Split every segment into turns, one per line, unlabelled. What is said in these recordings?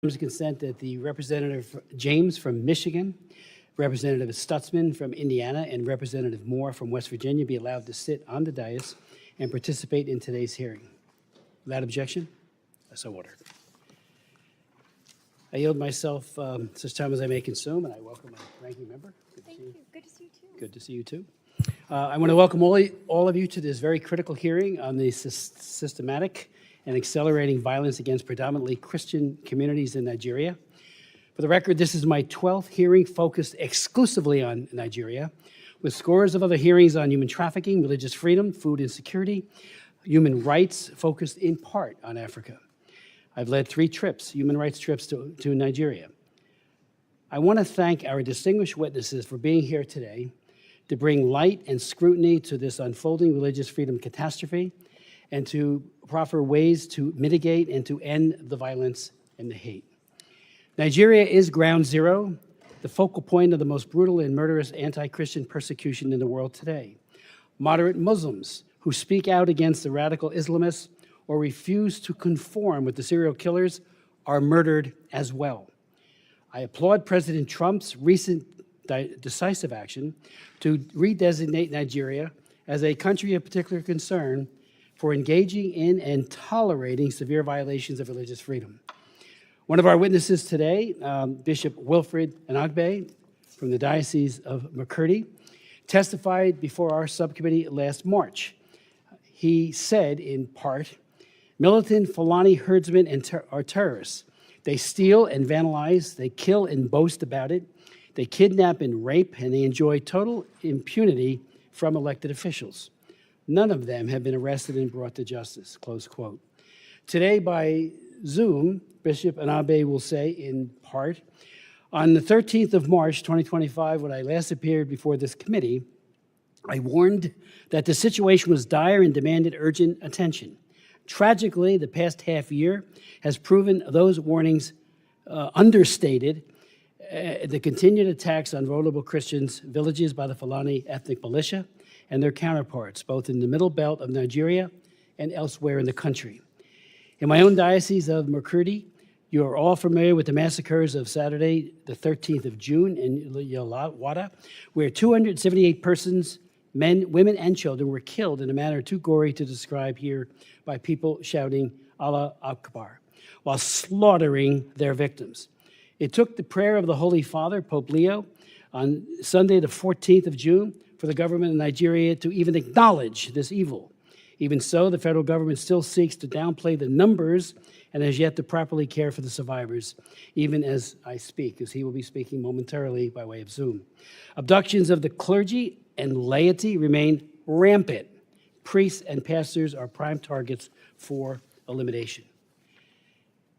Consent that the Representative James from Michigan, Representative Stutzman from Indiana, and Representative Moore from West Virginia be allowed to sit on the dais and participate in today's hearing. Without objection, so ordered. I yield myself such time as I may consume, and I welcome my ranking member.
Thank you. Good to see you too.
Good to see you too. I want to welcome all of you to this very critical hearing on the systematic and accelerating violence against predominantly Christian communities in Nigeria. For the record, this is my 12th hearing focused exclusively on Nigeria, with scores of other hearings on human trafficking, religious freedom, food insecurity, human rights focused in part on Africa. I've led 3 trips, human rights trips to Nigeria. I want to thank our distinguished witnesses for being here today to bring light and scrutiny to this unfolding religious freedom catastrophe and to proffer ways to mitigate and to end the violence and the hate. Nigeria is ground zero, the focal point of the most brutal and murderous anti-Christian persecution in the world today. Moderate Muslims who speak out against the radical Islamists or refuse to conform with the serial killers are murdered as well. I applaud President Trump's recent decisive action to redesignate Nigeria as a country of particular concern for engaging in and tolerating severe violations of religious freedom. One of our witnesses today, Bishop Wilfred Anagbe from the Diocese of Makurdi, testified before our subcommittee last March. He said, in part, militant Fulani herdsmen are terrorists. They steal and vandalize, they kill and boast about it, they kidnap and rape, and they enjoy total impunity from elected officials. None of them have been arrested and brought to justice, close quote. Today, by Zoom, Bishop Anagbe will say, in part, on the 13th of March, 2025, when I last appeared before this committee, I warned that the situation was dire and demanded urgent attention. Tragically, the past half year has proven those warnings understated. The continued attacks on vulnerable Christians, villages by the Fulani ethnic militia, and their counterparts, both in the middle belt of Nigeria and elsewhere in the country. In my own diocese of Makurdi, you are all familiar with the massacres of Saturday, the 13th of June in Yolawada, where 278 persons, men, women, and children were killed in a manner too gory to describe here by people shouting Allah Akbar, while slaughtering their victims. It took the prayer of the Holy Father, Pope Leo, on Sunday, the 14th of June, for the government of Nigeria to even acknowledge this evil. Even so, the federal government still seeks to downplay the numbers and has yet to properly care for the survivors, even as I speak, as he will be speaking momentarily by way of Zoom. Abductions of the clergy and laity remain rampant. Priests and pastors are prime targets for elimination.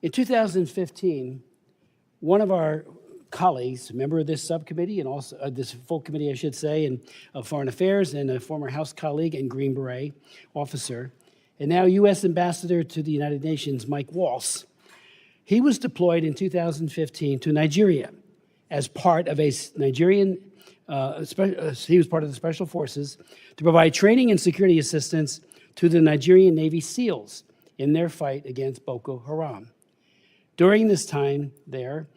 In 2015, one of our colleagues, a member of this subcommittee and also this full committee, I should say, and of Foreign Affairs, and a former House colleague and Green Beret officer, and now U.S. Ambassador to the United Nations, Mike Waltz. He was deployed in 2015 to Nigeria as part of a Nigerian, he was part of the Special Forces to provide training and security assistance to the Nigerian Navy SEALs in their fight against Boko Haram. During this time there,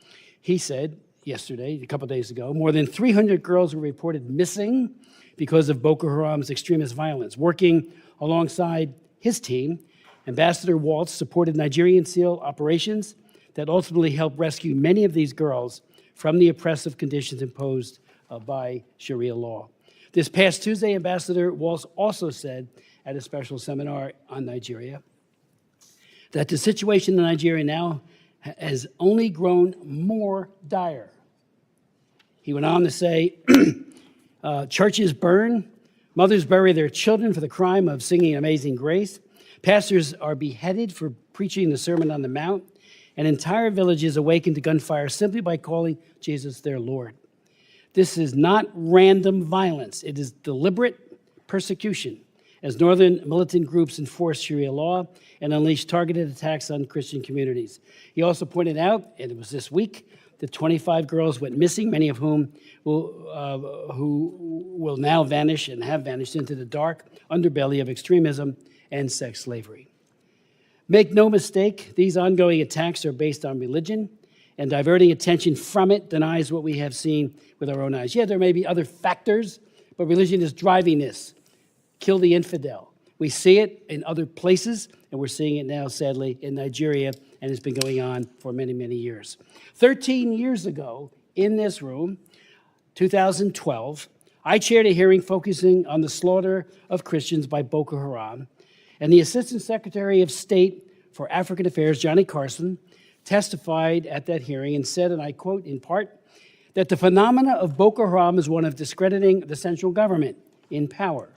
he said yesterday, a couple days ago, more than 300 girls were reported missing because of Boko Haram's extremist violence. Working alongside his team, Ambassador Waltz supported Nigerian SEAL operations that ultimately helped rescue many of these girls from the oppressive conditions imposed by Sharia law. This past Tuesday, Ambassador Waltz also said at a special seminar on Nigeria that the situation in Nigeria now has only grown more dire. He went on to say, churches burn, mothers bury their children for the crime of singing Amazing Grace, pastors are beheaded for preaching the Sermon on the Mount, and entire villages awaken to gunfire simply by calling Jesus their Lord. This is not random violence. It is deliberate persecution as northern militant groups enforce Sharia law and unleash targeted attacks on Christian communities. He also pointed out, and it was this week, that 25 girls went missing, many of whom who will now vanish and have vanished into the dark underbelly of extremism and sex slavery. Make no mistake, these ongoing attacks are based on religion, and diverting attention from it denies what we have seen with our own eyes. Yeah, there may be other factors, but religion is driving this. Kill the infidel. We see it in other places, and we're seeing it now, sadly, in Nigeria, and it's been going on for many, many years. 13 years ago, in this room, 2012, I chaired a hearing focusing on the slaughter of Christians by Boko Haram, and the Assistant Secretary of State for African Affairs, Johnny Carson, testified at that hearing and said, and I quote in part, that the phenomena of Boko Haram is one of discrediting the central government in power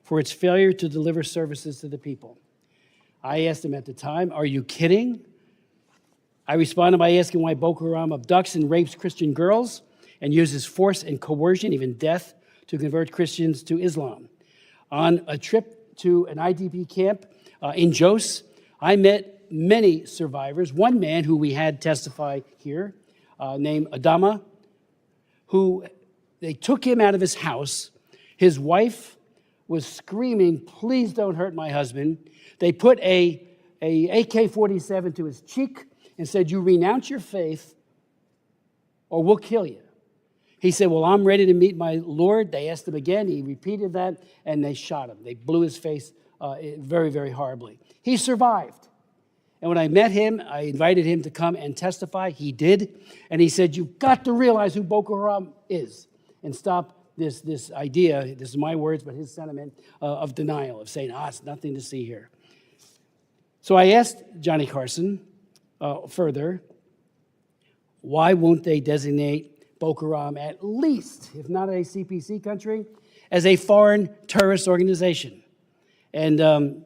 for its failure to deliver services to the people. I asked him at the time, are you kidding? I responded by asking why Boko Haram abducts and rapes Christian girls and uses force and coercion, even death, to convert Christians to Islam. On a trip to an IDP camp in Jos, I met many survivors. One man who we had testify here, named Adama, who they took him out of his house. His wife was screaming, please don't hurt my husband. They put a AK-47 to his cheek and said, you renounce your faith or we'll kill you. He said, well, I'm ready to meet my Lord. They asked him again. He repeated that, and they shot him. They blew his face very, very horribly. He survived. And when I met him, I invited him to come and testify. He did. And he said, you've got to realize who Boko Haram is and stop this idea, this is my words, but his sentiment of denial, of saying, it's nothing to see here. So I asked Johnny Carson further, why won't they designate Boko Haram, at least, if not a CPC country, as a foreign terrorist organization? And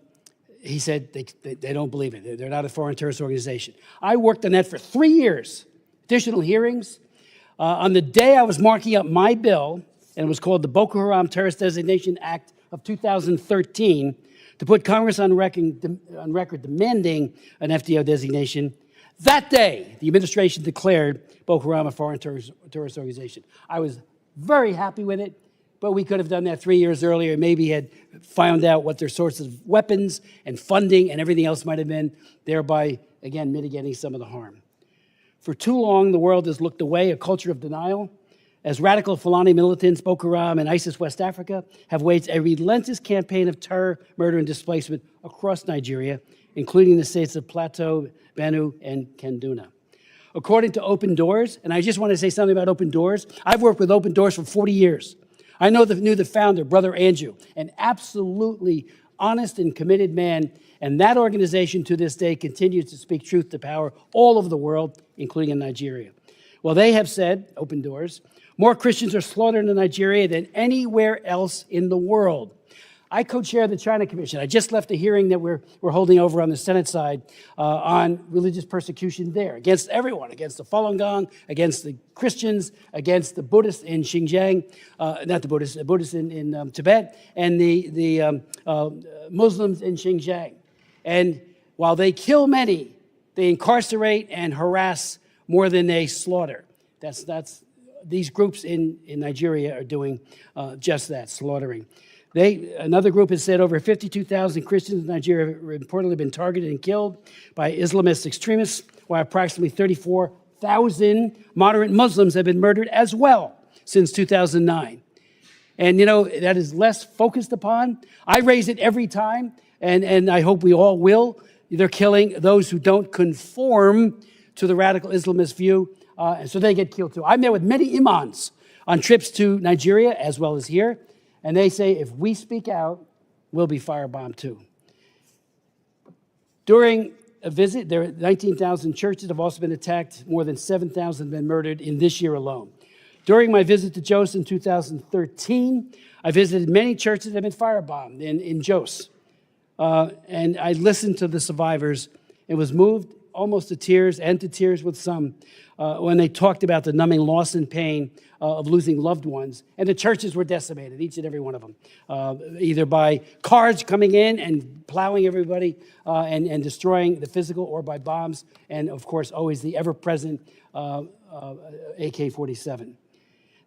he said they don't believe it. They're not a foreign terrorist organization. I worked on that for 3 years, additional hearings. On the day I was marking up my bill, and it was called the Boko Haram Terrorist Designation Act of 2013, to put Congress on record demanding an FDO designation, that day, the administration declared Boko Haram a foreign terrorist organization. I was very happy with it, but we could have done that 3 years earlier, maybe had found out what their sources of weapons and funding and everything else might have been, thereby, again, mitigating some of the harm. For too long, the world has looked away, a culture of denial, as radical Fulani militants, Boko Haram and ISIS West Africa have waged a relentless campaign of terror, murder, and displacement across Nigeria, including the states of Plateau, Benue, and Kaduna. According to Open Doors, and I just want to say something about Open Doors. I've worked with Open Doors for 40 years. I knew the founder, Brother Andrew, an absolutely honest and committed man, and that organization to this day continues to speak truth to power all over the world, including in Nigeria. Well, they have said, Open Doors, more Christians are slaughtered in Nigeria than anywhere else in the world. I co-chair the China Commission. I just left a hearing that we're holding over on the Senate side on religious persecution there, against everyone, against the Falun Gong, against the Christians, against the Buddhists in Xinjiang, not the Buddhists, the Buddhists in Tibet, and the Muslims in Xinjiang. And while they kill many, they incarcerate and harass more than they slaughter. These groups in Nigeria are doing just that, slaughtering. Another group has said over 52,000 Christians in Nigeria have reportedly been targeted and killed by Islamist extremists, while approximately 34,000 moderate Muslims have been murdered as well since 2009. And, that is less focused upon. I raise it every time, and I hope we all will. They're killing those who don't conform to the radical Islamist view, and so they get killed too. I met with many imams on trips to Nigeria as well as here, and they say if we speak out, we'll be firebombed too. During a visit, there are 19,000 churches have also been attacked. More than 7,000 have been murdered in this year alone. During my visit to Jos in 2013, I visited many churches that have been firebombed in Jos. And I listened to the survivors and was moved almost to tears, and to tears with some, when they talked about the numbing loss and pain of losing loved ones. And the churches were decimated, each and every one of them, either by cars coming in and plowing everybody and destroying the physical, or by bombs, and of course, always the ever-present AK-47.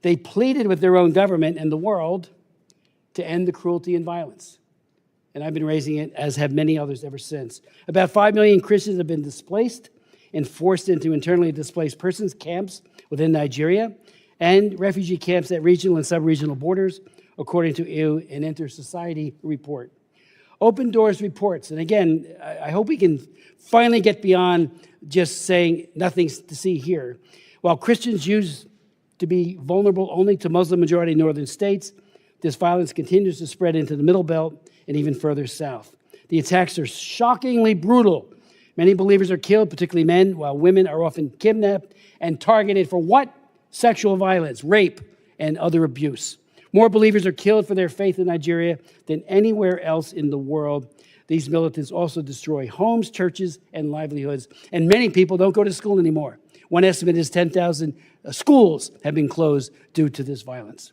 They pleaded with their own government and the world to end the cruelty and violence. and I've been raising it, as have many others ever since. About 5 million Christians have been displaced and forced into internally displaced persons camps within Nigeria and refugee camps at regional and sub-regional borders, according to an Inter-Society report. Open Doors reports, and again, I hope we can finally get beyond just saying nothing's to see here. While Christians used to be vulnerable only to Muslim-majority northern states, this violence continues to spread into the Middle Belt and even further south. The attacks are shockingly brutal. Many believers are killed, particularly men, while women are often kidnapped and targeted for what? Sexual violence, rape, and other abuse. More believers are killed for their faith in Nigeria than anywhere else in the world. These militants also destroy homes, churches, and livelihoods. And many people don't go to school anymore. One estimate is 10,000 schools have been closed due to this violence.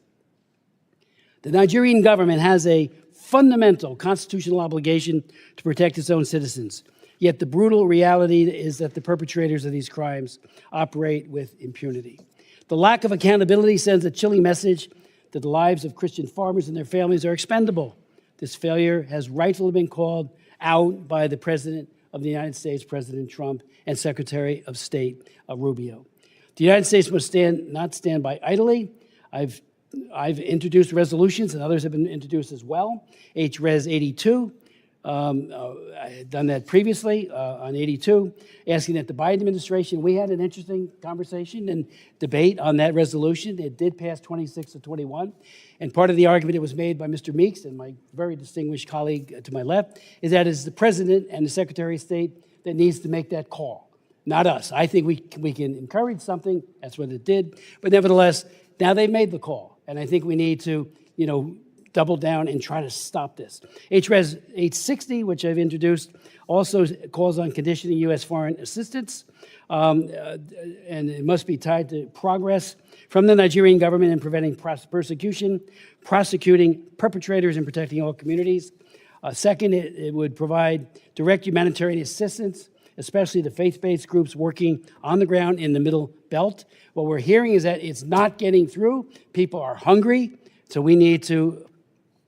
The Nigerian government has a fundamental constitutional obligation to protect its own citizens. Yet the brutal reality is that the perpetrators of these crimes operate with impunity. The lack of accountability sends a chilling message that the lives of Christian farmers and their families are expendable. This failure has rightfully been called out by the President of the United States, President Trump, and Secretary of State Rubio. The United States must not stand by idly. I've introduced resolutions, and others have been introduced as well. Res 82, I had done that previously on 82, asking that the Biden administration, we had an interesting conversation and debate on that resolution. It did pass 26 to 21. And part of the argument that was made by Mr. Meeks and my very distinguished colleague to my left is that it's the President and the Secretary of State that needs to make that call, not us. I think we can encourage something. That's what it did. But nevertheless, now they've made the call. And I think we need to, double down and try to stop this. Res 860, which I've introduced, also calls on conditioning U.S. foreign assistance, and it must be tied to progress from the Nigerian government in preventing persecution, prosecuting perpetrators, and protecting all communities. Second, it would provide direct humanitarian assistance, especially the faith-based groups working on the ground in the Middle Belt. What we're hearing is that it's not getting through. People are hungry, so we need to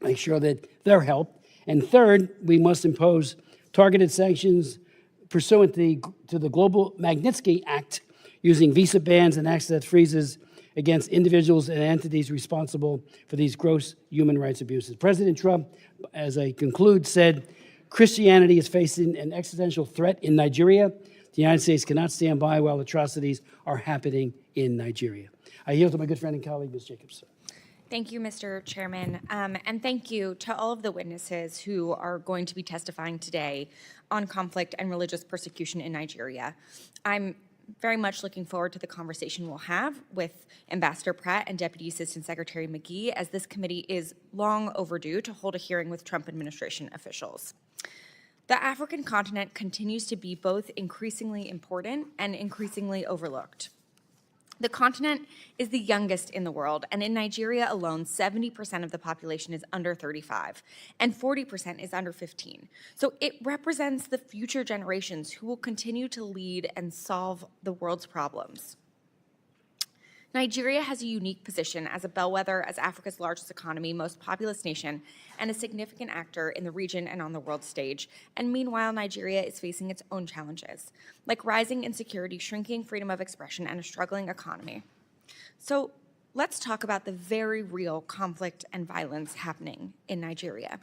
make sure that they're helped. And third, we must impose targeted sanctions pursuant to the Global Magnitsky Act, using visa bans and access freezes against individuals and entities responsible for these gross human rights abuses. President Trump, as I conclude, said, Christianity is facing an existential threat in Nigeria. The United States cannot stand by while atrocities are happening in Nigeria. I yield to my good friend and colleague, Ms. Jacobs.
Thank you, Mr. Chairman, and thank you to all of the witnesses who are going to be testifying today on conflict and religious persecution in Nigeria. I'm very much looking forward to the conversation we'll have with Ambassador Pratt and Deputy Assistant Secretary McGee, as this committee is long overdue to hold a hearing with Trump administration officials. The African continent continues to be both increasingly important and increasingly overlooked. The continent is the youngest in the world, and in Nigeria alone, 70% of the population is under 35, and 40% is under 15. So it represents the future generations who will continue to lead and solve the world's problems. Nigeria has a unique position as a bellwether, as Africa's largest economy, most populous nation, and a significant actor in the region and on the world stage. And meanwhile, Nigeria is facing its own challenges, like rising insecurity, shrinking freedom of expression, and a struggling economy. So let's talk about the very real conflict and violence happening in Nigeria.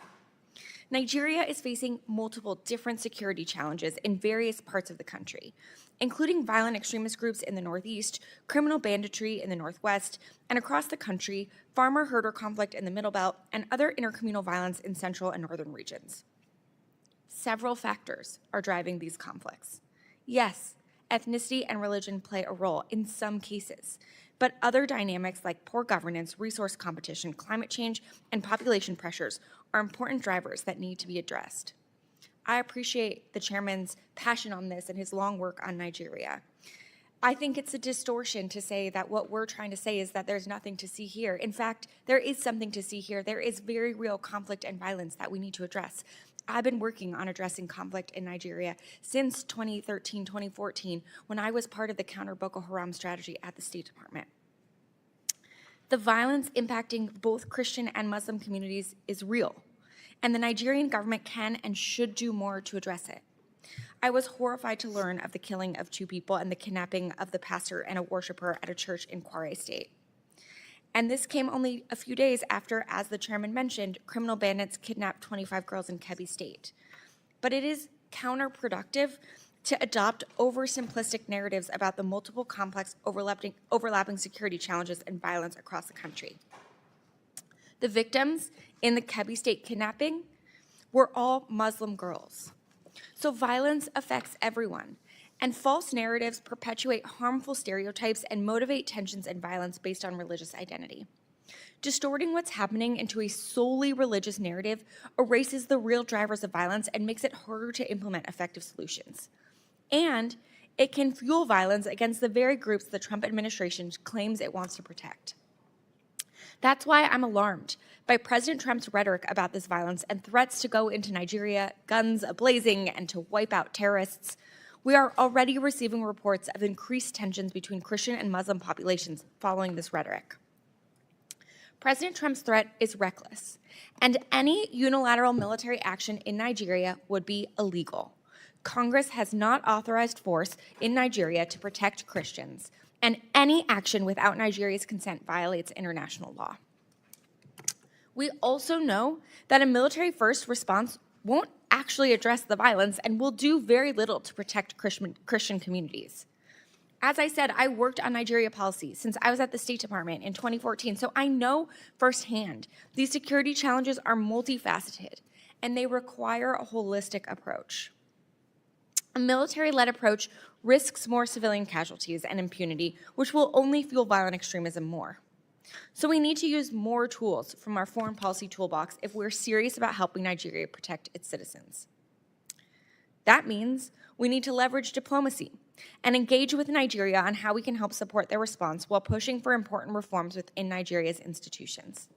Nigeria is facing multiple different security challenges in various parts of the country, including violent extremist groups in the northeast, criminal banditry in the northwest, and across the country, farmer-herder conflict in the Middle Belt, and other intercommunal violence in central and northern regions. Several factors are driving these conflicts. Yes, ethnicity and religion play a role in some cases, but other dynamics like poor governance, resource competition, climate change, and population pressures are important drivers that need to be addressed. I appreciate the chairman's passion on this and his long work on Nigeria. I think it's a distortion to say that what we're trying to say is that there's nothing to see here. In fact, there is something to see here. There is very real conflict and violence that we need to address. I've been working on addressing conflict in Nigeria since 2013, 2014, when I was part of the counter Boko Haram strategy at the State Department. The violence impacting both Christian and Muslim communities is real, and the Nigerian government can and should do more to address it. I was horrified to learn of the killing of 2 people and the kidnapping of the pastor and a worshiper at a church in Kwara State. And this came only a few days after, as the chairman mentioned, criminal bandits kidnapped 25 girls in Kebbi State. But it is counterproductive to adopt oversimplistic narratives about the multiple complex overlapping security challenges and violence across the country. The victims in the Kebbi State kidnapping were all Muslim girls. So violence affects everyone, and false narratives perpetuate harmful stereotypes and motivate tensions and violence based on religious identity. Distorting what's happening into a solely religious narrative erases the real drivers of violence and makes it harder to implement effective solutions. And it can fuel violence against the very groups the Trump administration claims it wants to protect. That's why I'm alarmed by President Trump's rhetoric about this violence and threats to go into Nigeria, guns a-blazing, and to wipe out terrorists. We are already receiving reports of increased tensions between Christian and Muslim populations following this rhetoric. President Trump's threat is reckless, and any unilateral military action in Nigeria would be illegal. Congress has not authorized force in Nigeria to protect Christians, and any action without Nigeria's consent violates international law. We also know that a military-first response won't actually address the violence and will do very little to protect Christian communities. As I said, I worked on Nigeria policy since I was at the State Department in 2014, so I know firsthand these security challenges are multifaceted, and they require a holistic approach. A military-led approach risks more civilian casualties and impunity, which will only fuel violent extremism more. So we need to use more tools from our foreign policy toolbox if we're serious about helping Nigeria protect its citizens. That means we need to leverage diplomacy and engage with Nigeria on how we can help support their response while pushing for important reforms within Nigeria's institutions.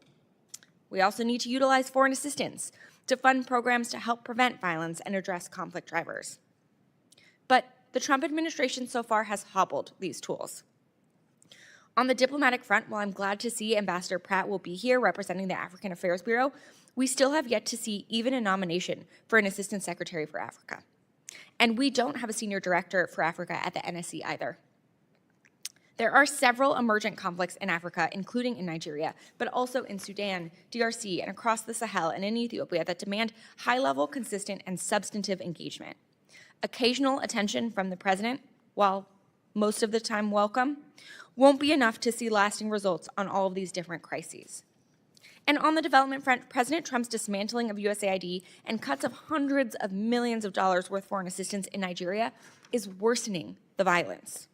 We also need to utilize foreign assistance to fund programs to help prevent violence and address conflict drivers. But the Trump administration so far has hobbled these tools. On the diplomatic front, while I'm glad to see Ambassador Pratt will be here representing the African Affairs Bureau, we still have yet to see even a nomination for an Assistant Secretary for Africa. And we don't have a Senior Director for Africa at the NSC either. There are several emergent conflicts in Africa, including in Nigeria, but also in Sudan, DRC, and across the Sahel and in Ethiopia that demand high-level, consistent, and substantive engagement. Occasional attention from the president, while most of the time welcome, won't be enough to see lasting results on all of these different crises. And on the development front, President Trump's dismantling of USAID and cuts of hundreds of millions of dollars worth foreign assistance in Nigeria is worsening the violence.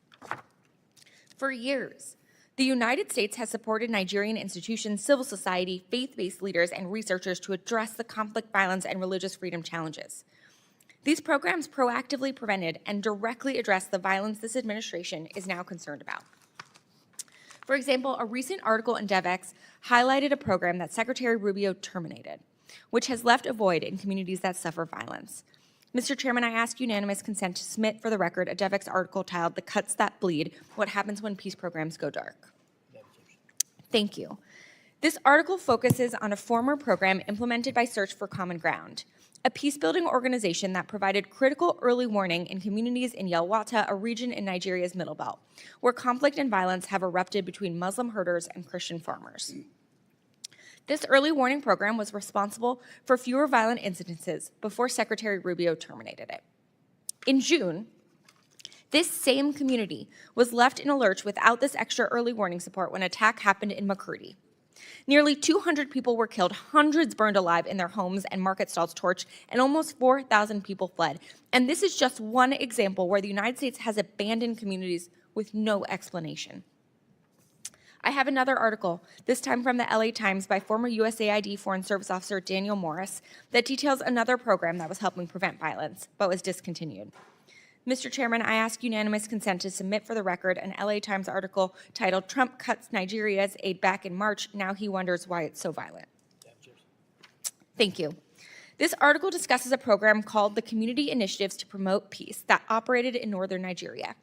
For years, the United States has supported Nigerian institutions, civil society, faith-based leaders, and researchers to address the conflict, violence, and religious freedom challenges. These programs proactively prevented and directly addressed the violence this administration is now concerned about. For example, a recent article in DevEx highlighted a program that Secretary Rubio terminated, which has left a void in communities that suffer violence. Mr. Chairman, I ask unanimous consent to submit for the record a DevEx article titled "The Cuts That Bleed: What Happens When Peace Programs Go Dark." Thank you. This article focuses on a former program implemented by Search for Common Ground, a peace-building organization that provided critical early warning in communities in Yelwata, a region in Nigeria's Middle Belt, where conflict and violence have erupted between Muslim herders and Christian farmers. This early warning program was responsible for fewer violent incidences before Secretary Rubio terminated it. In June, this same community was left in a lurch without this extra early warning support when an attack happened in Makurdi. Nearly 200 people were killed, hundreds burned alive in their homes and market stalls torched, and almost 4,000 people fled. And this is just one example where the United States has abandoned communities with no explanation. I have another article, this time from the LA Times by former USAID Foreign Service Officer Daniel Morris, that details another program that was helping prevent violence, but was discontinued. Mr. Chairman, I ask unanimous consent to submit for the record an LA Times article titled "Trump Cuts Nigeria's Aid Back in March, Now He Wonders Why It's So Violent." Thank you. This article discusses a program called the Community Initiatives to Promote Peace that operated in northern Nigeria.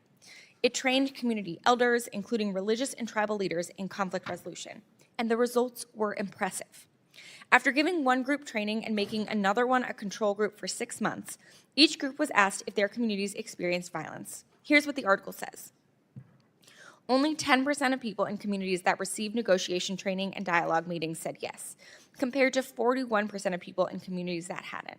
It trained community elders, including religious and tribal leaders, in conflict resolution, and the results were impressive. After giving one group training and making another one a control group for 6 months, each group was asked if their communities experienced violence. Here's what the article says. Only 10% of people in communities that received negotiation training and dialogue meetings said yes, compared to 41% of people in communities that hadn't.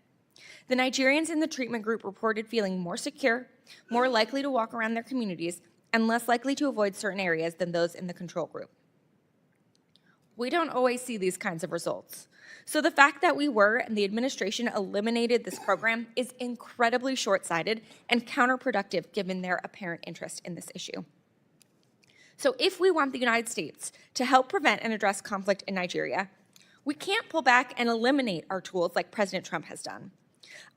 The Nigerians in the treatment group reported feeling more secure, more likely to walk around their communities, and less likely to avoid certain areas than those in the control group. We don't always see these kinds of results. So the fact that we were and the administration eliminated this program is incredibly short-sighted and counterproductive given their apparent interest in this issue. So if we want the United States to help prevent and address conflict in Nigeria, we can't pull back and eliminate our tools like President Trump has done.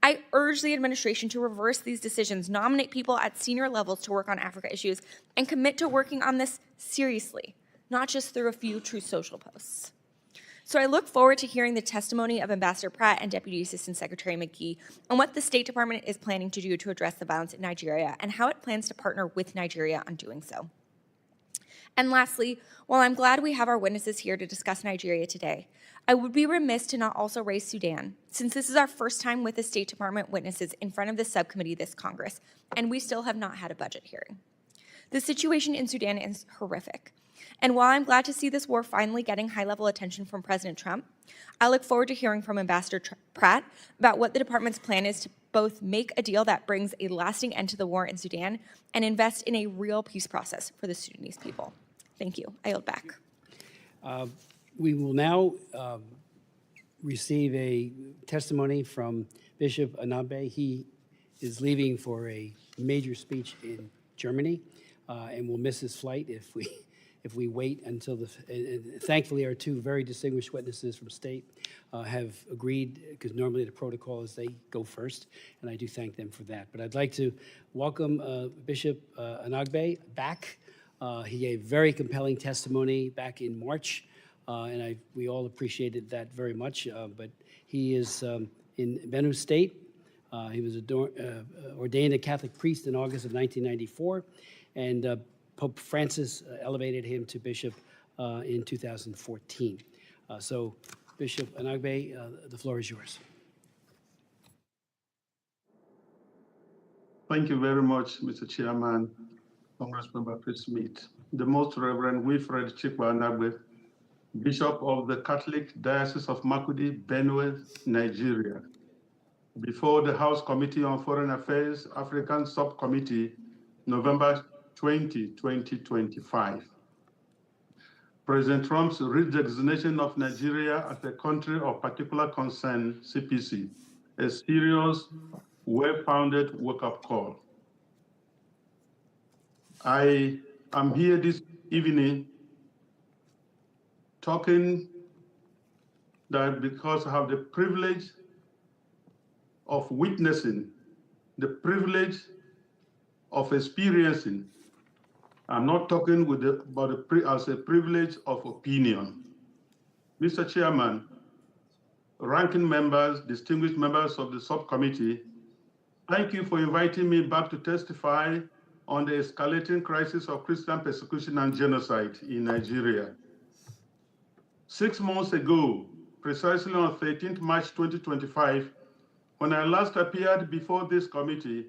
I urge the administration to reverse these decisions, nominate people at senior levels to work on Africa issues, and commit to working on this seriously, not just through a few Truth Social posts. So I look forward to hearing the testimony of Ambassador Pratt and Deputy Assistant Secretary McGee on what the State Department is planning to do to address the violence in Nigeria and how it plans to partner with Nigeria on doing so. And lastly, while I'm glad we have our witnesses here to discuss Nigeria today, I would be remiss to not also raise Sudan, since this is our first time with the State Department witnesses in front of this subcommittee this Congress, and we still have not had a budget hearing. The situation in Sudan is horrific. And while I'm glad to see this war finally getting high-level attention from President Trump, I look forward to hearing from Ambassador Pratt about what the department's plan is to both make a deal that brings a lasting end to the war in Sudan and invest in a real peace process for the Sudanese people. Thank you. I yield back.
We will now receive a testimony from Bishop Anabe. He is leaving for a major speech in Germany, and will miss his flight if we wait until thankfully our two very distinguished witnesses from state have agreed, because normally the protocol is they go first, and I do thank them for that. But I'd like to welcome Bishop Anagbe back. He gave very compelling testimony back in March, and we all appreciated that very much. But he is in Benue State. He was ordained a Catholic priest in August of 1994, and Pope Francis elevated him to bishop in 2014. So, Bishop Anagbe, the floor is yours.
Thank you very much, Mr. Chairman, Congressmember Chris Smith. The Most Reverend Wilfred Chikwa Anagbe, Bishop of the Catholic Diocese of Makurdi, Benue, Nigeria. Before the House Committee on Foreign Affairs, African Subcommittee, November 20, 2025. President Trump's redesignation of Nigeria as a country of particular concern, CPC, a serious, well-founded wake-up call. I am here this evening talking that because I have the privilege of witnessing, the privilege of experiencing. I'm not talking as a privilege of opinion. Mr. Chairman, ranking members, distinguished members of the subcommittee, thank you for inviting me back to testify on the escalating crisis of Christian persecution and genocide in Nigeria. 6 months ago, precisely on 13th March 2025, when I last appeared before this committee,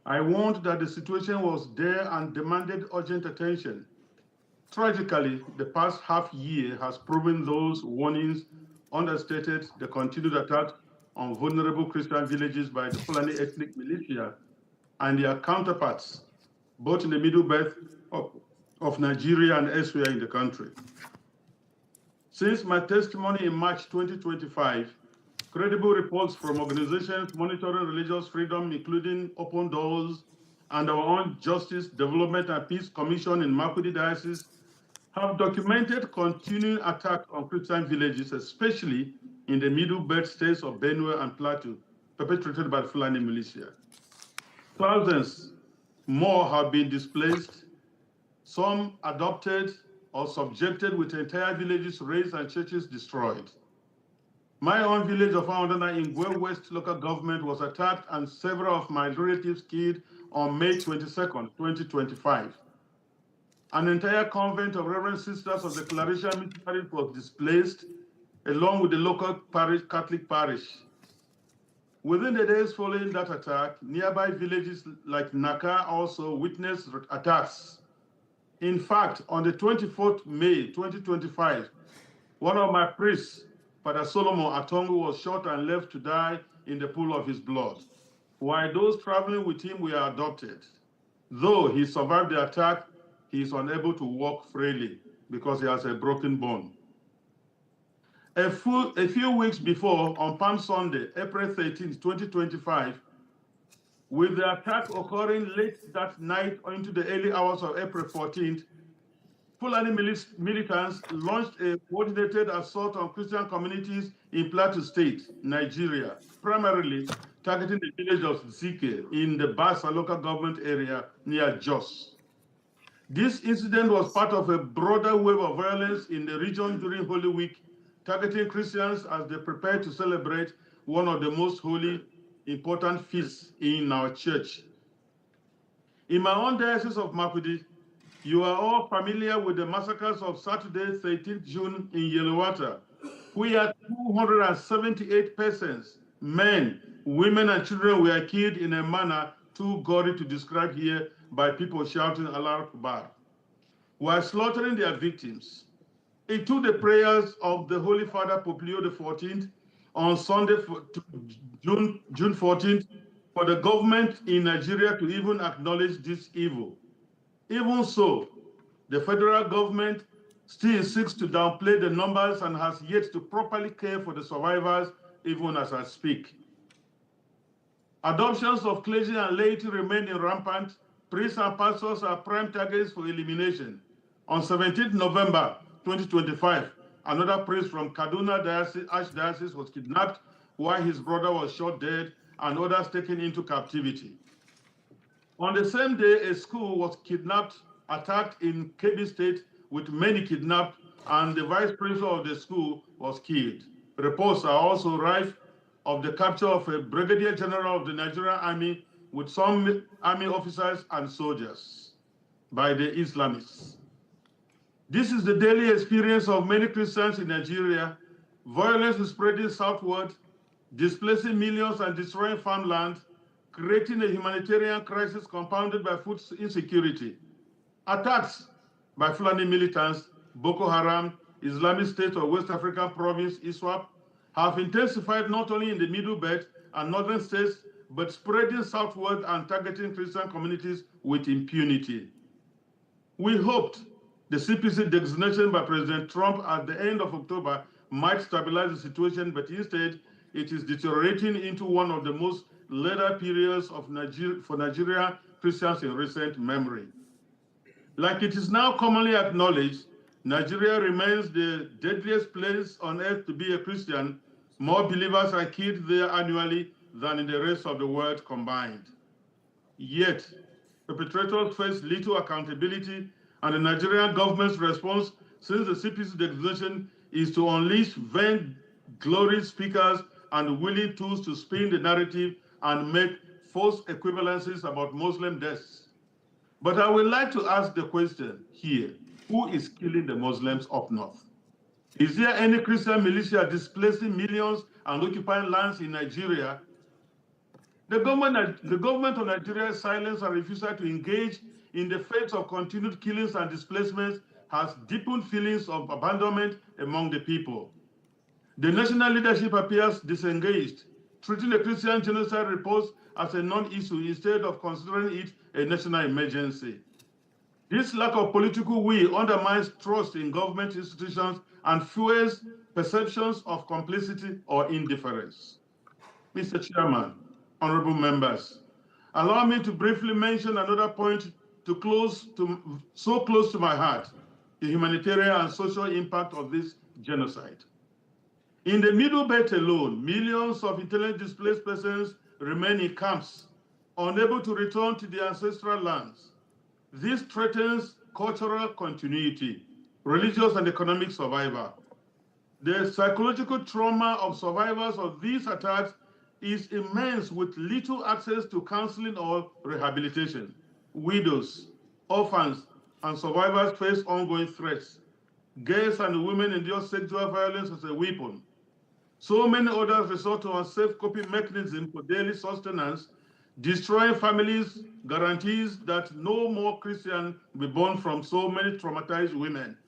I warned that the situation was there and demanded urgent attention. Tragically, the past half year has proven those warnings understated the continued attack on vulnerable Christian villages by the Fulani ethnic militia and their counterparts, both in the Middle Belt of Nigeria and elsewhere in the country. Since my testimony in March 2025, credible reports from organizations monitoring religious freedom, including Open Doors and our own Justice, Development and Peace Commission in Makurdi Diocese, have documented continuing attacks on Christian villages, especially in the Middle Belt states of Benue and Plateau, perpetrated by the Fulani militia. Thousands more have been displaced, some adopted or subjected, with entire villages razed and churches destroyed. My own village of Aondana in Gwel West local government was attacked and several of my relatives killed on May 22nd, 2025. An entire convent of Reverend Sisters of the Clarisha Missionaries was displaced, along with the local Catholic parish. Within the days following that attack, nearby villages like Naka also witnessed attacks. In fact, on the 24th May 2025, one of my priests, Father Solomon Atongu, was shot and left to die in the pool of his blood, while those traveling with him were adopted. Though he survived the attack, he is unable to walk freely because he has a broken bone. A few weeks before, on Palm Sunday, April 13, 2025, with the attack occurring late that night into the early hours of April 14th, Fulani militants launched a coordinated assault on Christian communities in Plateau State, Nigeria, primarily targeting the village of Zike in the Basa local government area near Jos. This incident was part of a broader wave of violence in the region during Holy Week, targeting Christians as they prepare to celebrate one of the most holy, important feasts in our church. In my own diocese of Makurdi, you are all familiar with the massacres of Saturday, 13th June in Yellowater, where 278 persons, men, women, and children were killed in a manner too gory to describe here by people shouting Allah Akbar, while slaughtering their victims. It took the prayers of the Holy Father Pope Leo XIV on Sunday, June 14th, for the government in Nigeria to even acknowledge this evil. Even so, the federal government still seeks to downplay the numbers and has yet to properly care for the survivors, even as I speak. Adoptions of clergy and laity remain rampant. Priests and pastors are prime targets for elimination. On 17th November 2025, another priest from Kaduna Archdiocese was kidnapped while his brother was shot dead and others taken into captivity. On the same day, a school was attacked in Kebbi State with many kidnapped, and the vice principal of the school was killed. Reports are also rife of the capture of a brigadier general of the Nigerian army with some army officers and soldiers by the Islamists. This is the daily experience of many Christians in Nigeria. Violence is spreading southward, displacing millions and destroying farmland, creating a humanitarian crisis compounded by food insecurity. Attacks by Fulani militants, Boko Haram, Islamic State of West African province, ISWAP, have intensified not only in the Middle Belt and northern states, but spreading southward and targeting Christian communities with impunity. We hoped the CPC designation by President Trump at the end of October might stabilize the situation, but instead it is deteriorating into one of the most later periods of for Nigerian Christians in recent memory. Like it is now commonly acknowledged, Nigeria remains the deadliest place on earth to be a Christian. More believers are killed there annually than in the rest of the world combined. Yet, perpetrators face little accountability, and the Nigerian government's response since the CPC designation is to unleash vain glory speakers and willing tools to spin the narrative and make false equivalencies about Muslim deaths. But I would like to ask the question here, who is killing the Muslims up north? Is there any Christian militia displacing millions and occupying lands in Nigeria? The government of Nigeria's silence and refusal to engage in the face of continued killings and displacements has deepened feelings of abandonment among the people. The national leadership appears disengaged, treating the Christian genocide reports as a non-issue instead of considering it a national emergency. This lack of political will undermines trust in government institutions and fuels perceptions of complicity or indifference. Mr. Chairman, honorable members, allow me to briefly mention another point so close to my heart, the humanitarian and social impact of this genocide. In the Middle Belt alone, millions of internally displaced persons remain in camps, unable to return to their ancestral lands. This threatens cultural continuity, religious and economic survival. The psychological trauma of survivors of these attacks is immense, with little access to counseling or rehabilitation. Widows, orphans, and survivors face ongoing threats. Girls and women endure sexual violence as a weapon. So many others resort to unsafe coping mechanisms for daily sustenance, destroying families, guarantees that no more Christian will be born from so many traumatized women.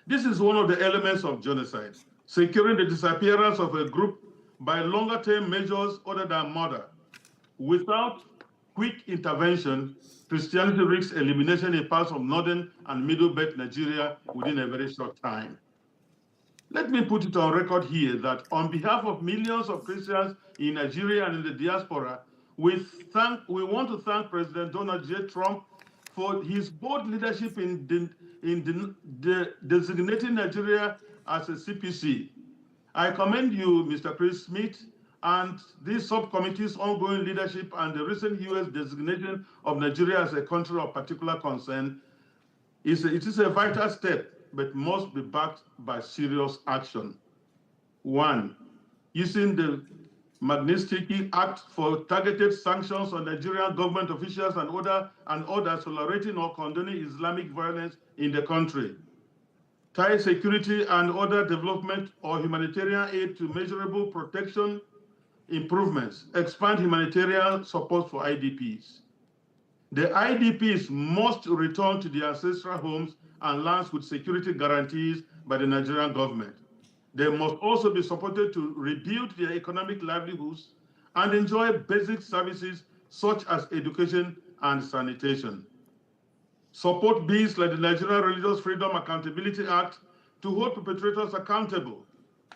This is one of the elements of genocide, securing the disappearance of a group by longer-term measures other than murder. Without quick intervention, Christianity risks elimination in parts of northern and middle belt Nigeria within a very short time. Let me put it on record here that on behalf of millions of Christians in Nigeria and in the diaspora, we want to thank President Donald J. Trump for his bold leadership in designating Nigeria as a CPC. I commend you, Mr. Chris Smith, and this subcommittee's ongoing leadership and the recent U.S. designation of Nigeria as a country of particular concern. It is a vital step, but must be backed by serious action. One, using the Magnitsky Act for targeted sanctions on Nigerian government officials and others tolerating or condoning Islamic violence in the country. Tie security and other development or humanitarian aid to measurable protection improvements. Expand humanitarian support for IDPs. The IDPs must return to their ancestral homes and lands with security guarantees by the Nigerian government. They must also be supported to rebuild their economic livelihoods and enjoy basic services such as education and sanitation. Support bills like the Nigerian Religious Freedom Accountability Act to hold perpetrators accountable.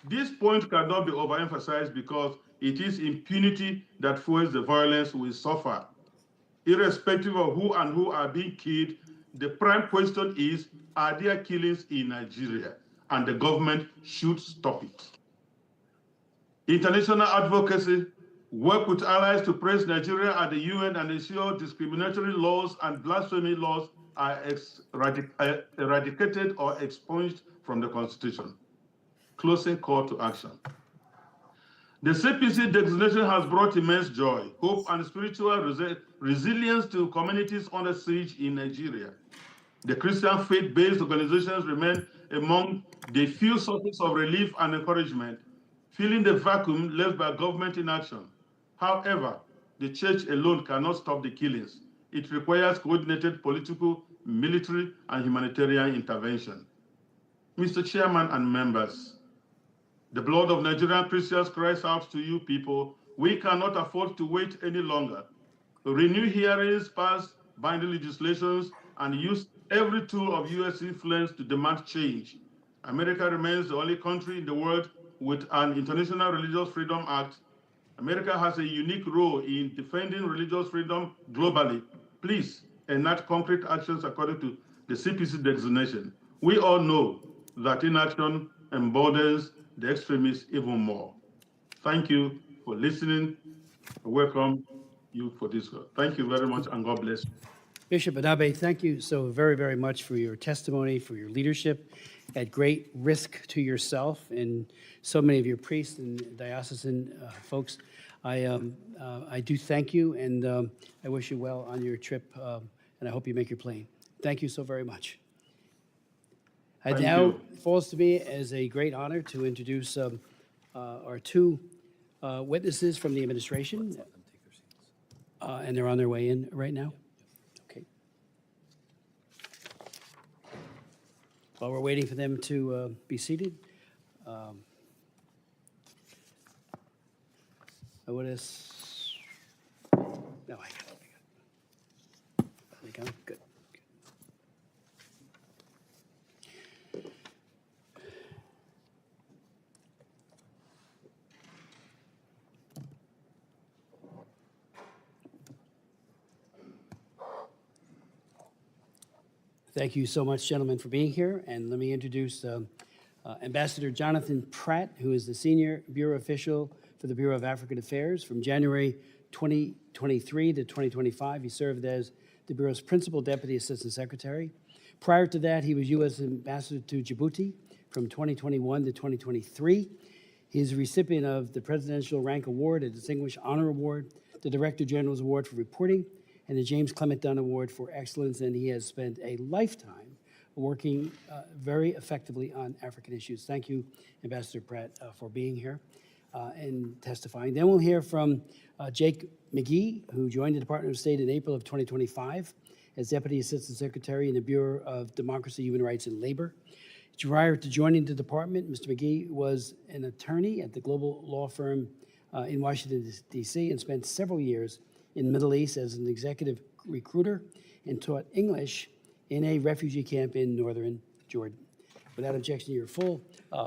This point cannot be overemphasized because it is impunity that fuels the violence we suffer. Irrespective of who are being killed, the prime question is, are there killings in Nigeria? And the government should stop it. International advocacy, work with allies to praise Nigeria at the UN and ensure discriminatory laws and blasphemy laws are eradicated or expunged from the Constitution. Closing call to action. The CPC designation has brought immense joy, hope, and spiritual resilience to communities under siege in Nigeria. The Christian faith-based organizations remain among the few sources of relief and encouragement, filling the vacuum left by government inaction. However, the church alone cannot stop the killings. It requires coordinated political, military, and humanitarian intervention. Mr. Chairman and members, the blood of Nigerian Christians cries out to you people. We cannot afford to wait any longer. Renew hearings, pass binding legislations, and use every tool of U.S. influence to demand change. America remains the only country in the world with an International Religious Freedom Act. America has a unique role in defending religious freedom globally. Please enact concrete actions according to the CPC designation. We all know that inaction emboldens the extremists even more. Thank you for listening. I welcome you for this. Thank you very much, and God bless you.
Bishop Anabe, thank you so very, very much for your testimony, for your leadership at great risk to yourself and so many of your priests and diocesan folks. I do thank you, and I wish you well on your trip, and I hope you make your plane. Thank you so very much. It now falls to me as a great honor to introduce our two witnesses from the administration, and they're on their way in right now. Okay. While we're waiting for them to be seated, I would have. No, I got it. There we go. Good. Thank you so much, gentlemen, for being here. And let me introduce Ambassador Jonathan Pratt, who is the Senior Bureau Official for the Bureau of African Affairs. From January 2023 to 2025, he served as the Bureau's Principal Deputy Assistant Secretary. Prior to that, he was U.S. Ambassador to Djibouti from 2021 to 2023. He is a recipient of the Presidential Rank Award, a Distinguished Honor Award, the Director General's Award for Reporting, and the James Clement Dunn Award for Excellence, and he has spent a lifetime working very effectively on African issues. Thank you, Ambassador Pratt, for being here and testifying. Then we'll hear from Jake McGee, who joined the Department of State in April of 2025 as Deputy Assistant Secretary in the Bureau of Democracy, Human Rights, and Labor. Prior to joining the department, Mr. McGee was an attorney at the global law firm in Washington, D.C., and spent several years in the Middle East as an executive recruiter and taught English in a refugee camp in northern Jordan. Without objection, your full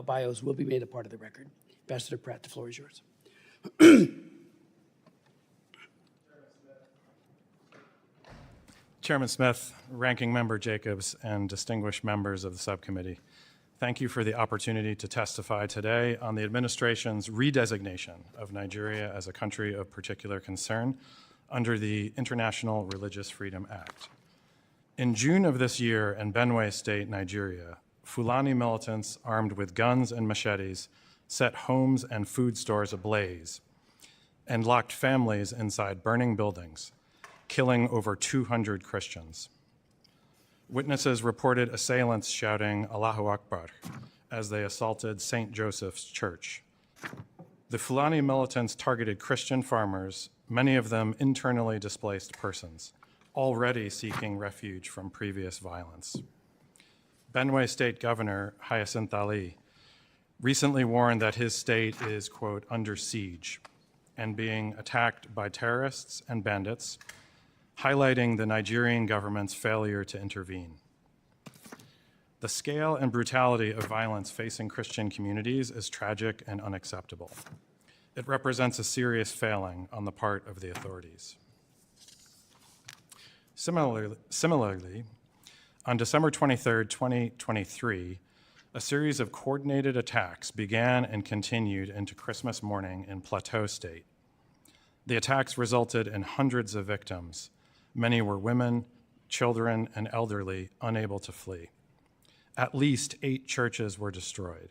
bios will be made a part of the record. Ambassador Pratt, the floor is yours.
Chairman Smith, Ranking Member Jacobs, and distinguished members of the subcommittee, thank you for the opportunity to testify today on the administration's redesignation of Nigeria as a country of particular concern under the International Religious Freedom Act. In June of this year in Benue State, Nigeria, Fulani militants armed with guns and machetes set homes and food stores ablaze and locked families inside burning buildings, killing over 200 Christians. Witnesses reported assailants shouting Allahu Akbar as they assaulted St. Joseph's Church. The Fulani militants targeted Christian farmers, many of them internally displaced persons, already seeking refuge from previous violence. Benue State Governor Hyacinth Ali recently warned that his state is, quote, under siege and being attacked by terrorists and bandits, highlighting the Nigerian government's failure to intervene. The scale and brutality of violence facing Christian communities is tragic and unacceptable. It represents a serious failing on the part of the authorities. Similarly, on December 23, 2023, a series of coordinated attacks began and continued into Christmas morning in Plateau State. The attacks resulted in hundreds of victims. Many were women, children, and elderly unable to flee. At least 8 churches were destroyed.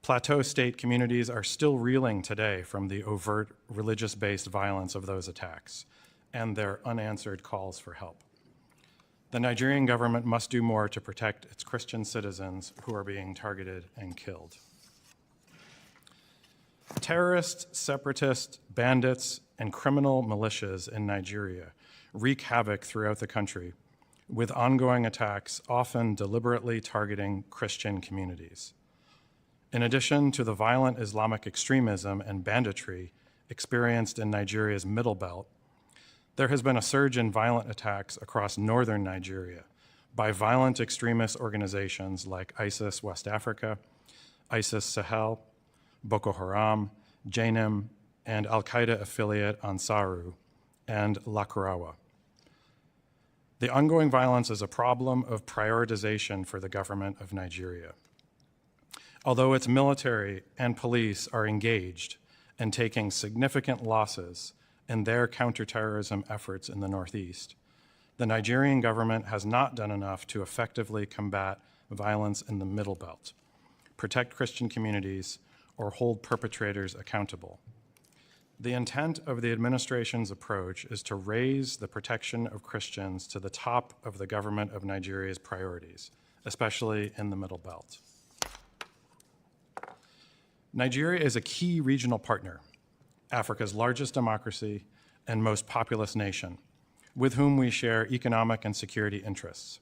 Plateau State communities are still reeling today from the overt religious-based violence of those attacks and their unanswered calls for help. The Nigerian government must do more to protect its Christian citizens who are being targeted and killed. Terrorists, separatists, bandits, and criminal militias in Nigeria wreak havoc throughout the country, with ongoing attacks often deliberately targeting Christian communities. In addition to the violent Islamic extremism and banditry experienced in Nigeria's Middle Belt, there has been a surge in violent attacks across northern Nigeria by violent extremist organizations like ISIS West Africa, ISIS Sahel, Boko Haram, Jainim, and Al-Qaeda affiliate Ansaru, and Lakurawa. The ongoing violence is a problem of prioritization for the government of Nigeria. Although its military and police are engaged and taking significant losses in their counterterrorism efforts in the Northeast, the Nigerian government has not done enough to effectively combat violence in the Middle Belt, protect Christian communities, or hold perpetrators accountable. The intent of the administration's approach is to raise the protection of Christians to the top of the government of Nigeria's priorities, especially in the Middle Belt. Nigeria is a key regional partner, Africa's largest democracy and most populous nation, with whom we share economic and security interests.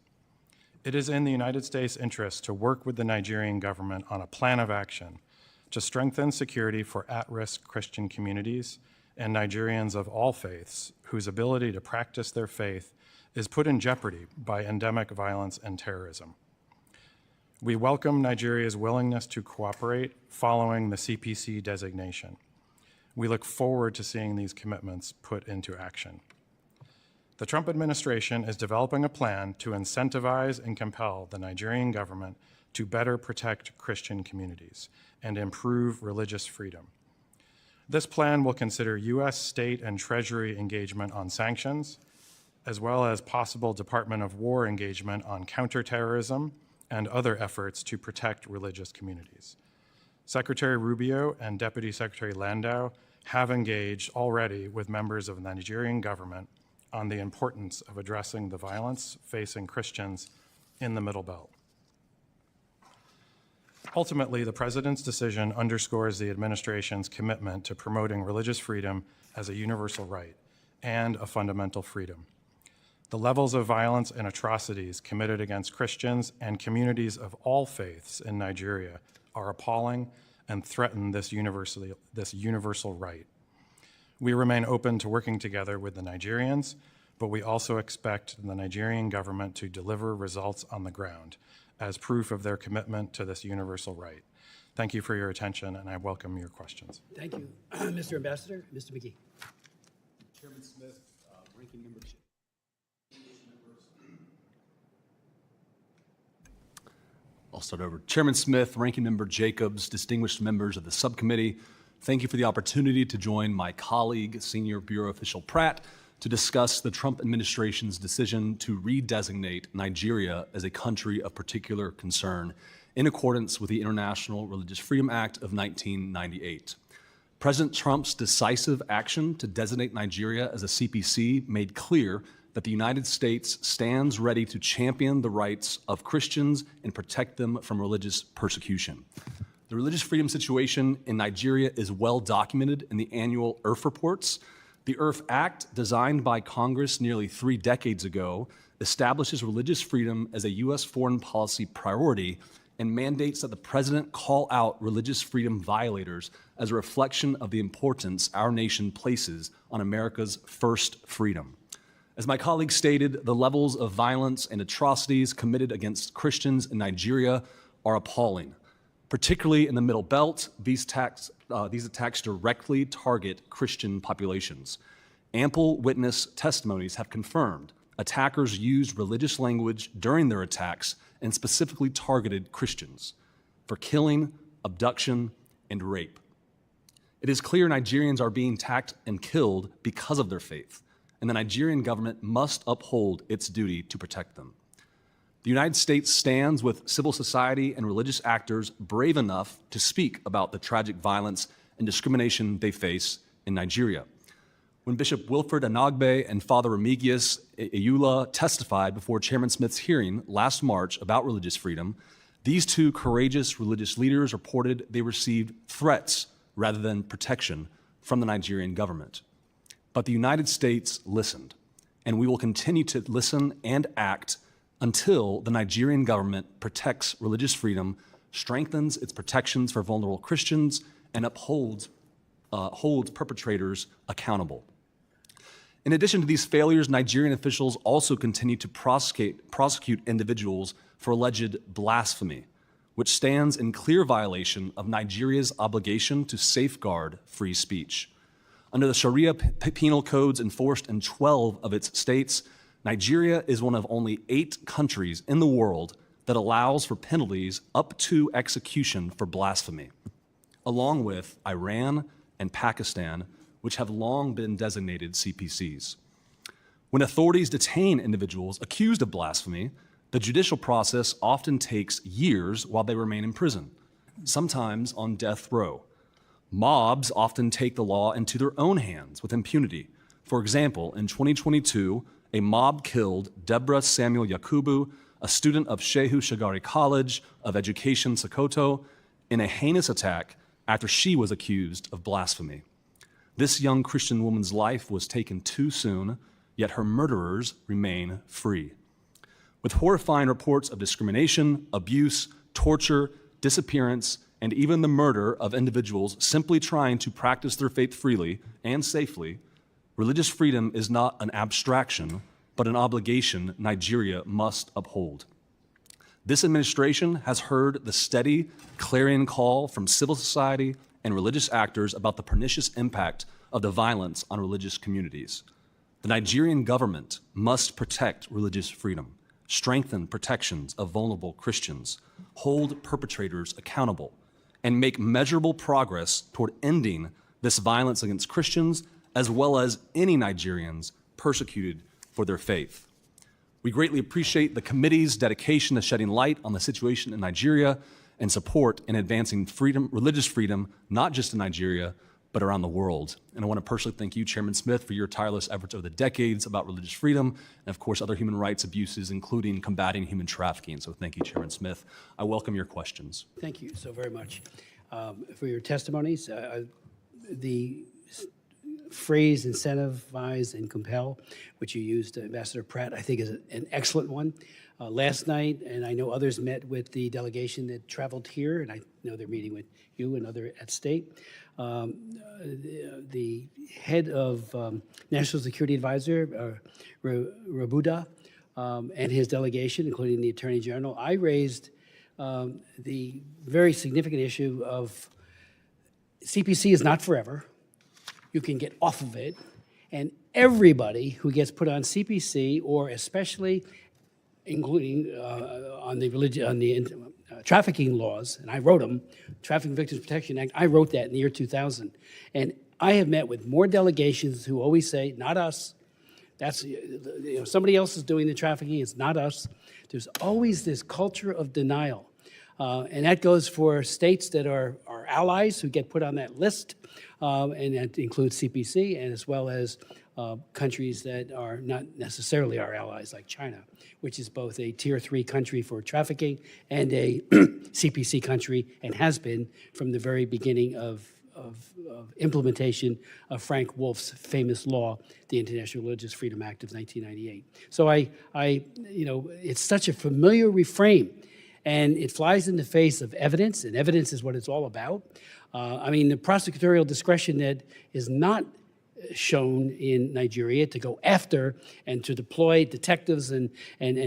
It is in the United States' interest to work with the Nigerian government on a plan of action to strengthen security for at-risk Christian communities and Nigerians of all faiths whose ability to practice their faith is put in jeopardy by endemic violence and terrorism. We welcome Nigeria's willingness to cooperate following the CPC designation. We look forward to seeing these commitments put into action. The Trump administration is developing a plan to incentivize and compel the Nigerian government to better protect Christian communities and improve religious freedom. This plan will consider U.S. state and Treasury engagement on sanctions, as well as possible Department of War engagement on counterterrorism and other efforts to protect religious communities. Secretary Rubio and Deputy Secretary Landau have engaged already with members of the Nigerian government on the importance of addressing the violence facing Christians in the Middle Belt. Ultimately, the President's decision underscores the administration's commitment to promoting religious freedom as a universal right and a fundamental freedom. The levels of violence and atrocities committed against Christians and communities of all faiths in Nigeria are appalling and threaten this universal right. We remain open to working together with the Nigerians, but we also expect the Nigerian government to deliver results on the ground as proof of their commitment to this universal right. Thank you for your attention, and I welcome your questions.
Thank you. Mr. Ambassador, Mr. McGee.
Chairman Smith, Ranking Member Jacobs. I'll start over. Chairman Smith, Ranking Member Jacobs, distinguished members of the subcommittee, thank you for the opportunity to join my colleague, Senior Bureau Official Pratt, to discuss the Trump administration's decision to redesignate Nigeria as a country of particular concern in accordance with the International Religious Freedom Act of 1998. President Trump's decisive action to designate Nigeria as a CPC made clear that the United States stands ready to champion the rights of Christians and protect them from religious persecution. The religious freedom situation in Nigeria is well documented in the annual IRF reports. The IRF Act, designed by Congress nearly 3 decades ago, establishes religious freedom as a U.S. foreign policy priority and mandates that the president call out religious freedom violators as a reflection of the importance our nation places on America's first freedom. As my colleague stated, the levels of violence and atrocities committed against Christians in Nigeria are appalling. Particularly in the Middle Belt, these attacks directly target Christian populations. Ample witness testimonies have confirmed attackers used religious language during their attacks and specifically targeted Christians for killing, abduction, and rape. It is clear Nigerians are being attacked and killed because of their faith, and the Nigerian government must uphold its duty to protect them. The United States stands with civil society and religious actors brave enough to speak about the tragic violence and discrimination they face in Nigeria. When Bishop Wilfred Anagbe and Father Remigius Eyula testified before Chairman Smith's hearing last March about religious freedom, these 2 courageous religious leaders reported they received threats rather than protection from the Nigerian government. But the United States listened, and we will continue to listen and act until the Nigerian government protects religious freedom, strengthens its protections for vulnerable Christians, and holds perpetrators accountable. In addition to these failures, Nigerian officials also continue to prosecute individuals for alleged blasphemy, which stands in clear violation of Nigeria's obligation to safeguard free speech. Under the Sharia penal codes enforced in 12 of its states, Nigeria is one of only 8 countries in the world that allows for penalties up to execution for blasphemy, along with Iran and Pakistan, which have long been designated CPCs. When authorities detain individuals accused of blasphemy, the judicial process often takes years while they remain in prison, sometimes on death row. Mobs often take the law into their own hands with impunity. For example, in 2022, a mob killed Deborah Samuel Yakubu, a student of Shehu Shagari College of Education, Sokoto, in a heinous attack after she was accused of blasphemy. This young Christian woman's life was taken too soon, yet her murderers remain free. With horrifying reports of discrimination, abuse, torture, disappearance, and even the murder of individuals simply trying to practice their faith freely and safely, religious freedom is not an abstraction, but an obligation Nigeria must uphold. This administration has heard the steady, clarion call from civil society and religious actors about the pernicious impact of the violence on religious communities. The Nigerian government must protect religious freedom, strengthen protections of vulnerable Christians, hold perpetrators accountable, and make measurable progress toward ending this violence against Christians as well as any Nigerians persecuted for their faith. We greatly appreciate the committee's dedication to shedding light on the situation in Nigeria and support in advancing freedom, religious freedom, not just in Nigeria, but around the world. And I want to personally thank you, Chairman Smith, for your tireless efforts over the decades about religious freedom and, of course, other human rights abuses, including combating human trafficking. So thank you, Chairman Smith. I welcome your questions.
Thank you so very much for your testimonies. The phrase incentivize and compel, which you used, Ambassador Pratt, I think is an excellent one. Last night, and I know others met with the delegation that traveled here, and I know they're meeting with you and other at state. The head of National Security Advisor, Rabuda, and his delegation, including the Attorney General, I raised the very significant issue of CPC is not forever. You can get off of it, and everybody who gets put on CPC, or especially including on the trafficking laws, and I wrote them, Trafficking Victims Protection Act, I wrote that in the year 2000. And I have met with more delegations who always say, not us. That's, somebody else is doing the trafficking, it's not us. There's always this culture of denial. And that goes for states that are our allies who get put on that list, and that includes CPC, and as well as countries that are not necessarily our allies, like China, which is both a Tier 3 country for trafficking and a CPC country, and has been from the very beginning of implementation of Frank Wolf's famous law, the International Religious Freedom Act of 1998. So it's such a familiar refrain, and it flies in the face of evidence, and evidence is what it's all about. The prosecutorial discretion that is not shown in Nigeria to go after and to deploy detectives and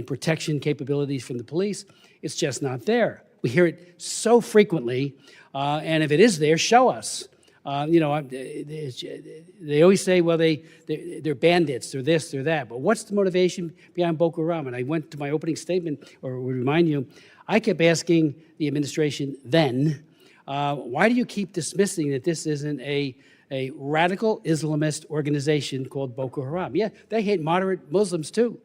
protection capabilities from the police, it's just not there. We hear it so frequently, and if it is there, show us. They always say, well, they're bandits, they're this, they're that. But what's the motivation behind Boko Haram? And I went to my opening statement, or would remind you, I kept asking the administration then, why do you keep dismissing that this isn't a radical Islamist organization called Boko Haram? Yeah, they hate moderate Muslims too.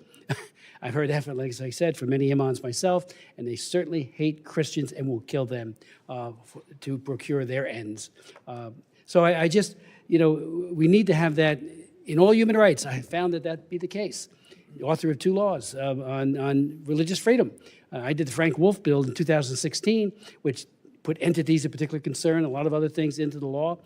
I've heard that, like I said, from many imams myself, and they certainly hate Christians and will kill them to procure their ends. So I just, we need to have that in all human rights. I found that be the case. The author of 2 laws on religious freedom. I did the Frank Wolf bill in 2016, which put entities of particular concern, a lot of other things into the law,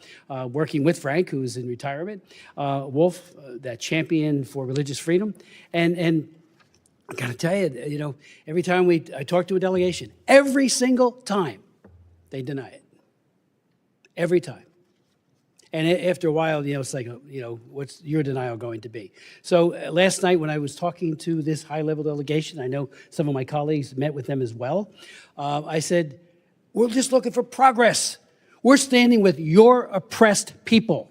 working with Frank, who's in retirement. Wolf, that champion for religious freedom. And I gotta tell you, every time I talk to a delegation, every single time, they deny it. Every time. And after a while, it's like, what's your denial going to be? So last night when I was talking to this high-level delegation, I know some of my colleagues met with them as well, I said, we're just looking for progress. We're standing with your oppressed people.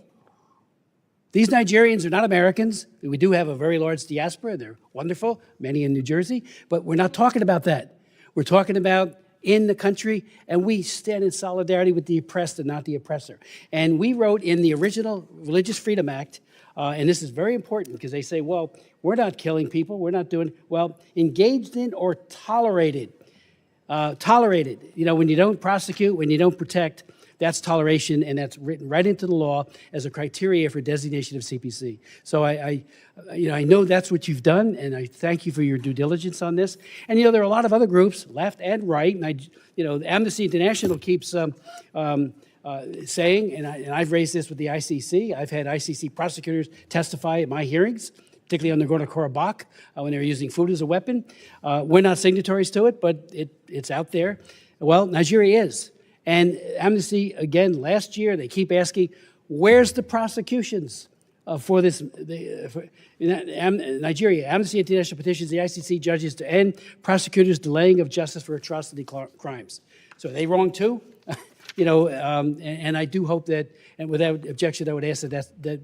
These Nigerians are not Americans. We do have a very large diaspora. They're wonderful, many in New Jersey, but we're not talking about that. We're talking about in the country, and we stand in solidarity with the oppressed and not the oppressor. And we wrote in the original Religious Freedom Act, and this is very important because they say, well, we're not killing people, we're not doing, well, engaged in or tolerated. Tolerated, when you don't prosecute, when you don't protect, that's toleration, and that's written right into the law as a criteria for designation of CPC. So I know that's what you've done, and I thank you for your due diligence on this. And there are a lot of other groups, left and right, and Amnesty International keeps saying, and I've raised this with the ICC. I've had ICC prosecutors testify at my hearings, particularly on Nagorno-Karabakh, when they were using food as a weapon. We're not signatories to it, but it's out there. Well, Nigeria is. And Amnesty, again, last year, they keep asking, where's the prosecutions for this? Nigeria, Amnesty International petitions the ICC judges to end prosecutors' delaying of justice for atrocity crimes. So are they wrong too? And I do hope that, and without objection, I would ask that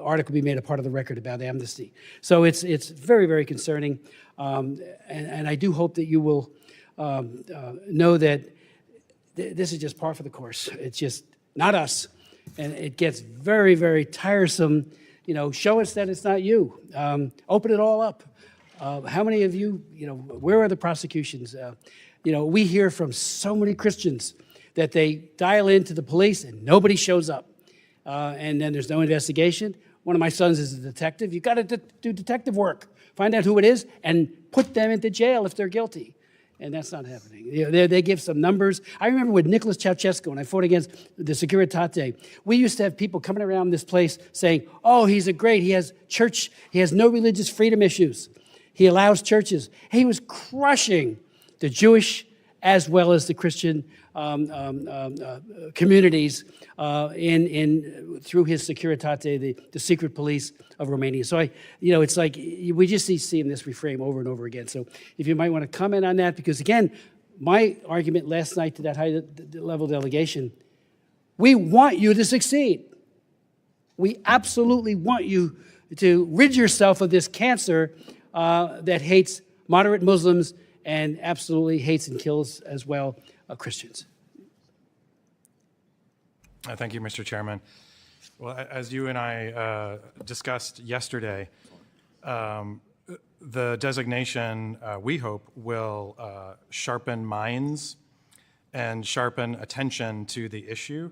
article be made a part of the record about Amnesty. So it's very, very concerning, and I do hope that you will know that this is just par for the course. It's just not us, and it gets very, very tiresome. Show us that it's not you. Open it all up. How many of you, where are the prosecutions? We hear from so many Christians that they dial into the police and nobody shows up. And then there's no investigation. One of my sons is a detective. You've got to do detective work. Find out who it is and put them into jail if they're guilty. And that's not happening. They give some numbers. I remember with Nicholas Ceausescu, when I fought against the Securitate, we used to have people coming around this place saying, oh, he has church, he has no religious freedom issues. He allows churches. He was crushing the Jewish as well as the Christian communities through his Securitate, the secret police of Romania. So it's like we just see this reframe over and over again. So if you might want to comment on that, because again, my argument last night to that high-level delegation, we want you to succeed. We absolutely want you to rid yourself of this cancer that hates moderate Muslims and absolutely hates and kills as well Christians.
Thank you, Mr. Chairman. Well, as you and I discussed yesterday, the designation, we hope, will sharpen minds and sharpen attention to the issue.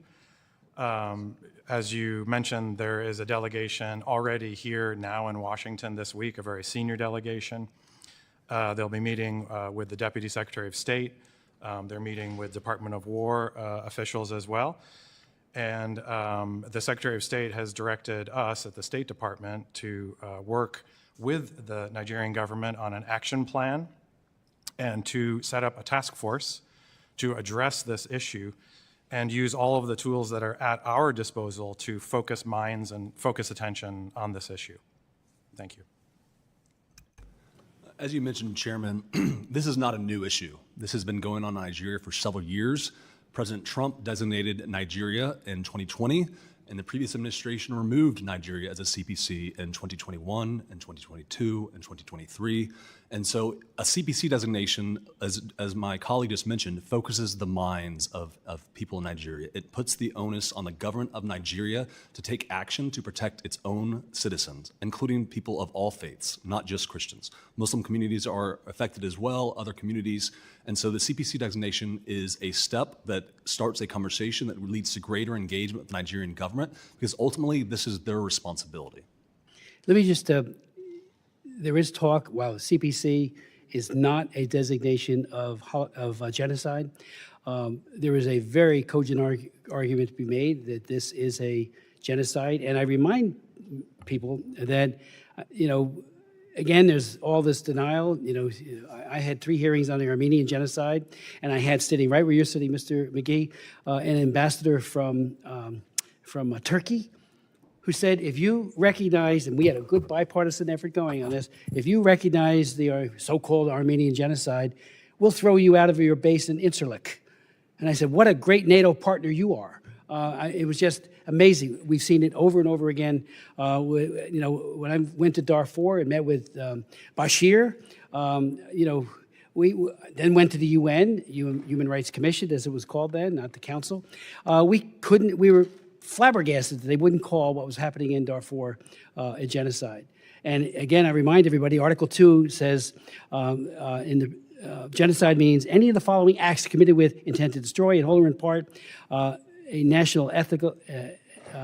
As you mentioned, there is a delegation already here now in Washington this week, a very senior delegation. They'll be meeting with the Deputy Secretary of State. They're meeting with Department of War officials as well. And the Secretary of State has directed us at the State Department to work with the Nigerian government on an action plan and to set up a task force to address this issue and use all of the tools that are at our disposal to focus minds and focus attention on this issue. Thank you.
As you mentioned, Chairman, this is not a new issue. This has been going on in Nigeria for several years. President Trump designated Nigeria in 2020, and the previous administration removed Nigeria as a CPC in 2021 and 2022 and 2023. And so a CPC designation, as my colleague just mentioned, focuses the minds of people in Nigeria. It puts the onus on the government of Nigeria to take action to protect its own citizens, including people of all faiths, not just Christians. Muslim communities are affected as well, other communities. And so the CPC designation is a step that starts a conversation that leads to greater engagement with the Nigerian government, because ultimately this is their responsibility.
Let me just, there is talk, while the CPC is not a designation of genocide, there is a very cogent argument to be made that this is a genocide. And I remind people that, again, there's all this denial. I had 3 hearings on the Armenian genocide, and I had, sitting right where you're sitting, Mr. McGee, an ambassador from Turkey, who said, if you recognize, and we had a good bipartisan effort going on this, if you recognize the so-called Armenian genocide, we'll throw you out of your base in Incirlik. And I said, what a great NATO partner you are. It was just amazing. We've seen it over and over again. When I went to Darfur and met with Bashir, we then went to the UN, Human Rights Commission, as it was called then, not the Council. We were flabbergasted that they wouldn't call what was happening in Darfur a genocide. And again, I remind everybody, Article 2 says genocide means any of the following acts committed with intent to destroy, in whole or in part, a national, ethnical,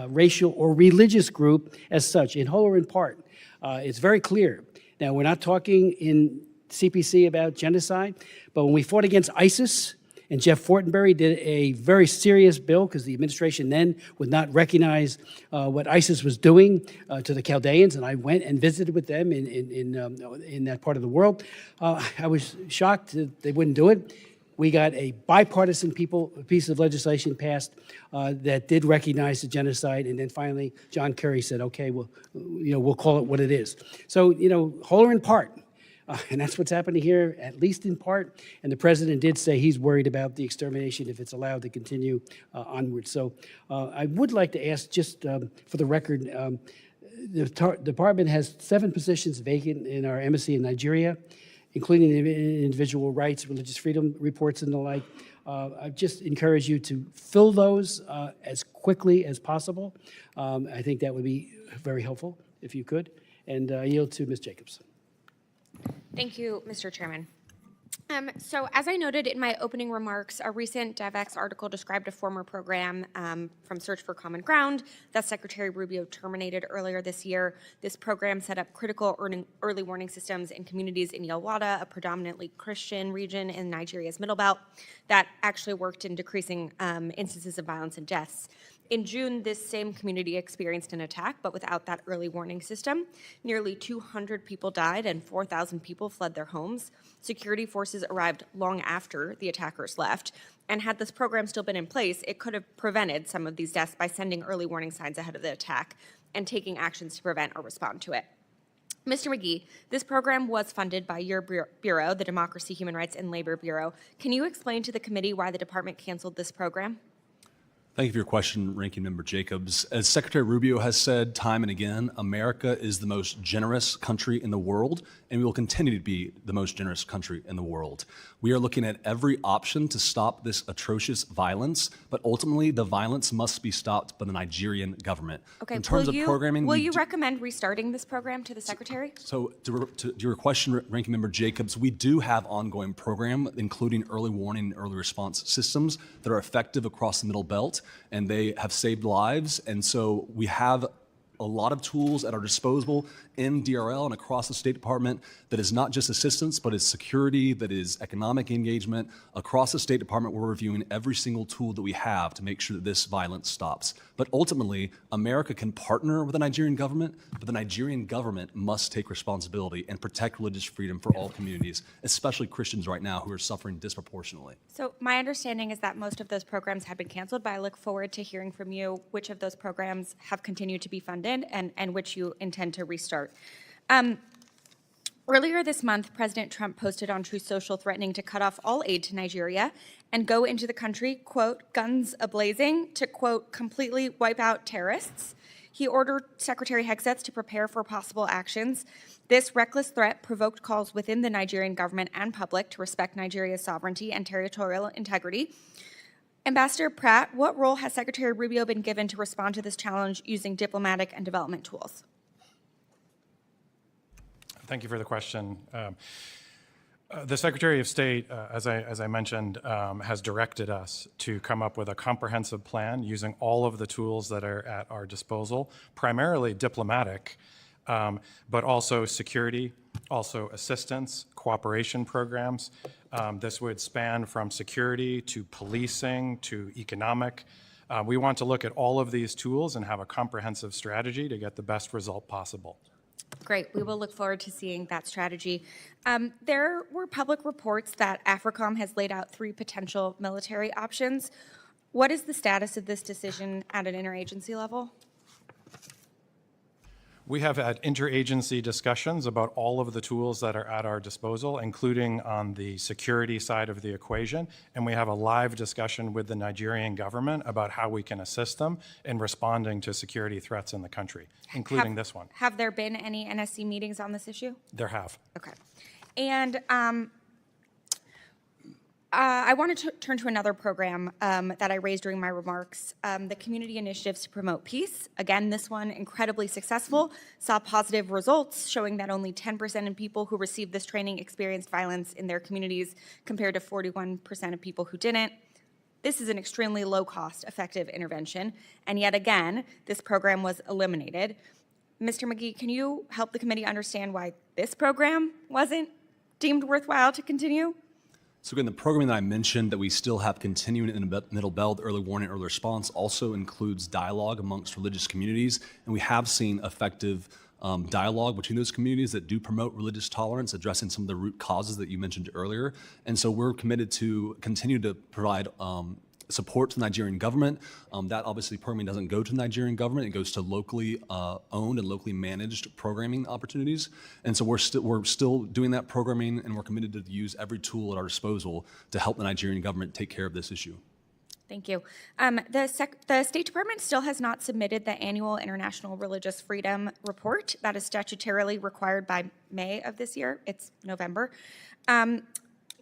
racial, or religious group as such, in whole or in part. It's very clear. Now, we're not talking in CPC about genocide, but when we fought against ISIS, and Jeff Fortenberry did a very serious bill because the administration then would not recognize what ISIS was doing to the Chaldeans, and I went and visited with them in that part of the world. I was shocked that they wouldn't do it. We got a bipartisan piece of legislation passed that did recognize the genocide, and then finally John Kerry said, "Okay, we'll call it what it is." So, whole or in part. And that's what's happening here, at least in part. And the president did say he's worried about the extermination if it's allowed to continue onward. So I would like to ask, just for the record, the department has 7 positions vacant in our embassy in Nigeria, including individual rights, religious freedom reports, and the like. I just encourage you to fill those as quickly as possible. I think that would be very helpful if you could. And I yield to Ms. Jacobs.
Thank you, Mr. Chairman. So as I noted in my opening remarks, a recent DevX article described a former program from Search for Common Ground that Secretary Rubio terminated earlier this year. This program set up critical early warning systems in communities in Yelwada, a predominantly Christian region in Nigeria's Middle Belt, that actually worked in decreasing instances of violence and deaths. In June, this same community experienced an attack, but without that early warning system. Nearly 200 people died and 4,000 people fled their homes. Security forces arrived long after the attackers left. And had this program still been in place, it could have prevented some of these deaths by sending early warning signs ahead of the attack and taking actions to prevent or respond to it. Mr. McGee, this program was funded by your bureau, the Democracy, Human Rights, and Labor Bureau. Can you explain to the committee why the department canceled this program?
Thank you for your question, Ranking Member Jacobs. As Secretary Rubio has said time and again, America is the most generous country in the world, and we will continue to be the most generous country in the world. We are looking at every option to stop this atrocious violence, but ultimately the violence must be stopped by the Nigerian government.
Okay,
In terms of programming,
will you recommend restarting this program to the Secretary?
So to your question, Ranking Member Jacobs, we do have ongoing program, including early warning and early response systems that are effective across the Middle Belt, and they have saved lives. And so we have a lot of tools at our disposal in DRL and across the State Department that is not just assistance, but is security, that is economic engagement. Across the State Department, we're reviewing every single tool that we have to make sure that this violence stops. But ultimately, America can partner with the Nigerian government, but the Nigerian government must take responsibility and protect religious freedom for all communities, especially Christians right now who are suffering disproportionately.
So my understanding is that most of those programs have been canceled, but I look forward to hearing from you which of those programs have continued to be funded and which you intend to restart. Earlier this month, President Trump posted on Truth Social threatening to cut off all aid to Nigeria and go into the country, quote, guns a-blazing, to, quote, completely wipe out terrorists. He ordered Secretary Hegseth to prepare for possible actions. This reckless threat provoked calls within the Nigerian government and public to respect Nigeria's sovereignty and territorial integrity. Ambassador Pratt, what role has Secretary Rubio been given to respond to this challenge using diplomatic and development tools?
Thank you for the question. The Secretary of State, as I mentioned, has directed us to come up with a comprehensive plan using all of the tools that are at our disposal, primarily diplomatic, but also security, also assistance, cooperation programs. This would span from security to policing to economic. We want to look at all of these tools and have a comprehensive strategy to get the best result possible.
Great. We will look forward to seeing that strategy. There were public reports that AFRICOM has laid out 3 potential military options. What is the status of this decision at an interagency level?
We have had interagency discussions about all of the tools that are at our disposal, including on the security side of the equation, and we have a live discussion with the Nigerian government about how we can assist them in responding to security threats in the country, including this one.
Have there been any NSC meetings on this issue?
There have.
Okay. And I want to turn to another program that I raised during my remarks, the Community Initiatives to Promote Peace. Again, this one incredibly successful, saw positive results showing that only 10% of people who received this training experienced violence in their communities compared to 41% of people who didn't. This is an extremely low-cost, effective intervention, and yet again, this program was eliminated. Mr. McGee, can you help the committee understand why this program wasn't deemed worthwhile to continue?
So again, the programming that I mentioned that we still have continuing in the Middle Belt, early warning, early response, also includes dialogue amongst religious communities. And we have seen effective dialogue between those communities that do promote religious tolerance, addressing some of the root causes that you mentioned earlier. And so we're committed to continue to provide support to the Nigerian government. That obviously programming doesn't go to the Nigerian government, it goes to locally owned and locally managed programming opportunities. And so we're still doing that programming, and we're committed to use every tool at our disposal to help the Nigerian government take care of this issue.
Thank you. The State Department still has not submitted the annual International Religious Freedom Report that is statutorily required by May of this year. It's November.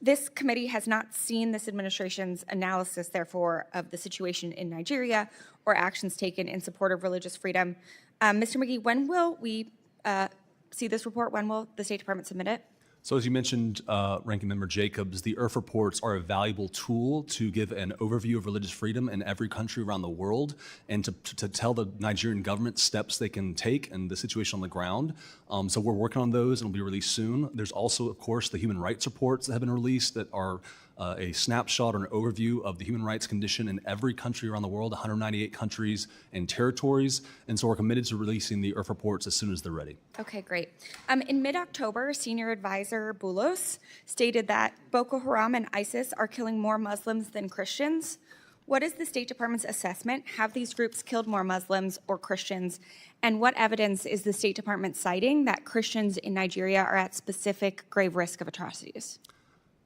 This committee has not seen this administration's analysis, therefore, of the situation in Nigeria or actions taken in support of religious freedom. Mr. McGee, when will we see this report? When will the State Department submit it?
So as you mentioned, Ranking Member Jacobs, the IRF reports are a valuable tool to give an overview of religious freedom in every country around the world and to tell the Nigerian government steps they can take and the situation on the ground. So we're working on those and will be released soon. There's also, of course, the human rights reports that have been released that are a snapshot or an overview of the human rights condition in every country around the world, 198 countries and territories. And so we're committed to releasing the IRF reports as soon as they're ready.
Okay, great. In mid-October, Senior Advisor Boulos stated that Boko Haram and ISIS are killing more Muslims than Christians. What is the State Department's assessment? Have these groups killed more Muslims or Christians? And what evidence is the State Department citing that Christians in Nigeria are at specific grave risk of atrocities?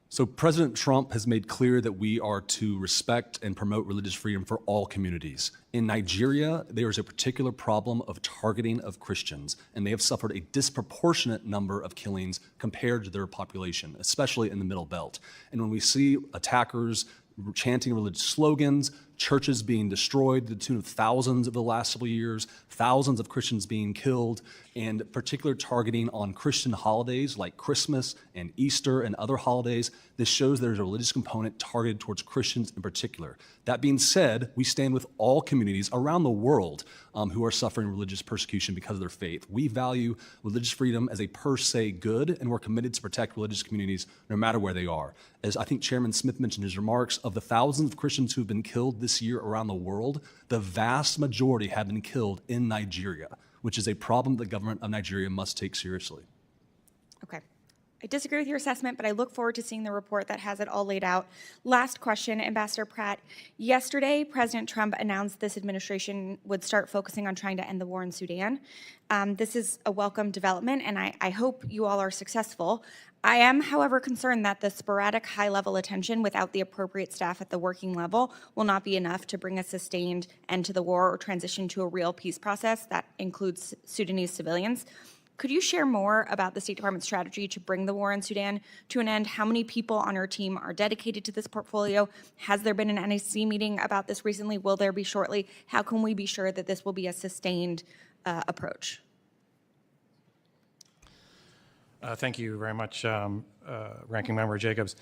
So President Trump has made clear that we are to respect and promote religious freedom for all communities. In Nigeria, there is a particular problem of targeting of Christians, and they have suffered a disproportionate number of killings compared to their population, especially in the Middle Belt. And when we see attackers chanting religious slogans, churches being destroyed to the tune of thousands over the last several years, thousands of Christians being killed, and particular targeting on Christian holidays like Christmas and Easter and other holidays. This shows there's a religious component targeted towards Christians in particular. That being said, we stand with all communities around the world who are suffering religious persecution because of their faith. We value religious freedom as a per se good, and we're committed to protect religious communities no matter where they are. As I think Chairman Smith mentioned in his remarks, of the thousands of Christians who have been killed this year around the world, the vast majority have been killed in Nigeria, which is a problem the government of Nigeria must take seriously.
Okay. I disagree with your assessment, but I look forward to seeing the report that has it all laid out. Last question, Ambassador Pratt. Yesterday, President Trump announced this administration would start focusing on trying to end the war in Sudan. This is a welcome development, and I hope you all are successful. I am, however, concerned that the sporadic high-level attention without the appropriate staff at the working level will not be enough to bring a sustained end to the war or transition to a real peace process that includes Sudanese civilians. Could you share more about the State Department's strategy to bring the war in Sudan to an end? How many people on your team are dedicated to this portfolio? Has there been an NSC meeting about this recently? Will there be shortly? How can we be sure that this will be a sustained approach?
Thank you very much, Ranking Member Jacobs.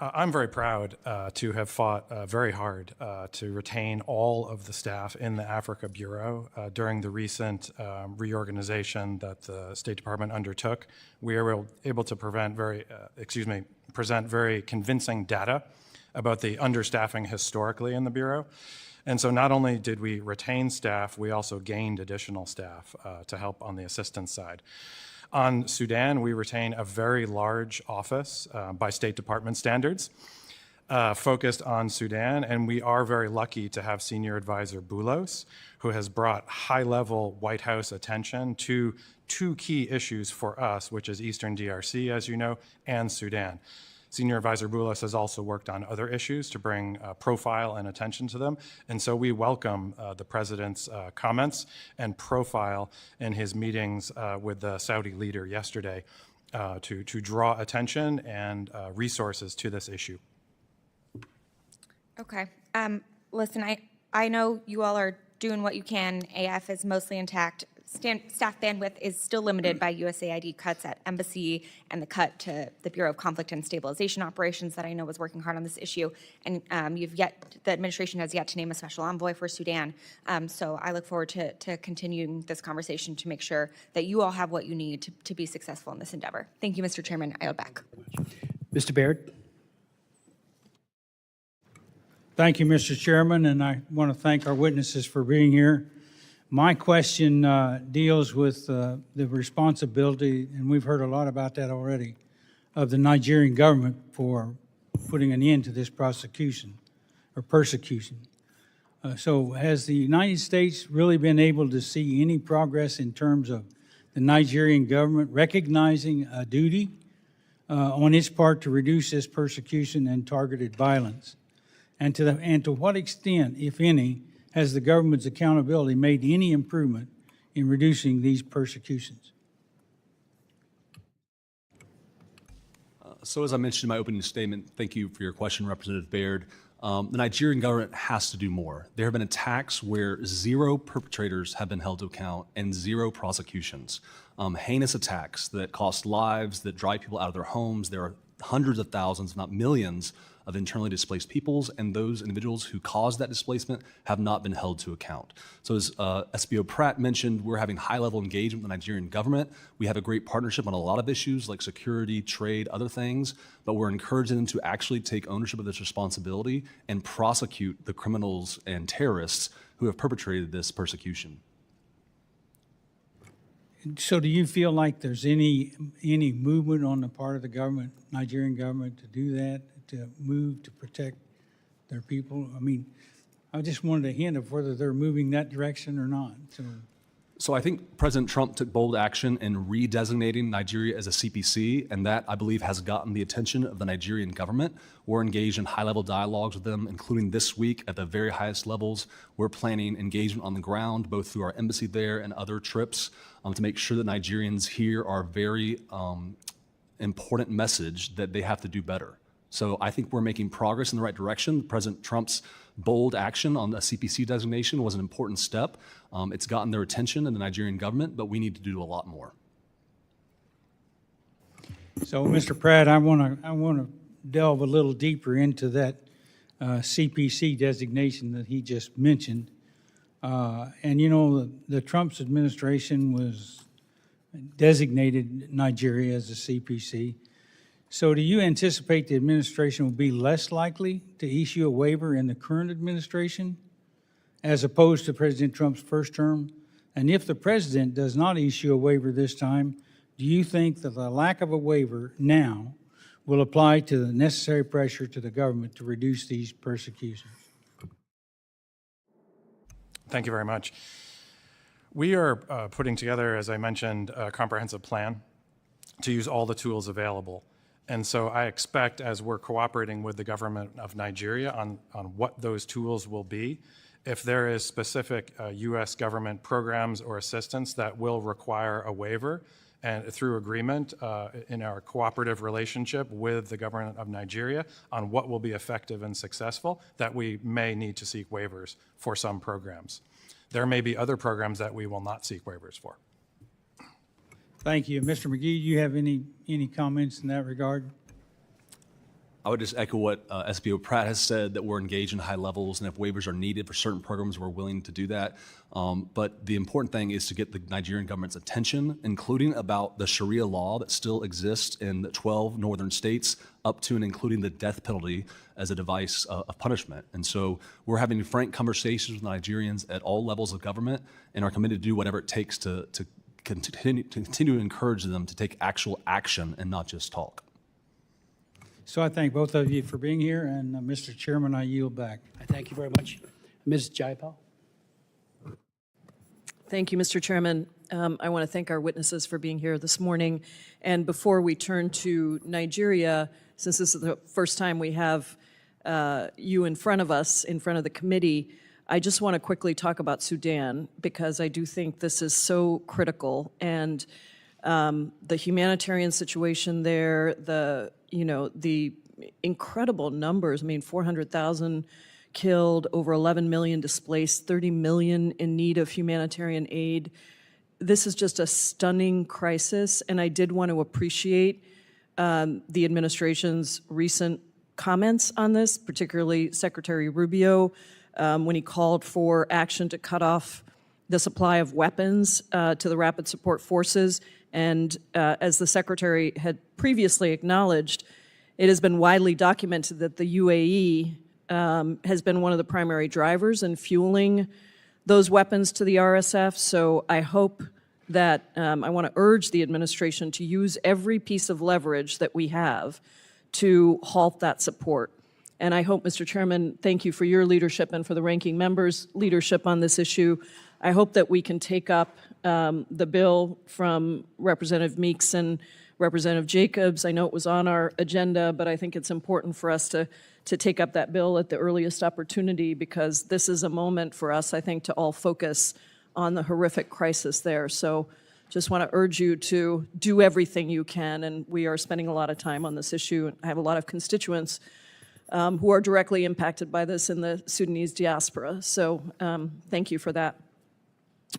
I'm very proud to have fought very hard to retain all of the staff in the Africa Bureau during the recent reorganization that the State Department undertook. We were able to present very convincing data about the understaffing historically in the Bureau. And so not only did we retain staff, we also gained additional staff to help on the assistance side. On Sudan, we retain a very large office by State Department standards focused on Sudan, and we are very lucky to have Senior Advisor Boulos, who has brought high-level White House attention to two key issues for us, which is Eastern DRC, as you know, and Sudan. Senior Advisor Boulos has also worked on other issues to bring profile and attention to them. And so we welcome the President's comments and profile in his meetings with the Saudi leader yesterday to draw attention and resources to this issue.
Okay. Listen, I know you all are doing what you can. AF is mostly intact. Staff bandwidth is still limited by USAID cuts at embassy and the cut to the Bureau of Conflict and Stabilization Operations that I know was working hard on this issue. And the administration has yet to name a special envoy for Sudan. So I look forward to continuing this conversation to make sure that you all have what you need to be successful in this endeavor. Thank you, Mr. Chairman. I yield back.
Mr. Baird.
Thank you, Mr. Chairman, and I want to thank our witnesses for being here. My question deals with the responsibility, and we've heard a lot about that already, of the Nigerian government for putting an end to this prosecution or persecution. So has the United States really been able to see any progress in terms of the Nigerian government recognizing a duty on its part to reduce this persecution and targeted violence? And to what extent, if any, has the government's accountability made any improvement in reducing these persecutions?
So as I mentioned in my opening statement, thank you for your question, Representative Baird. The Nigerian government has to do more. There have been attacks where 0 perpetrators have been held to account and 0 prosecutions. Heinous attacks that cost lives, that drive people out of their homes. There are hundreds of thousands, if not millions, of internally displaced peoples, and those individuals who caused that displacement have not been held to account. So as SBO Pratt mentioned, we're having high-level engagement with the Nigerian government. We have a great partnership on a lot of issues like security, trade, other things, but we're encouraging them to actually take ownership of this responsibility and prosecute the criminals and terrorists who have perpetrated this persecution.
So do you feel like there's any movement on the part of the government, Nigerian government, to do that, to move to protect their people? I mean, I just wanted a hint of whether they're moving that direction or not.
So I think President Trump took bold action in redesignating Nigeria as a CPC, and that, I believe, has gotten the attention of the Nigerian government. We're engaged in high-level dialogues with them, including this week at the very highest levels. We're planning engagement on the ground, both through our embassy there and other trips, to make sure that Nigerians hear our very important message that they have to do better. So I think we're making progress in the right direction. President Trump's bold action on the CPC designation was an important step. It's gotten their attention in the Nigerian government, but we need to do a lot more.
So, Mr. Pratt, I want to delve a little deeper into that CPC designation that he just mentioned. And you know, the Trump's administration was designated Nigeria as a CPC. So do you anticipate the administration will be less likely to issue a waiver in the current administration as opposed to President Trump's first term? And if the president does not issue a waiver this time, do you think that the lack of a waiver now will apply to the necessary pressure to the government to reduce these persecutions?
Thank you very much. We are putting together, as I mentioned, a comprehensive plan to use all the tools available. And so I expect, as we're cooperating with the government of Nigeria on what those tools will be, if there is specific U.S. government programs or assistance that will require a waiver, and through agreement in our cooperative relationship with the government of Nigeria on what will be effective and successful, that we may need to seek waivers for some programs. There may be other programs that we will not seek waivers for.
Thank you. Mr. McGee, do you have any comments in that regard?
I would just echo what SBO Pratt has said, that we're engaged in high levels, and if waivers are needed for certain programs, we're willing to do that. But the important thing is to get the Nigerian government's attention, including about the Sharia law that still exists in the 12 northern states, up to and including the death penalty as a device of punishment. And so we're having frank conversations with Nigerians at all levels of government and are committed to do whatever it takes to continue to encourage them to take actual action and not just talk.
So I thank both of you for being here, and Mr. Chairman, I yield back.
I thank you very much. Ms. Jayapal?
Thank you, Mr. Chairman. I want to thank our witnesses for being here this morning. And before we turn to Nigeria, since this is the first time we have you in front of us, in front of the committee, I just want to quickly talk about Sudan, because I do think this is so critical. And the humanitarian situation there, the incredible numbers, I mean, 400,000 killed, over 11 million displaced, 30 million in need of humanitarian aid. This is just a stunning crisis, and I did want to appreciate the administration's recent comments on this, particularly Secretary Rubio, when he called for action to cut off the supply of weapons to the Rapid Support Forces. And as the Secretary had previously acknowledged, it has been widely documented that the UAE has been one of the primary drivers in fueling those weapons to the RSF. So I hope that, I want to urge the administration to use every piece of leverage that we have to halt that support. And I hope, Mr. Chairman, thank you for your leadership and for the ranking member's leadership on this issue. I hope that we can take up the bill from Representative Meeks and Representative Jacobs. I know it was on our agenda, but I think it's important for us to take up that bill at the earliest opportunity, because this is a moment for us, I think, to all focus on the horrific crisis there. So just want to urge you to do everything you can, and we are spending a lot of time on this issue. I have a lot of constituents who are directly impacted by this in the Sudanese diaspora. So thank you for that.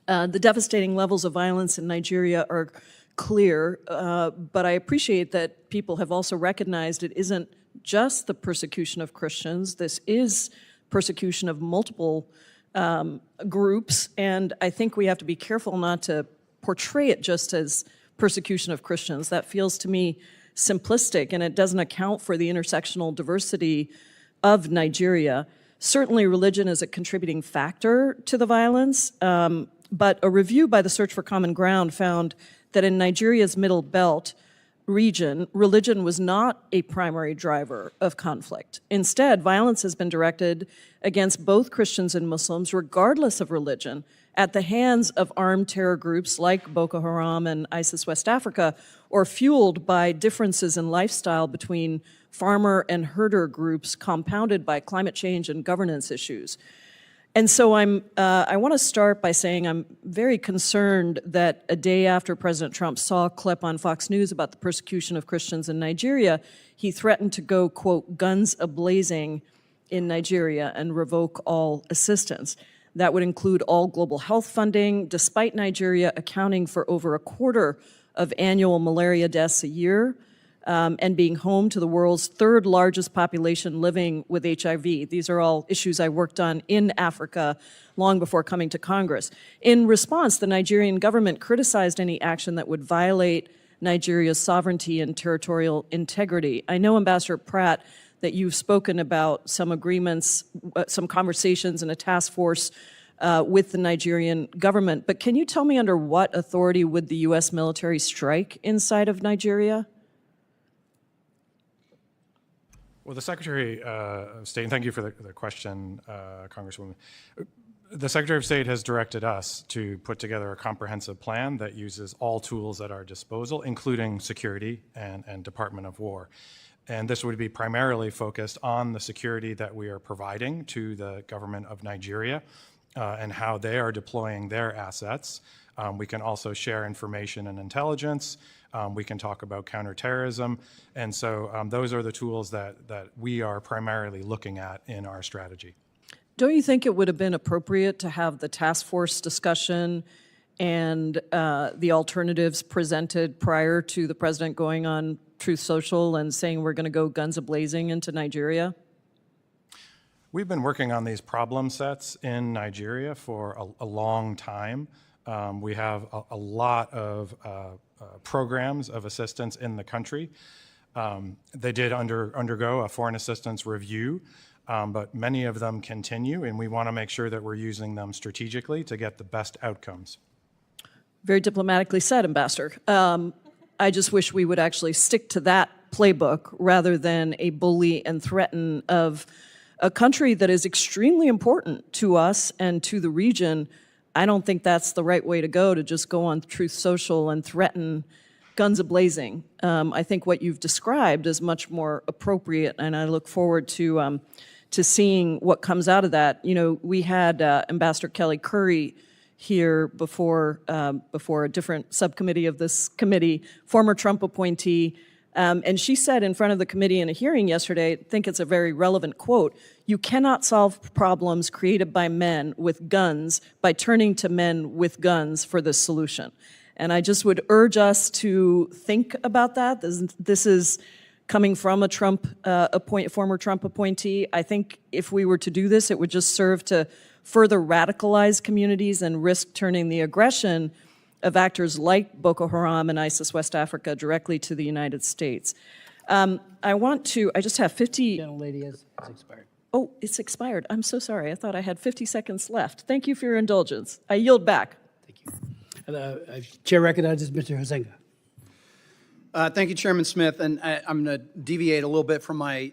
The devastating levels of violence in Nigeria are clear, but I appreciate that people have also recognized it isn't just the persecution of Christians. This is persecution of multiple groups, and I think we have to be careful not to portray it just as persecution of Christians. That feels to me simplistic, and it doesn't account for the intersectional diversity of Nigeria. Certainly, religion is a contributing factor to the violence, but a review by the Search for Common Ground found that in Nigeria's Middle Belt region, religion was not a primary driver of conflict. Instead, violence has been directed against both Christians and Muslims, regardless of religion, at the hands of armed terror groups like Boko Haram and ISIS West Africa, or fueled by differences in lifestyle between farmer and herder groups compounded by climate change and governance issues. And so I want to start by saying I'm very concerned that a day after President Trump saw a clip on Fox News about the persecution of Christians in Nigeria, he threatened to go, quote, guns a-blazing in Nigeria and revoke all assistance. That would include all global health funding, despite Nigeria accounting for over a quarter of annual malaria deaths a year, and being home to the world's third largest population living with HIV. These are all issues I worked on in Africa long before coming to Congress. In response, the Nigerian government criticized any action that would violate Nigeria's sovereignty and territorial integrity. I know, Ambassador Pratt, that you've spoken about some agreements, some conversations and a task force with the Nigerian government, but can you tell me under what authority would the U.S. military strike inside of Nigeria?
Well, the Secretary of State, and thank you for the question, Congresswoman. The Secretary of State has directed us to put together a comprehensive plan that uses all tools at our disposal, including security and Department of War. And this would be primarily focused on the security that we are providing to the government of Nigeria and how they are deploying their assets. We can also share information and intelligence. We can talk about counterterrorism. And so those are the tools that we are primarily looking at in our strategy.
Don't you think it would have been appropriate to have the task force discussion and the alternatives presented prior to the president going on Truth Social and saying we're going to go guns a-blazing into Nigeria?
We've been working on these problem sets in Nigeria for a long time. We have a lot of programs of assistance in the country. They did undergo a foreign assistance review, but many of them continue, and we want to make sure that we're using them strategically to get the best outcomes.
Very diplomatically said, Ambassador. I just wish we would actually stick to that playbook rather than a bully and threaten of a country that is extremely important to us and to the region. I don't think that's the right way to go, to just go on Truth Social and threaten guns a-blazing. I think what you've described is much more appropriate, and I look forward to seeing what comes out of that. You know, we had Ambassador Kelly Curry here before a different subcommittee of this committee, former Trump appointee, and she said in front of the committee in a hearing yesterday, I think it's a very relevant quote, "You cannot solve problems created by men with guns by turning to men with guns for this solution." And I just would urge us to think about that. This is coming from a former Trump appointee. I think if we were to do this, it would just serve to further radicalize communities and risk turning the aggression of actors like Boko Haram and ISIS West Africa directly to the United States. I just have 50.
Gentlelady has expired.
Oh, it's expired. I'm so sorry. I thought I had 50 seconds left. Thank you for your indulgence. I yield back.
Thank you. Chair recognizes Mr. Hosenga.
Thank you, Chairman Smith. And I'm going to deviate a little bit from my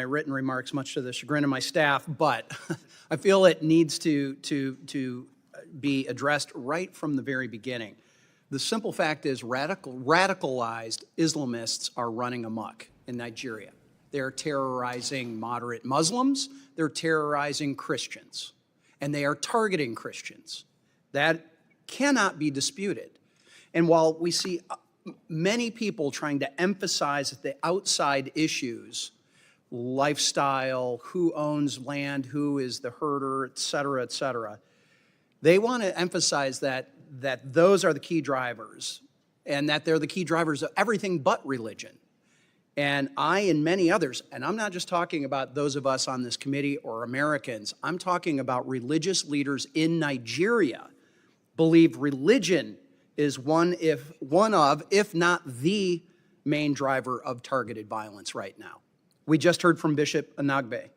written remarks, much to the chagrin of my staff, but I feel it needs to be addressed right from the very beginning. The simple fact is radicalized Islamists are running amok in Nigeria. They're terrorizing moderate Muslims, they're terrorizing Christians, and they are targeting Christians. That cannot be disputed. And while we see many people trying to emphasize the outside issues, lifestyle, who owns land, who is the herder, et cetera, et cetera. They want to emphasize that those are the key drivers, and that they're the key drivers of everything but religion. And I and many others, and I'm not just talking about those of us on this committee or Americans, I'm talking about religious leaders in Nigeria, believe religion is one of, if not the main driver of targeted violence right now. We just heard from Bishop Anagbe.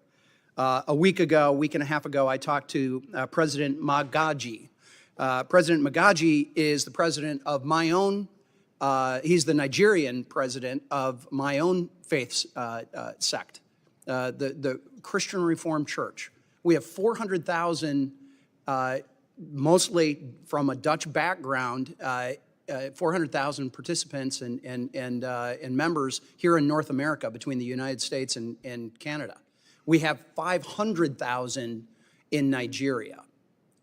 A week and a half ago, I talked to President Magaji. President Magaji is the president of my own, he's the Nigerian president of my own faith sect, the Christian Reformed Church. We have 400,000, mostly from a Dutch background, 400,000 participants and members here in North America between the United States and Canada. We have 500,000 in Nigeria.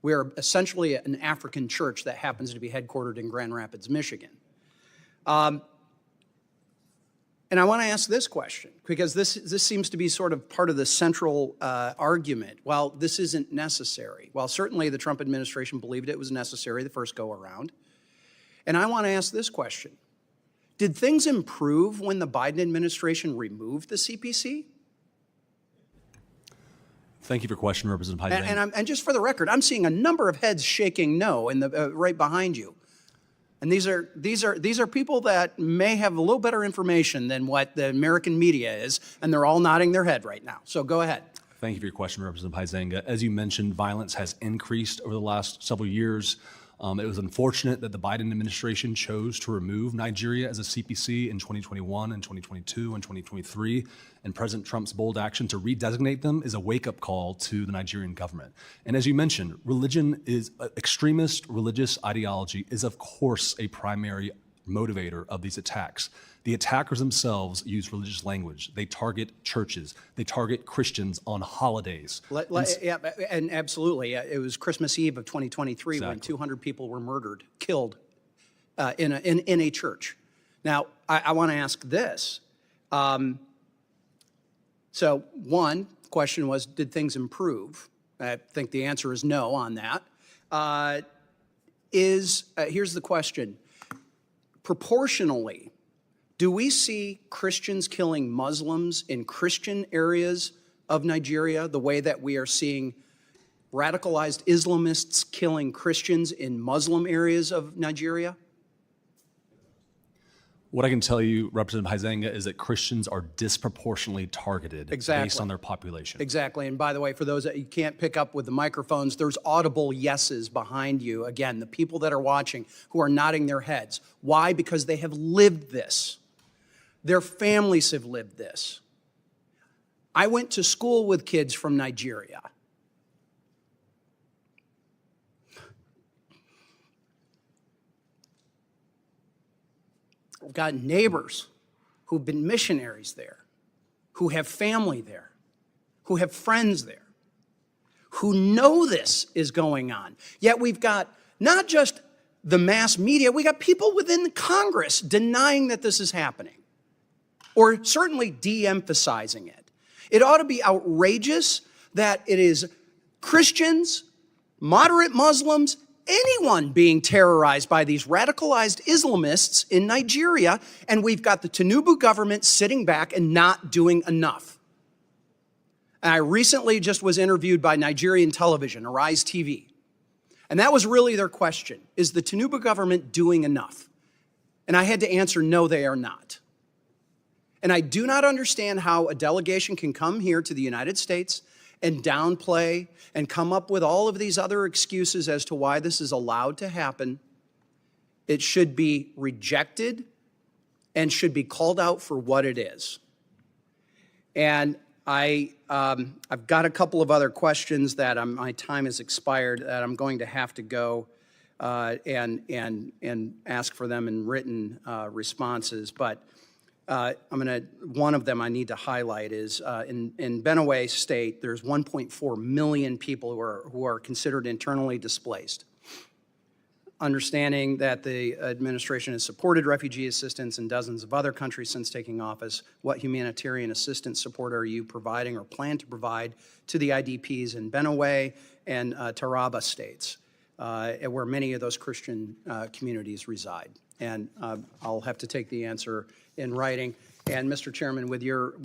We are essentially an African church that happens to be headquartered in Grand Rapids, Michigan. And I want to ask this question, because this seems to be sort of part of the central argument. Well, this isn't necessary. Well, certainly the Trump administration believed it was necessary the first go around. And I want to ask this question. Did things improve when the Biden administration removed the CPC?
Thank you for your question, Representative Huizenga.
And just for the record, I'm seeing a number of heads shaking no in the right behind you. And these are people that may have a little better information than what the American media is, and they're all nodding their head right now. So go ahead.
Thank you for your question, Representative Huizenga. As you mentioned, violence has increased over the last several years. It was unfortunate that the Biden administration chose to remove Nigeria as a CPC in 2021 and 2022 and 2023, and President Trump's bold action to redesignate them is a wake-up call to the Nigerian government. And as you mentioned, extremist religious ideology is of course a primary motivator of these attacks. The attackers themselves use religious language. They target churches. They target Christians on holidays.
And absolutely, it was Christmas Eve of 2023 when 200 people were murdered, killed in a church. Now, I want to ask this. So one question was, did things improve? I think the answer is no on that. Here's the question. Proportionally, do we see Christians killing Muslims in Christian areas of Nigeria the way that we are seeing radicalized Islamists killing Christians in Muslim areas of Nigeria?
What I can tell you, Representative Huizenga, is that Christians are disproportionately targeted based on their population.
Exactly. And by the way, for those that you can't pick up with the microphones, there's audible yeses behind you. Again, the people that are watching who are nodding their heads. Why? Because they have lived this. Their families have lived this. I went to school with kids from Nigeria. I've got neighbors who've been missionaries there, who have family there, who have friends there, who know this is going on. Yet we've got not just the mass media, we got people within the Congress denying that this is happening, or certainly de-emphasizing it. It ought to be outrageous that it is Christians, moderate Muslims, anyone being terrorized by these radicalized Islamists in Nigeria, and we've got the Tinubu government sitting back and not doing enough. And I recently just was interviewed by Nigerian television, Arise TV, and that was really their question. Is the Tinubu government doing enough? And I had to answer, no, they are not. And I do not understand how a delegation can come here to the United States and downplay and come up with all of these other excuses as to why this is allowed to happen. It should be rejected and should be called out for what it is. And I've got a couple of other questions that my time has expired that I'm going to have to go and ask for them in written responses. But one of them I need to highlight is in Benue State, there's 1.4 million people who are considered internally displaced. understanding that the administration has supported refugee assistance in dozens of other countries since taking office, what humanitarian assistance support are you providing or plan to provide to the IDPs in Benue and Taraba states, where many of those Christian communities reside? And I'll have to take the answer in writing. And Mr. Chairman, with your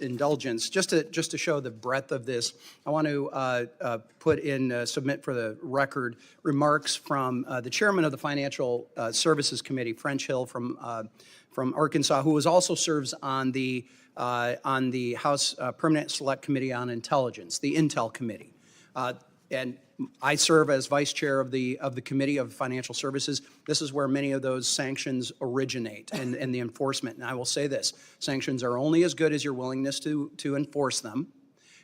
indulgence, just to show the breadth of this, I want to submit for the record remarks from the chairman of the Financial Services Committee, French Hill from Arkansas, who also serves on the House Permanent Select Committee on Intelligence, the Intel Committee. And I serve as vice chair of the Committee of Financial Services. This is where many of those sanctions originate and the enforcement. And I will say this, sanctions are only as good as your willingness to enforce them.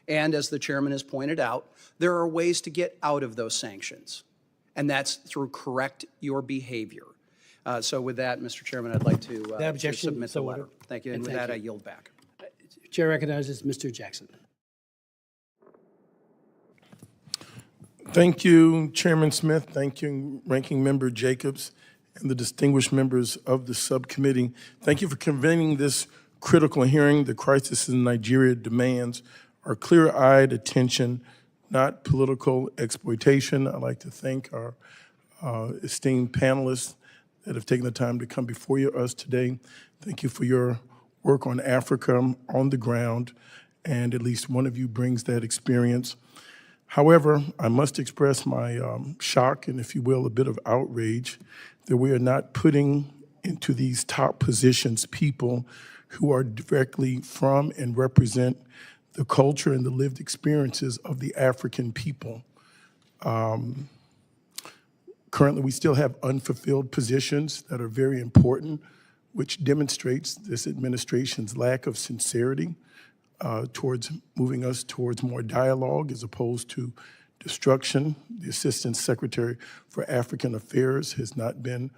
And as the chairman has pointed out, there are ways to get out of those sanctions. And that's through correct your behavior. So with that, Mr. Chairman, I'd like to submit the letter. Thank you. And with that, I yield back.
Chair recognizes Mr. Jackson.
Thank you, Chairman Smith. Thank you, Ranking Member Jacobs, and the distinguished members of the subcommittee. Thank you for convening this critical hearing. The crisis in Nigeria demands our clear-eyed attention, not political exploitation. I'd like to thank our esteemed panelists that have taken the time to come before us today. Thank you for your work on Africa on the ground, and at least one of you brings that experience. However, I must express my shock and, if you will, a bit of outrage that we are not putting into these top positions people who are directly from and represent the culture and the lived experiences of the African people. Currently, we still have unfulfilled positions that are very important, which demonstrates this administration's lack of sincerity towards moving us towards more dialogue as opposed to destruction. The Assistant Secretary for African Affairs has not been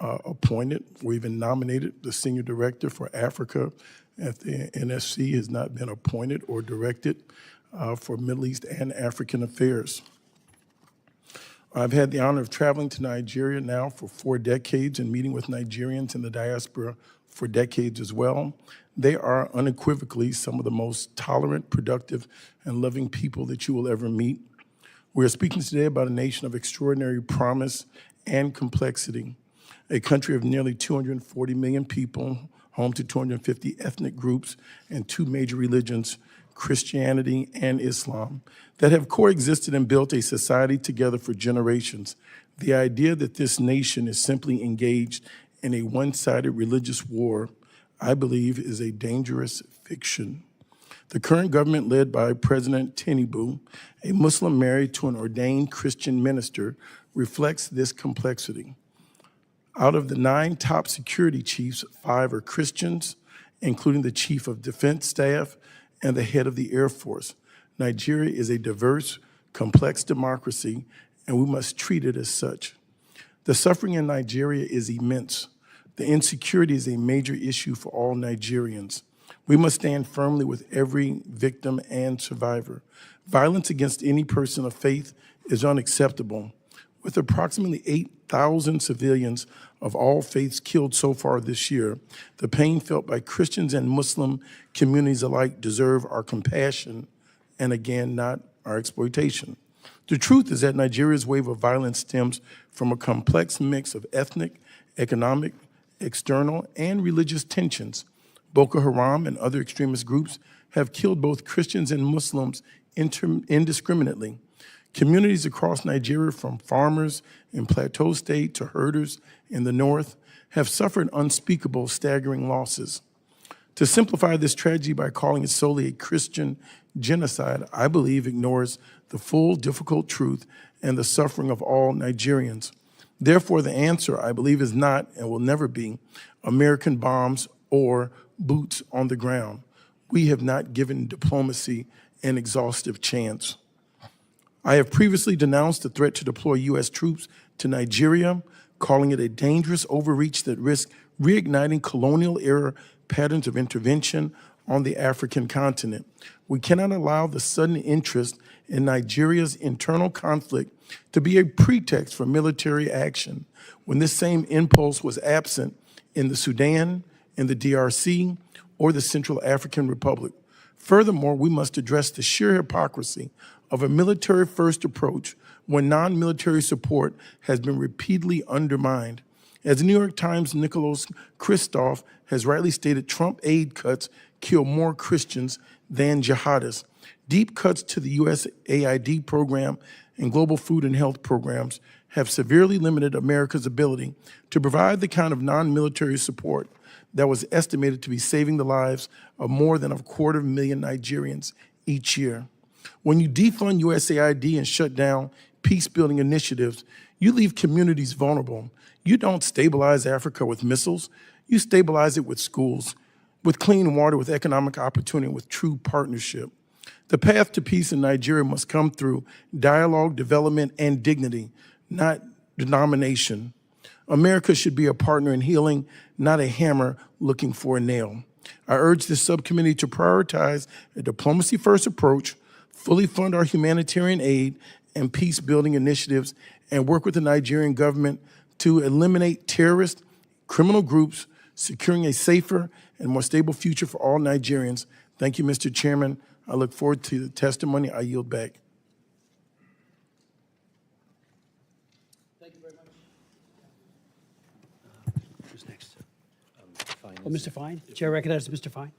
appointed or even nominated. The Senior Director for Africa at the NSC has not been appointed or directed for Middle East and African affairs. I've had the honor of traveling to Nigeria now for 4 decades and meeting with Nigerians in the diaspora for decades as well. They are unequivocally some of the most tolerant, productive, and loving people that you will ever meet. We are speaking today about a nation of extraordinary promise and complexity, a country of nearly 240 million people, home to 250 ethnic groups and 2 major religions, Christianity and Islam, that have coexisted and built a society together for generations. The idea that this nation is simply engaged in a one-sided religious war, I believe, is a dangerous fiction. The current government, led by President Tinubu, a Muslim married to an ordained Christian minister, reflects this complexity. Out of the 9 top security chiefs, 5 are Christians, including the Chief of Defense Staff and the head of the Air Force. Nigeria is a diverse, complex democracy, and we must treat it as such. The suffering in Nigeria is immense. The insecurity is a major issue for all Nigerians. We must stand firmly with every victim and survivor. Violence against any person of faith is unacceptable. With approximately 8,000 civilians of all faiths killed so far this year, the pain felt by Christians and Muslim communities alike deserve our compassion and, again, not our exploitation. The truth is that Nigeria's wave of violence stems from a complex mix of ethnic, economic, external, and religious tensions. Boko Haram and other extremist groups have killed both Christians and Muslims indiscriminately. Communities across Nigeria, from farmers in Plateau State to herders in the north, have suffered unspeakable, staggering losses. To simplify this tragedy by calling it solely a Christian genocide, I believe ignores the full, difficult truth and the suffering of all Nigerians. Therefore, the answer, I believe, is not and will never be American bombs or boots on the ground. We have not given diplomacy an exhaustive chance. I have previously denounced the threat to deploy U.S. troops to Nigeria, calling it a dangerous overreach that risks reigniting colonial-era patterns of intervention, on the African continent. We cannot allow the sudden interest in Nigeria's internal conflict to be a pretext for military action when this same impulse was absent in the Sudan, in the DRC, or the Central African Republic. Furthermore, we must address the sheer hypocrisy of a military-first approach when non-military support has been repeatedly undermined. As the New York Times' Nicholas Kristof has rightly stated, Trump aid cuts kill more Christians than jihadists. Deep cuts to the USAID program and global food and health programs have severely limited America's ability to provide the kind of non-military support that was estimated to be saving the lives of more than 250,000 Nigerians each year. When you defund USAID and shut down peace-building initiatives, you leave communities vulnerable. You don't stabilize Africa with missiles. You stabilize it with schools, with clean water, with economic opportunity, with true partnership. The path to peace in Nigeria must come through dialogue, development, and dignity, not denomination. America should be a partner in healing, not a hammer looking for a nail. I urge this subcommittee to prioritize a diplomacy-first approach, fully fund our humanitarian aid and peace-building initiatives, and work with the Nigerian government to eliminate terrorist, criminal groups, securing a safer and more stable future for all Nigerians. Thank you, Mr. Chairman. I look forward to the testimony. I yield back.
Thank you very much. Who's next? Oh, Mr. Fine. The chair recognizes Mr. Fine.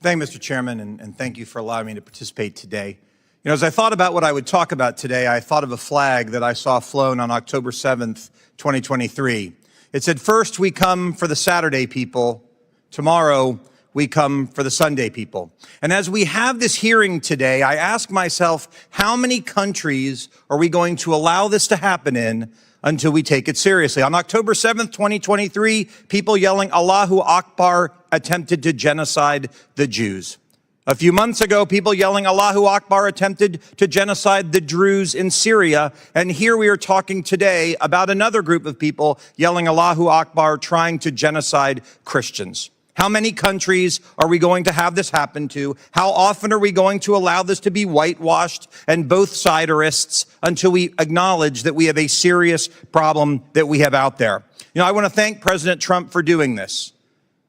Thank you, Mr. Chairman, and thank you for allowing me to participate today. You know, as I thought about what I would talk about today, I thought of a flag that I saw flown on October 7th, 2023. It said, "First we come for the Saturday people, tomorrow we come for the Sunday people." And as we have this hearing today, I ask myself, how many countries are we going to allow this to happen in until we take it seriously? On October 7th, 2023, people yelling Allahu Akbar attempted to genocide the Jews. A few months ago, people yelling Allahu Akbar attempted to genocide the Druze in Syria. And here we are talking today about another group of people yelling Allahu Akbar trying to genocide Christians. How many countries are we going to have this happen to? How often are we going to allow this to be whitewashed and both siderists until we acknowledge that we have a serious problem that we have out there? You know, I want to thank President Trump for doing this.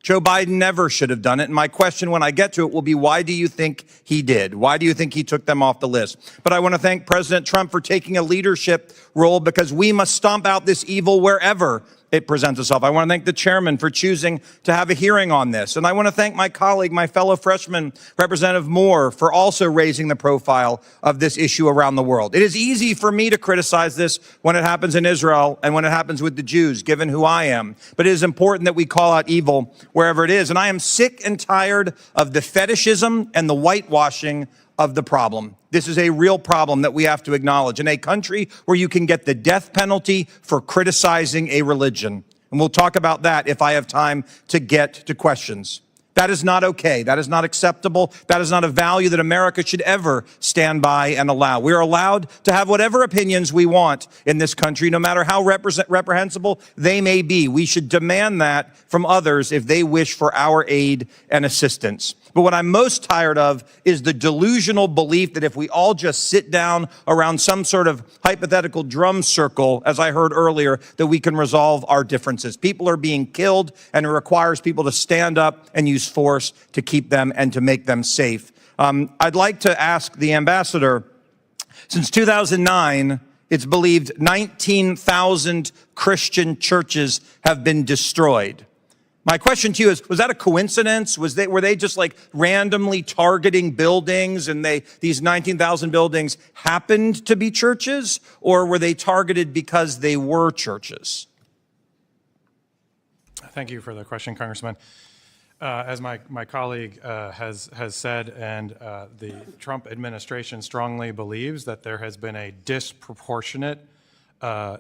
Joe Biden never should have done it. And my question when I get to it will be, why do you think he did? Why do you think he took them off the list? But I want to thank President Trump for taking a leadership role, because we must stomp out this evil wherever it presents itself. I want to thank the chairman for choosing to have a hearing on this. And I want to thank my colleague, my fellow freshman, Representative Moore, for also raising the profile of this issue around the world. It is easy for me to criticize this when it happens in Israel and when it happens with the Jews, given who I am. But it is important that we call out evil wherever it is. And I am sick and tired of the fetishism and the whitewashing of the problem. This is a real problem that we have to acknowledge. In a country where you can get the death penalty for criticizing a religion, and we'll talk about that if I have time to get to questions. That is not okay. That is not acceptable. That is not a value that America should ever stand by and allow. We are allowed to have whatever opinions we want in this country, no matter how reprehensible they may be. We should demand that from others if they wish for our aid and assistance. But what I'm most tired of is the delusional belief that if we all just sit down around some sort of hypothetical drum circle, as I heard earlier, that we can resolve our differences. People are being killed, and it requires people to stand up and use force to keep them and to make them safe. I'd like to ask the ambassador, since 2009, it's believed 19,000 Christian churches have been destroyed. My question to you is, was that a coincidence? Were they just like randomly targeting buildings, and these 19,000 buildings happened to be churches, or were they targeted because they were churches?
Thank you for the question, Congressman. As my colleague has said, and the Trump administration strongly believes that there has been a disproportionate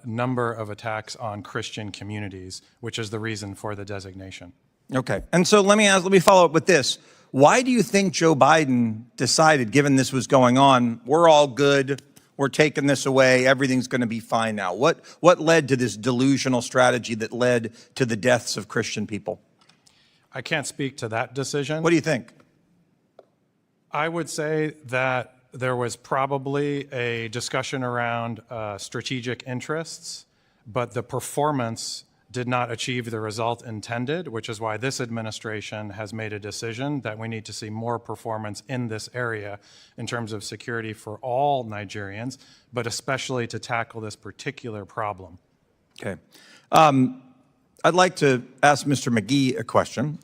number of attacks on Christian communities, which is the reason for the designation.
Okay. And so let me follow up with this. Why do you think Joe Biden decided, given this was going on, we're all good, we're taking this away, everything's going to be fine now? What led to this delusional strategy that led to the deaths of Christian people?
I can't speak to that decision.
What do you think?
I would say that there was probably a discussion around strategic interests, but the performance did not achieve the result intended, which is why this administration has made a decision that we need to see more performance in this area in terms of security for all Nigerians, but especially to tackle this particular problem.
Okay. I'd like to ask Mr. McGee a question.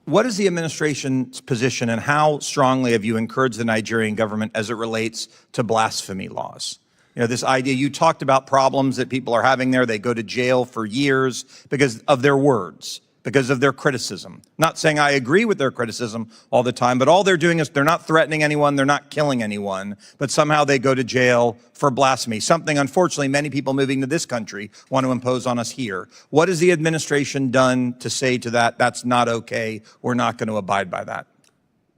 What is the administration's position, and how strongly have you encouraged the Nigerian government as it relates to blasphemy laws? You know, this idea, you talked about problems that people are having there. They go to jail for years because of their words, because of their criticism. Not saying I agree with their criticism all the time, but all they're doing is they're not threatening anyone, they're not killing anyone, but somehow they go to jail for blasphemy, something unfortunately many people moving to this country want to impose on us here. What has the administration done to say to that, that's not okay, we're not going to abide by that?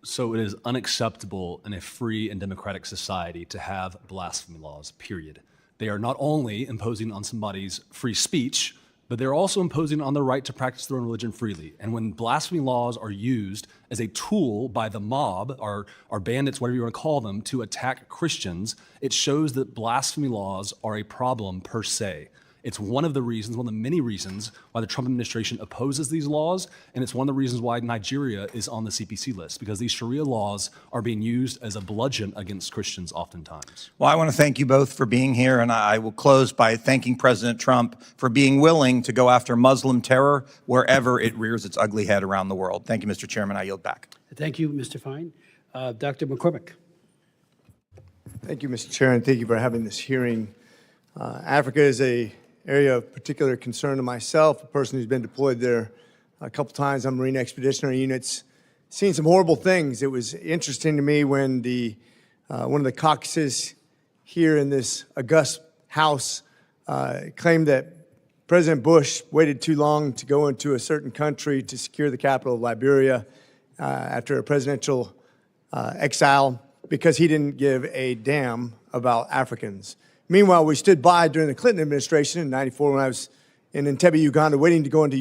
So it is unacceptable in a free and democratic society to have blasphemy laws, period. They are not only imposing on somebody's free speech, but they're also imposing on their right to practice their own religion freely. And when blasphemy laws are used as a tool by the mob, or bandits, whatever you want to call them, to attack Christians, it shows that blasphemy laws are a problem per se. It's one of the reasons, one of the many reasons why the Trump administration opposes these laws, and it's one of the reasons why Nigeria is on the CPC list, because these Sharia laws are being used as a bludgeon against Christians oftentimes.
Well, I want to thank you both for being here, and I will close by thanking President Trump for being willing to go after Muslim terror wherever it rears its ugly head around the world. Thank you, Mr. Chairman. I yield back.
Thank you, Mr. Fine. Dr. McCormick.
Thank you, Mr. Chair, and thank you for having this hearing. Africa is an area of particular concern to myself, a person who's been deployed there a couple times on Marine Expeditionary Units, seen some horrible things. It was interesting to me when one of the caucuses here in this august House claimed that President Bush waited too long to go into a certain country to secure the capital of Liberia after a presidential exile because he didn't give a damn about Africans. Meanwhile, we stood by during the Clinton administration in '94 when I was in Entebbe, Uganda, waiting to go into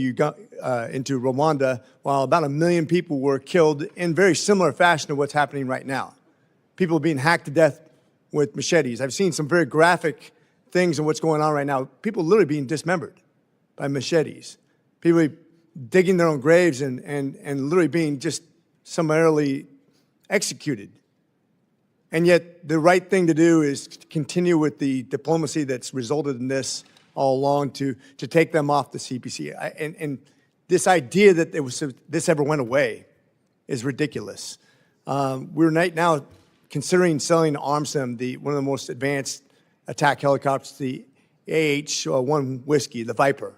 Rwanda, while about 1 million people were killed in very similar fashion to what's happening right now. People being hacked to death with machetes. I've seen some very graphic things of what's going on right now. People literally being dismembered by machetes. People digging their own graves and literally being just summarily executed. And yet the right thing to do is to continue with the diplomacy that's resulted in this all along to take them off the CPC. And this idea that this ever went away is ridiculous. We're right now considering selling arms to them, one of the most advanced attack helicopters, the AH-1 Whiskey, the Viper,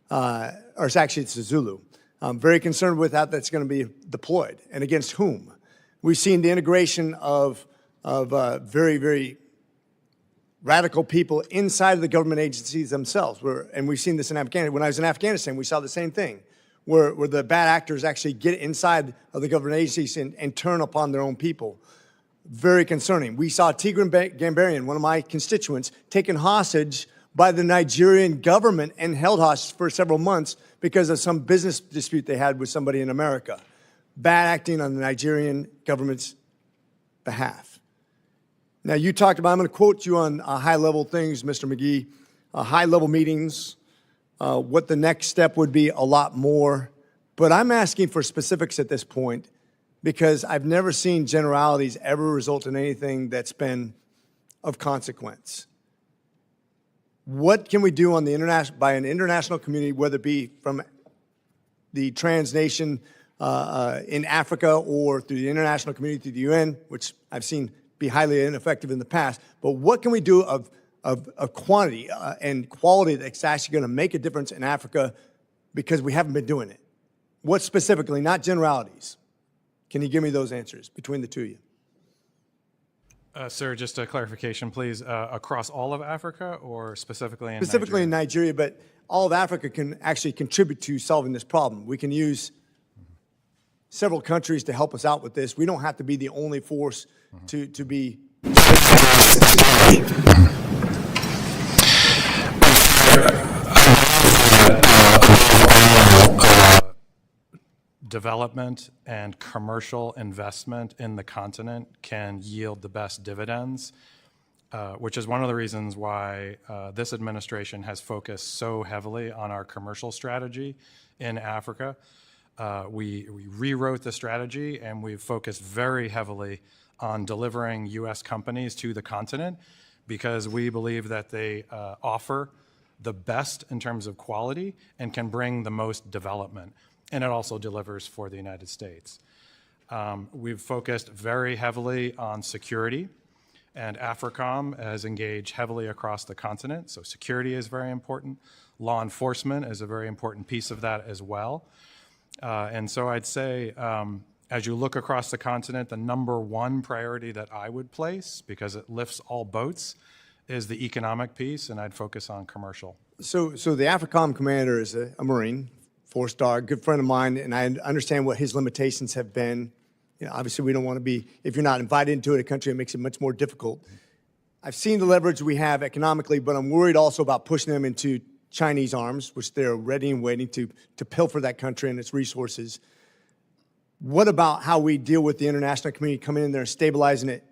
or it's actually it's a Zulu. I'm very concerned with how that's going to be deployed and against whom. We've seen the integration of very, very radical people inside of the government agencies themselves. And we've seen this in Afghanistan. When I was in Afghanistan, we saw the same thing, where the bad actors actually get inside of the government agencies and turn upon their own people. Very concerning. We saw Tigran Gambarian, one of my constituents, taken hostage by the Nigerian government and held hostage for several months because of some business dispute they had with somebody in America. Bad acting on the Nigerian government's behalf. Now, you talked about, I'm going to quote you on high-level things, Mr. McGee, high-level meetings, what the next step would be, a lot more. But I'm asking for specifics at this point because I've never seen generalities ever result in anything that's been of consequence. What can we do on the by an international community, whether it be from the trans nation in Africa or through the international community, through the UN, which I've seen be highly ineffective in the past, but what can we do of quantity and quality that's actually going to make a difference in Africa because we haven't been doing it? What specifically, not generalities? Can you give me those answers between the two of you?
Sir, just a clarification, please. Across all of Africa or specifically in
Specifically
Nigeria?
in Nigeria, but all of Africa can actually contribute to solving this problem. We can use several countries to help us out with this. We don't have to be the only force to be.
development and commercial investment in the continent can yield the best dividends, which is one of the reasons why this administration has focused so heavily on our commercial strategy in Africa. We rewrote the strategy, and we've focused very heavily on delivering U.S. companies to the continent because we believe that they offer the best in terms of quality and can bring the most development. And it also delivers for the United States. We've focused very heavily on security, and AFRICOM has engaged heavily across the continent. So security is very important. Law enforcement is a very important piece of that as well. And so I'd say, as you look across the continent, the number one priority that I would place, because it lifts all boats, is the economic piece, and I'd focus on commercial.
So the AFRICOM commander is a Marine, 4-star, good friend of mine, and I understand what his limitations have been. You know, obviously, we don't want to be, if you're not invited into a country, it makes it much more difficult. I've seen the leverage we have economically, but I'm worried also about pushing them into Chinese arms, which they're ready and waiting to pilfer that country and its resources. What about how we deal with the international community coming in there and stabilizing it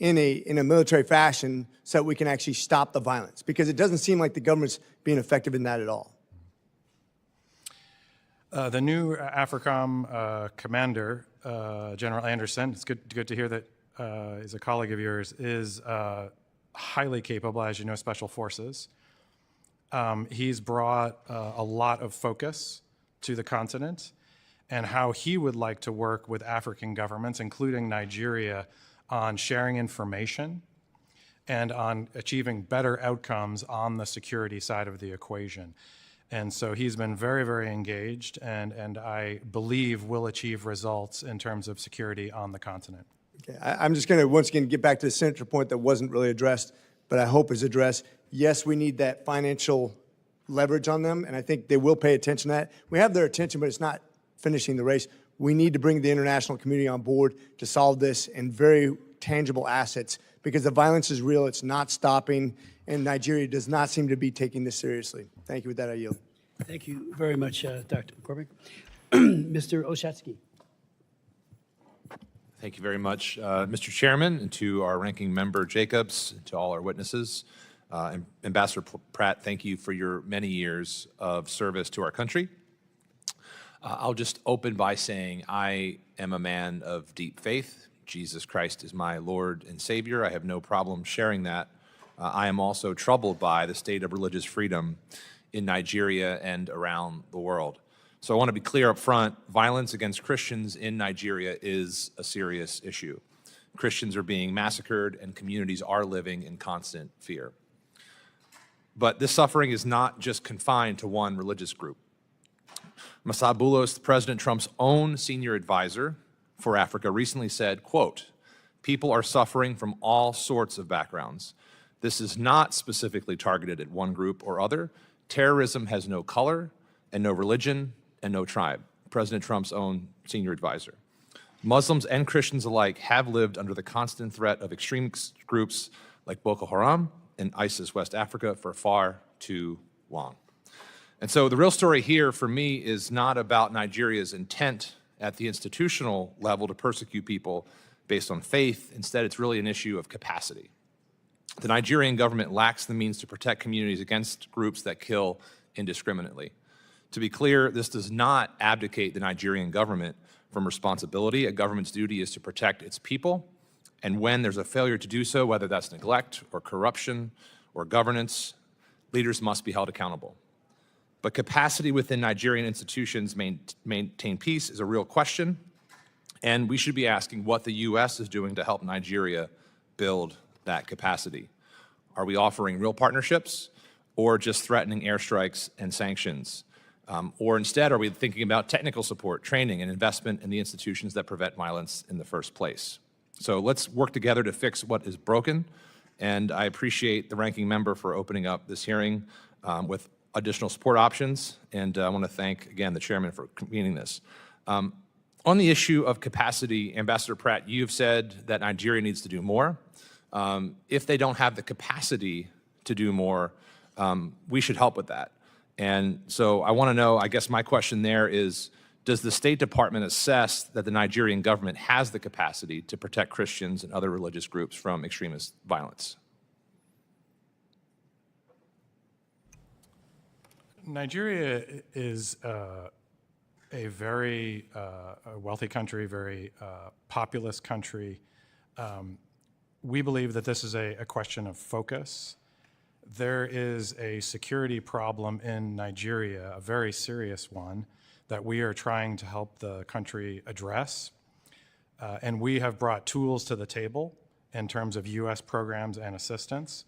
in a military fashion so that we can actually stop the violence? Because it doesn't seem like the government's being effective in that at all.
The new AFRICOM commander, General Anderson, it's good to hear that he's a colleague of yours, is highly capable, as you know, Special Forces. He's brought a lot of focus to the continent and how he would like to work with African governments, including Nigeria, on sharing information and on achieving better outcomes on the security side of the equation. And so he's been very, very engaged, and I believe will achieve results in terms of security on the continent.
Okay. I'm just going to once again get back to the center point that wasn't really addressed, but I hope is addressed. Yes, we need that financial leverage on them, and I think they will pay attention to that. We have their attention, but it's not finishing the race. We need to bring the international community on board to solve this in very tangible assets, because the violence is real, it's not stopping, and Nigeria does not seem to be taking this seriously. Thank you. With that, I yield.
Thank you very much, Dr. McCormick. Mr. Oshatsky.
Thank you very much, Mr. Chairman, and to our ranking member Jacobs, and to all our witnesses. Ambassador Pratt, thank you for your many years of service to our country. I'll just open by saying I am a man of deep faith. Jesus Christ is my Lord and Savior. I have no problem sharing that. I am also troubled by the state of religious freedom in Nigeria and around the world. So I want to be clear up front, violence against Christians in Nigeria is a serious issue. Christians are being massacred and communities are living in constant fear. But this suffering is not just confined to one religious group. Masad Boulos, President Trump's own senior advisor for Africa, recently said, quote, "People are suffering from all sorts of backgrounds. This is not specifically targeted at one group or other. Terrorism has no color and no religion and no tribe." President Trump's own senior advisor. Muslims and Christians alike have lived under the constant threat of extremist groups like Boko Haram and ISIS West Africa for far too long. And so the real story here for me is not about Nigeria's intent at the institutional level to persecute people based on faith. Instead, it's really an issue of capacity. The Nigerian government lacks the means to protect communities against groups that kill indiscriminately. To be clear, this does not abdicate the Nigerian government from responsibility. A government's duty is to protect its people, and when there's a failure to do so, whether that's neglect or corruption or governance, leaders must be held accountable. But capacity within Nigerian institutions maintain peace is a real question, and we should be asking what the U.S. is doing to help Nigeria build that capacity. Are we offering real partnerships or just threatening airstrikes and sanctions? Or instead, are we thinking about technical support, training, and investment in the institutions that prevent violence in the first place? So let's work together to fix what is broken, and I appreciate the ranking member for opening up this hearing with additional support options, and I want to thank, again, the chairman for convening this. On the issue of capacity, Ambassador Pratt, you've said that Nigeria needs to do more. If they don't have the capacity to do more, we should help with that. And so I want to know, I guess my question there is, does the State Department assess that the Nigerian government has the capacity to protect Christians and other religious groups from extremist violence?
Nigeria is a very wealthy country, very populous country. We believe that this is a question of focus. There is a security problem in Nigeria, a very serious one, that we are trying to help the country address. And we have brought tools to the table in terms of U.S. programs and assistance.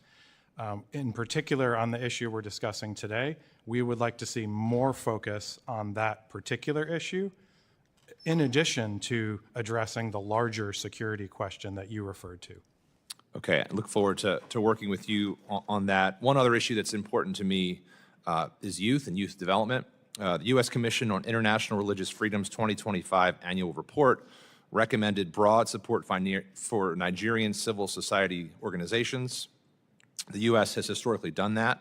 In particular, on the issue we're discussing today, we would like to see more focus on that particular issue, in addition to addressing the larger security question that you referred to.
Okay, I look forward to working with you on that. One other issue that's important to me is youth and youth development. The U.S. Commission on International Religious Freedom's 2025 annual report recommended broad support for Nigerian civil society organizations. The U.S. has historically done that.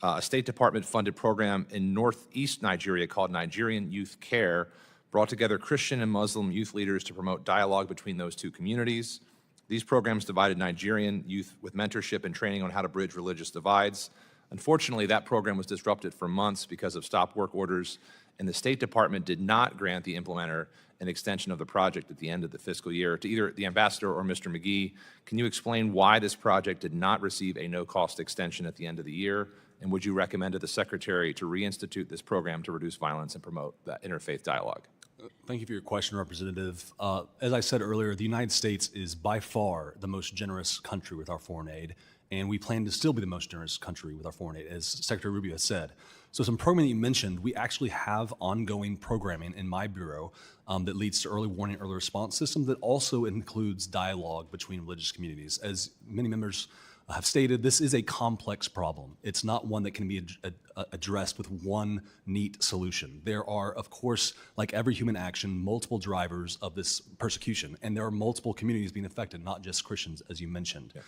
A State Department-funded program in northeast Nigeria called Nigerian Youth Care brought together Christian and Muslim youth leaders to promote dialogue between those two communities. These programs divided Nigerian youth with mentorship and training on how to bridge religious divides. Unfortunately, that program was disrupted for months because of stop work orders, and the State Department did not grant the implementer an extension of the project at the end of the fiscal year. To either the ambassador or Mr. McGee, can you explain why this project did not receive a no-cost extension at the end of the year? And would you recommend to the Secretary to reinstitute this program to reduce violence and promote that interfaith dialogue?
Thank you for your question, Representative. As I said earlier, the United States is by far the most generous country with our foreign aid, and we plan to still be the most generous country with our foreign aid, as Secretary Rubio has said. So some programming that you mentioned, we actually have ongoing programming in my bureau that leads to early warning, early response systems that also includes dialogue between religious communities. As many members have stated, this is a complex problem. It's not one that can be addressed with one neat solution. There are, of course, like every human action, multiple drivers of this persecution, and there are multiple communities being affected, not just Christians, as you mentioned. Yeah.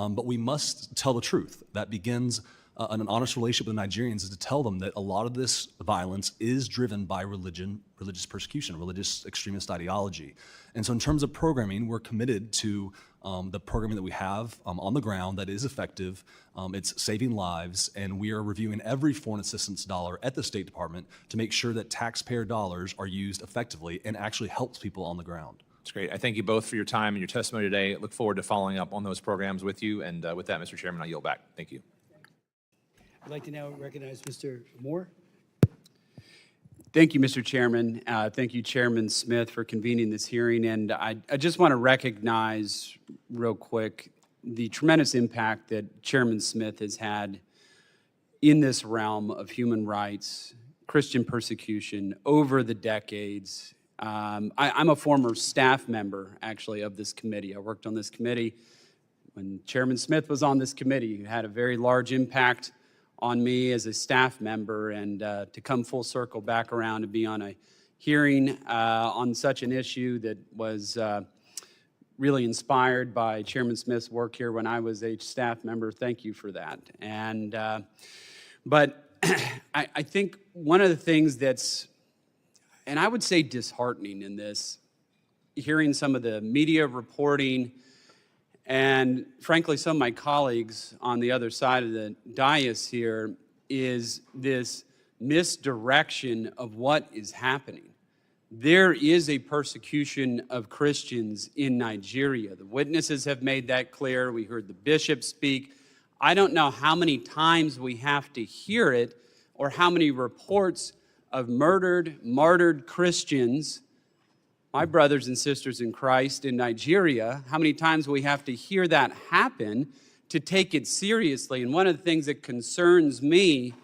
But we must tell the truth. That begins an honest relationship with Nigerians is to tell them that a lot of this violence is driven by religion, religious persecution, religious extremist ideology. And so in terms of programming, we're committed to the programming that we have on the ground that is effective. It's saving lives, and we are reviewing every foreign assistance dollar at the State Department to make sure that taxpayer dollars are used effectively and actually helps people on the ground.
That's great. I thank you both for your time and your testimony today. I look forward to following up on those programs with you. And with that, Mr. Chairman, I yield back. Thank you.
I'd like to now recognize Mr. Moore.
Thank you, Mr. Chairman. Thank you, Chairman Smith, for convening this hearing. And I just want to recognize real quick the tremendous impact that Chairman Smith has had in this realm of human rights, Christian persecution over the decades. I'm a former staff member, actually, of this committee. I worked on this committee when Chairman Smith was on this committee. He had a very large impact on me as a staff member, and to come full circle back around to be on a hearing on such an issue that was really inspired by Chairman Smith's work here when I was a staff member. Thank you for that. And but I think one of the things that's, and I would say disheartening in this, hearing some of the media reporting and frankly, some of my colleagues on the other side of the dais here, is this misdirection of what is happening. There is a persecution of Christians in Nigeria. The witnesses have made that clear. We heard the bishop speak. I don't know how many times we have to hear it or how many reports of martyred Christians, my brothers and sisters in Christ in Nigeria, how many times we have to hear that happen to take it seriously. And one of the things that concerns me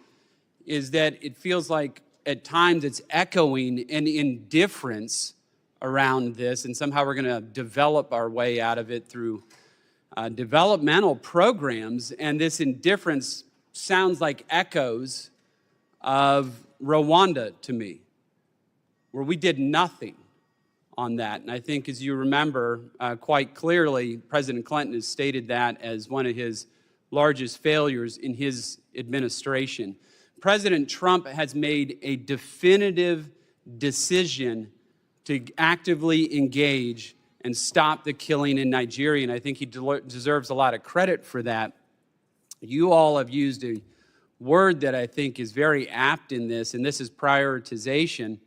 is that it feels like at times it's echoing an indifference around this, and somehow we're going to develop our way out of it through developmental programs, and this indifference sounds like echoes of Rwanda to me, where we did nothing on that. And I think, as you remember quite clearly, President Clinton has stated that as one of his largest failures in his administration. President Trump has made a definitive decision to actively engage and stop the killing in Nigeria, and I think he deserves a lot of credit for that. You all have used a word that I think is very apt in this, and this is prioritization.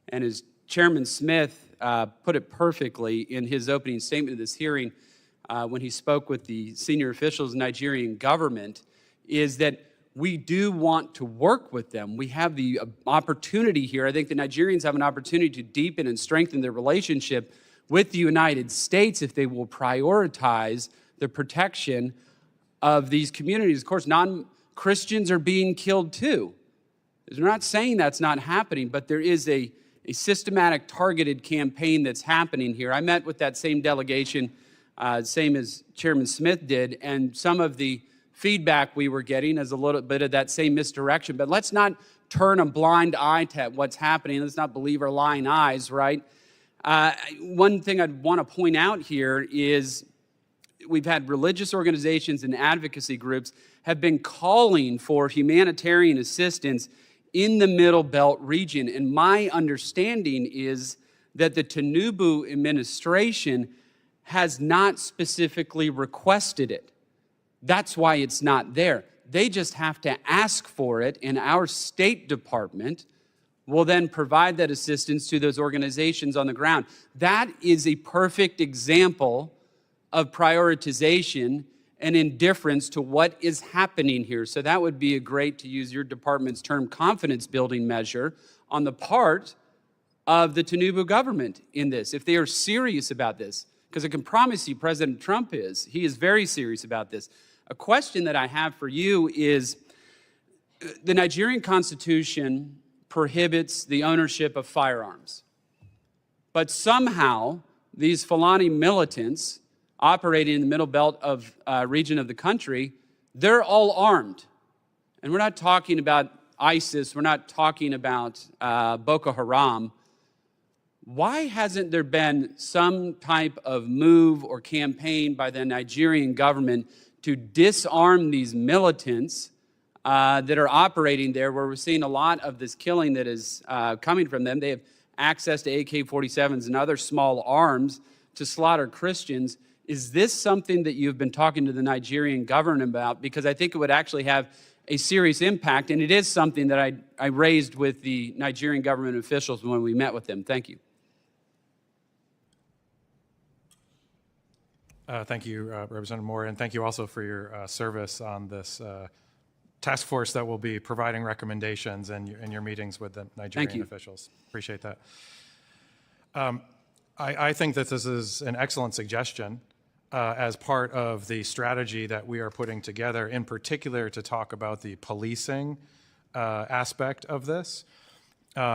And as Chairman Smith put it perfectly in his opening statement of this hearing when he spoke with the senior officials in Nigerian government, is that we do want to work with them. We have the opportunity here. I think the Nigerians have an opportunity to deepen and strengthen their relationship with the United States if they will prioritize the protection of these communities. Of course, non-Christians are being killed too. We're not saying that's not happening, but there is a systematic, targeted campaign that's happening here. I met with that same delegation, same as Chairman Smith did, and some of the feedback we were getting is a little bit of that same misdirection. But let's not turn a blind eye to what's happening. Let's not believe our lying eyes, right? One thing I'd want to point out here is we've had religious organizations and advocacy groups have been calling for humanitarian assistance in the Middle Belt region. And my understanding is that the Tinubu administration has not specifically requested it. That's why it's not there. They just have to ask for it, and our State Department will then provide that assistance to those organizations on the ground. That is a perfect example of prioritization and indifference to what is happening here. So that would be a great, to use your department's term, confidence building measure on the part of the Tinubu government in this, if they are serious about this. Because I can promise you President Trump is. He is very serious about this. A question that I have for you is, the Nigerian Constitution prohibits the ownership of firearms. But somehow, these Fulani militants operating in the Middle Belt of region of the country, they're all armed. And we're not talking about ISIS, we're not talking about Boko Haram. Why hasn't there been some type of move or campaign by the Nigerian government to disarm these militants that are operating there, where we're seeing a lot of this killing that is coming from them? They have access to AK-47s and other small arms to slaughter Christians. Is this something that you've been talking to the Nigerian government about? Because I think it would actually have a serious impact, and it is something that I raised with the Nigerian government officials when we met with them. Thank you.
Thank you, Representative Moore, and thank you also for your service on this task force that will be providing recommendations and your meetings with the Nigerian officials. Appreciate that. I think that this is an excellent suggestion as part of the strategy that we are putting together, in particular to talk about the policing aspect of this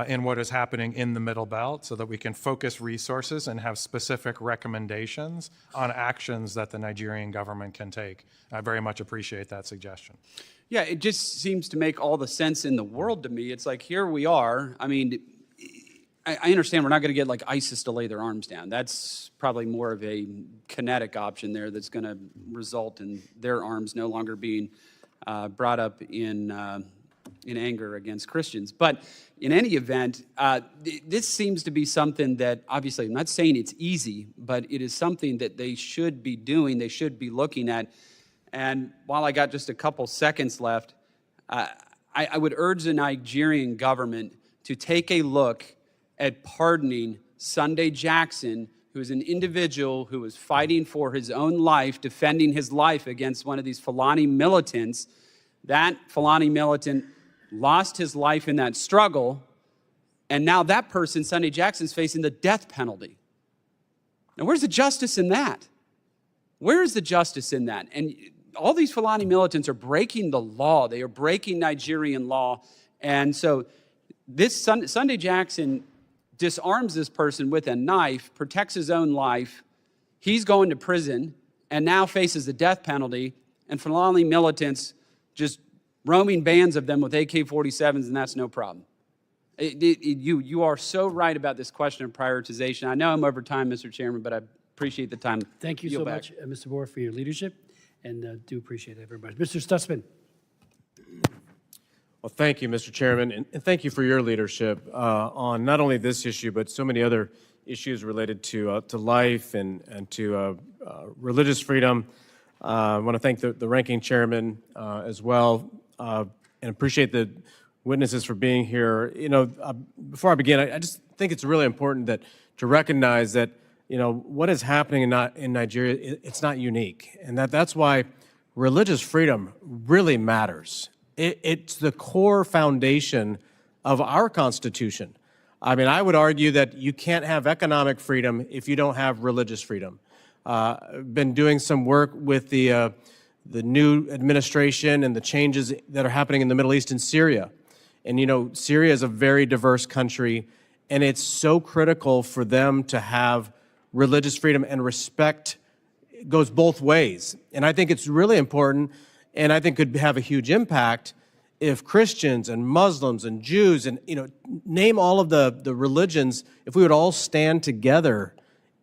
in what is happening in the Middle Belt, so that we can focus resources and have specific recommendations on actions that the Nigerian government can take. I very much appreciate that suggestion.
Yeah, it just seems to make all the sense in the world to me. It's like, here we are. I mean, I understand we're not going to get like ISIS to lay their arms down. That's probably more of a kinetic option there that's going to result in their arms no longer being brought up in anger against Christians. But in any event, this seems to be something that, obviously, I'm not saying it's easy, but it is something that they should be doing, they should be looking at. And while I got just a couple seconds left, I would urge the Nigerian government to take a look at pardoning Sunday Jackson, who is an individual who was fighting for his own life, defending his life against one of these Fulani militants. That Fulani militant lost his life in that struggle, and now that person, Sunday Jackson, is facing the death penalty. Now, where's the justice in that? Where is the justice in that? And all these Fulani militants are breaking the law. They are breaking Nigerian law. And so this Sunday Jackson disarms this person with a knife, protects his own life. He's going to prison and now faces the death penalty. And Fulani militants just roaming bands of them with AK-47s, and that's no problem. You are so right about this question of prioritization. I know I'm over time, Mr. Chairman, but I appreciate the time.
Thank you so much, Mr. Moore, for your leadership, and do appreciate it very much. Mr. Stutzman.
Well, thank you, Mr. Chairman, and thank you for your leadership on not only this issue, but so many other issues related to life and to religious freedom. I want to thank the ranking chairman as well, and appreciate the witnesses for being here. You know, before I begin, I just think it's really important to recognize that, you know, what is happening in Nigeria, it's not unique, and that's why religious freedom really matters. It's the core foundation of our Constitution. I mean, I would argue that you can't have economic freedom if you don't have religious freedom. I've been doing some work with the new administration and the changes that are happening in the Middle East and Syria. And, you know, Syria is a very diverse country, and it's so critical for them to have religious freedom, and respect goes both ways. And I think it's really important, and I think could have a huge impact if Christians and Muslims and Jews and, you know, name all of the religions, if we would all stand together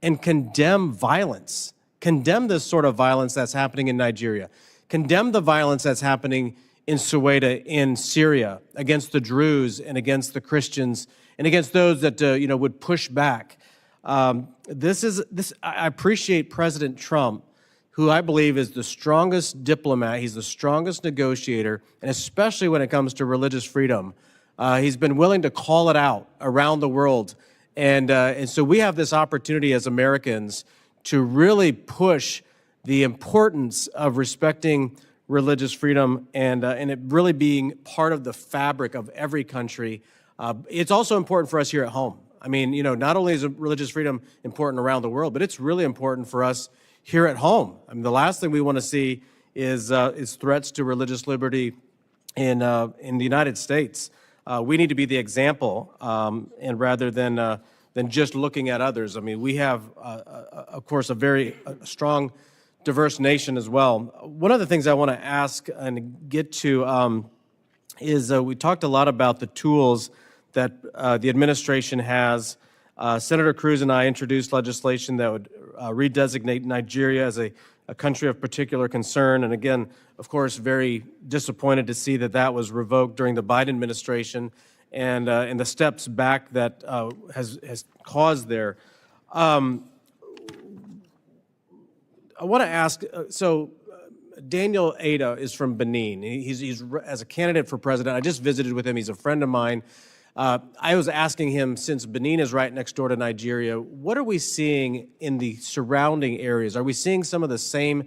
and condemn violence, condemn this sort of violence that's happening in Nigeria, condemn the violence that's happening in Soweto in Syria against the Druze and against the Christians and against those that, you know, would push back. I appreciate President Trump, who I believe is the strongest diplomat, he's the strongest negotiator, and especially when it comes to religious freedom. He's been willing to call it out around the world. And so we have this opportunity as Americans to really push the importance of respecting religious freedom and it really being part of the fabric of every country. It's also important for us here at home. I mean, you know, not only is religious freedom important around the world, but it's really important for us here at home. I mean, the last thing we want to see is threats to religious liberty in the United States. We need to be the example, and rather than just looking at others. I mean, we have, of course, a very strong, diverse nation as well. One of the things I want to ask and get to is we talked a lot about the tools that the administration has. Senator Cruz and I introduced legislation that would redesignate Nigeria as a country of particular concern. And again, of course, very disappointed to see that that was revoked during the Biden administration and the steps back that has caused there. I want to ask, Daniel Ada is from Benin. He's as a candidate for president. I just visited with him. He's a friend of mine. I was asking him, since Benin is right next door to Nigeria, what are we seeing in the surrounding areas? Are we seeing some of the same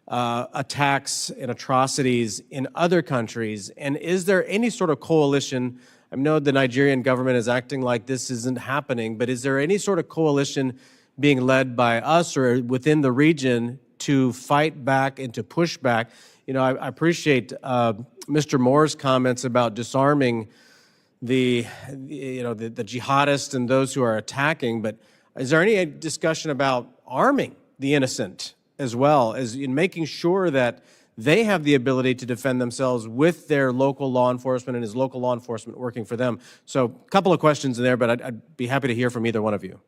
attacks and atrocities in other countries? And is there any sort of coalition? I know the Nigerian government is acting like this isn't happening, but is there any sort of coalition being led by us or within the region to fight back and to push back? You know, I appreciate Mr. Moore's comments about disarming the jihadists and those who are attacking, but is there any discussion about arming the innocent as well, as in making sure that they have the ability to defend themselves with their local law enforcement and is local law enforcement working for them? So a couple of questions in there, but I'd be happy to hear from either one of you.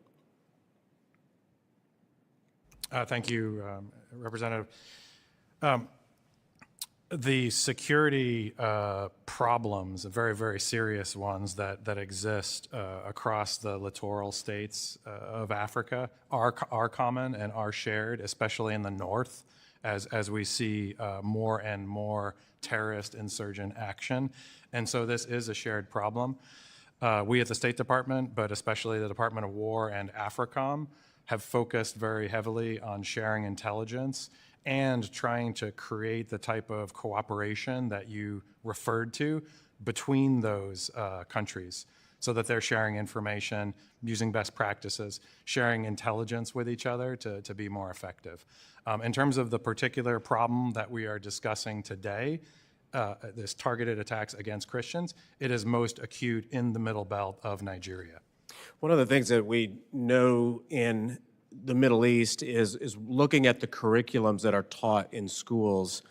Thank you, Representative. The security problems, very, very serious ones that exist across the littoral states of Africa are common and are shared, especially in the north, as we see more and more terrorist insurgent action. And so this is a shared problem. We at the State Department, but especially the Department of War and AFRICOM, have focused very heavily on sharing intelligence and trying to create the type of cooperation that you referred to between those countries so that they're sharing information, using best practices, sharing intelligence with each other to be more effective. In terms of the particular problem that we are discussing today, this targeted attacks against Christians, it is most acute in the middle belt of Nigeria.
One of the things that we know in the Middle East is looking at the curriculums that are taught in schools,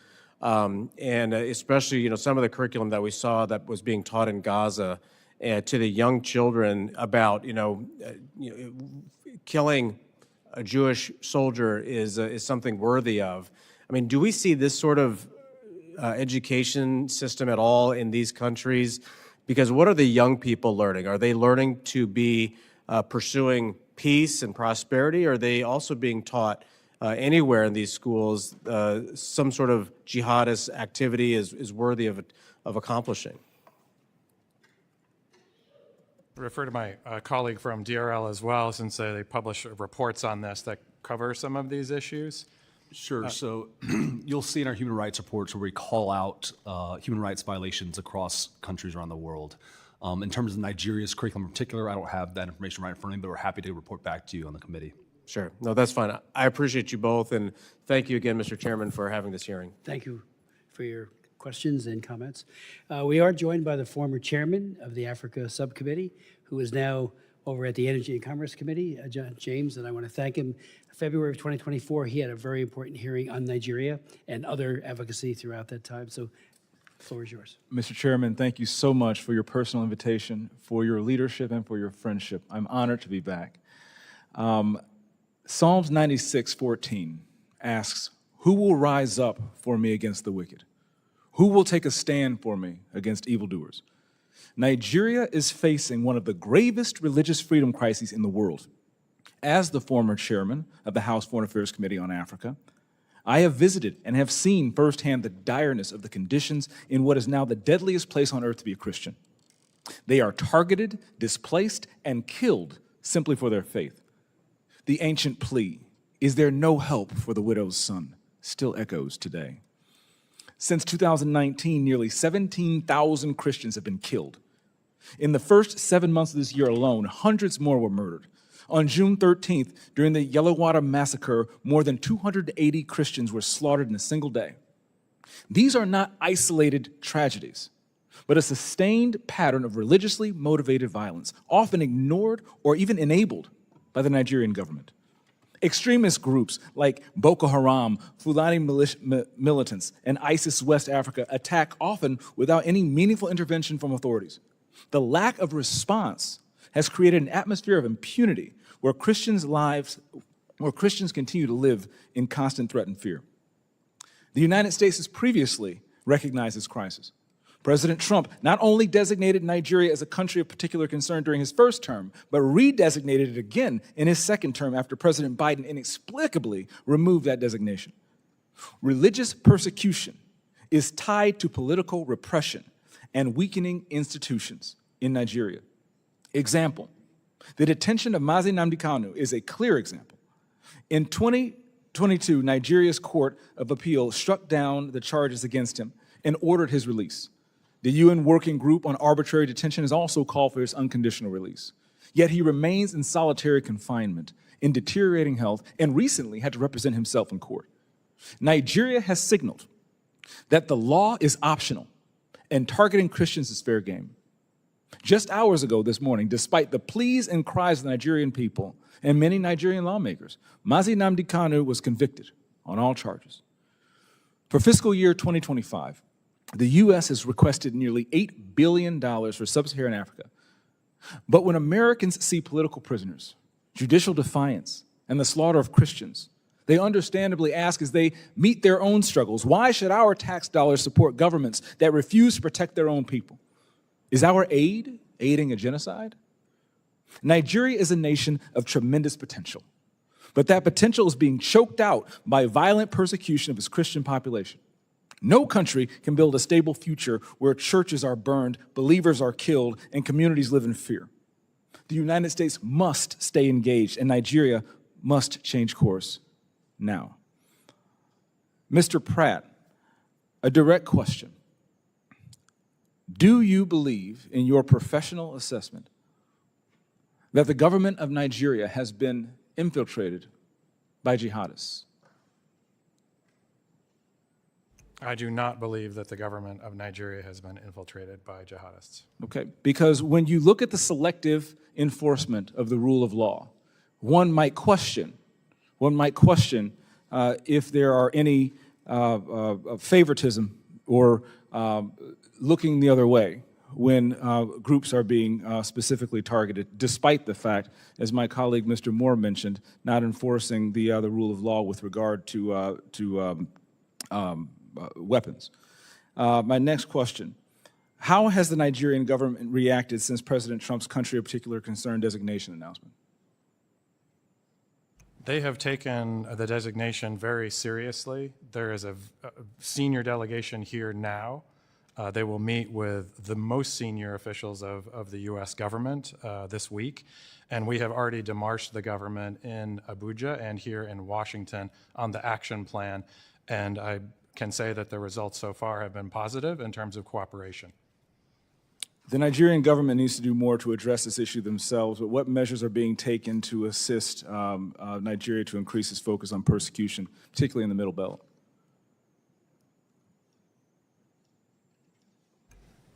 and especially, you know, some of the curriculum that we saw that was being taught in Gaza to the young children about, killing a Jewish soldier is something worthy of. I mean, do we see this sort of education system at all in these countries? Because what are the young people learning? Are they learning to be pursuing peace and prosperity? Or are they also being taught anywhere in these schools some sort of jihadist activity is worthy of accomplishing?
Refer to my colleague from DRL as well, since they publish reports on this that cover some of these issues.
Sure. So you'll see in our human rights reports where we call out human rights violations across countries around the world. In terms of Nigeria's curriculum in particular, I don't have that information right in front of me, but we're happy to report back to you on the committee.
Sure. No, that's fine. I appreciate you both, and thank you again, Mr. Chairman, for having this hearing.
Thank you for your questions and comments. We are joined by the former chairman of the Africa Subcommittee, who is now over at the Energy and Commerce Committee, James, and I want to thank him. February of 2024, he had a very important hearing on Nigeria and other advocacy throughout that time. So the floor is yours.
Mr. Chairman, thank you so much for your personal invitation, for your leadership, and for your friendship. I'm honored to be back. Psalms 96:14 asks, "Who will rise up for me against the wicked? Who will take a stand for me against evildoers?" Nigeria is facing one of the gravest religious freedom crises in the world. As the former chairman of the House Foreign Affairs Committee on Africa, I have visited and have seen firsthand the direness of the conditions in what is now the deadliest place on earth to be a Christian. They are targeted, displaced, and killed simply for their faith. The ancient plea, "Is there no help for the widow's son?" still echoes today. Since 2019, nearly 17,000 Christians have been killed. In the first 7 months of this year alone, hundreds more were murdered. On June 13th, during the Yellowater massacre, more than 280 Christians were slaughtered in a single day. These are not isolated tragedies, but a sustained pattern of religiously motivated violence, often ignored or even enabled by the Nigerian government. Extremist groups like Boko Haram, Fulani militants, and ISIS West Africa attack often without any meaningful intervention from authorities. The lack of response has created an atmosphere of impunity where Christians continue to live in constant threat and fear. The United States has previously recognized this crisis. President Trump not only designated Nigeria as a country of particular concern during his first term, but redesignated it again in his second term after President Biden inexplicably removed that designation. Religious persecution is tied to political repression and weakening institutions in Nigeria. Example, the detention of Mazi Nnamdi Kanu is a clear example. In 2022, Nigeria's Court of Appeal struck down the charges against him and ordered his release. The UN Working Group on Arbitrary Detention has also called for his unconditional release. Yet he remains in solitary confinement, in deteriorating health, and recently had to represent himself in court. Nigeria has signaled that the law is optional and targeting Christians is fair game. Just hours ago this morning, despite the pleas and cries of the Nigerian people and many Nigerian lawmakers, Mazi Nnamdi Kanu was convicted on all charges. For fiscal year 2025, the U.S. has requested nearly $8 billion for sub-Saharan Africa. But when Americans see political prisoners, judicial defiance, and the slaughter of Christians, they understandably ask as they meet their own struggles, why should our tax dollars support governments that refuse to protect their own people? Is our aid aiding a genocide? Nigeria is a nation of tremendous potential, but that potential is being choked out by violent persecution of its Christian population. No country can build a stable future where churches are burned, believers are killed, and communities live in fear. The United States must stay engaged, and Nigeria must change course now. Mr. Pratt, a direct question. Do you believe, in your professional assessment, that the government of Nigeria has been infiltrated by jihadists?
I do not believe that the government of Nigeria has been infiltrated by jihadists.
Okay, because when you look at the selective enforcement of the rule of law, one might question if there are any favoritism or looking the other way when groups are being specifically targeted, despite the fact, as my colleague Mr. Moore mentioned, not enforcing the rule of law with regard to weapons. My next question, how has the Nigerian government reacted since President Trump's country of particular concern designation announcement?
They have taken the designation very seriously. There is a senior delegation here now. They will meet with the most senior officials of the U.S. government this week, and we have already demarched the government in Abuja and here in Washington on the action plan, and I can say that the results so far have been positive in terms of cooperation.
The Nigerian government needs to do more to address this issue themselves, but what measures are being taken to assist Nigeria to increase its focus on persecution, particularly in the Middle Belt?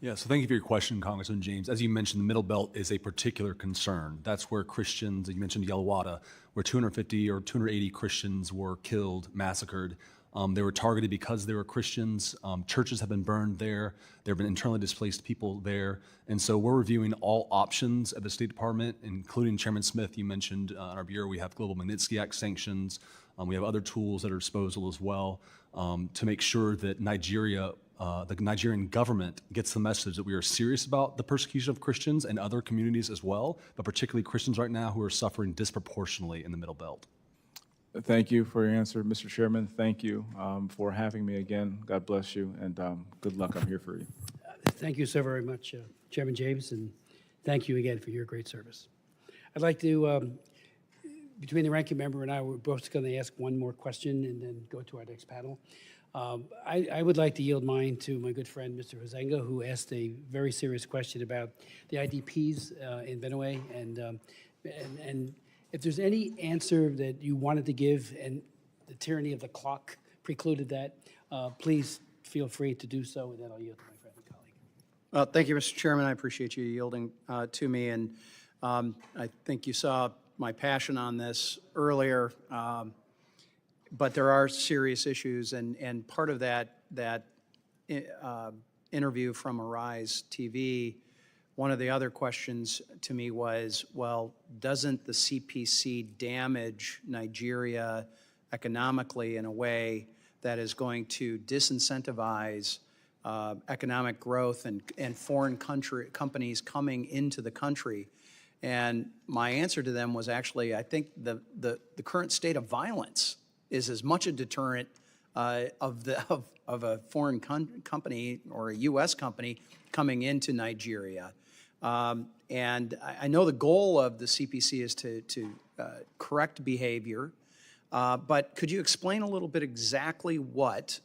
Yeah, so thank you for your question, Congressman James. As you mentioned, the Middle Belt is a particular concern. That's where Christians, you mentioned Yelawada, where 250 or 280 Christians were killed, massacred. They were targeted because they were Christians. Churches have been burned there. There have been internally displaced people there. And so we're reviewing all options at the State Department, including Chairman Smith, you mentioned in our bureau, we have Global Magnitsky Act sanctions. We have other tools at our disposal as well to make sure that Nigeria, the Nigerian government gets the message that we are serious about the persecution of Christians and other communities as well, but particularly Christians right now who are suffering disproportionately in the Middle Belt.
Thank you for your answer, Mr. Chairman. Thank you for having me again. God bless you, and good luck. I'm here for you.
Thank you so very much, Chairman James, and thank you again for your great service. I'd like to, between the ranking member and I, we're both going to ask one more question and then go to our next panel. I would like to yield mine to my good friend, Mr. Hozenga, who asked a very serious question about the IDPs in Benue, and if there's any answer that you wanted to give and the tyranny of the clock precluded that, please feel free to do so, and then I'll yield to my friend and colleague.
Thank you, Mr. Chairman. I appreciate you yielding to me, and I think you saw my passion on this earlier, but there are serious issues, and part of that interview from Arise TV, one of the other questions to me was, well, doesn't the CPC damage Nigeria economically in a way that is going to disincentivize economic growth and foreign companies coming into the country? And my answer to them was actually, I think the current state of violence is as much a deterrent of a foreign company or a U.S. company coming into Nigeria. And I know the goal of the CPC is to correct behavior, but could you explain a little bit exactly what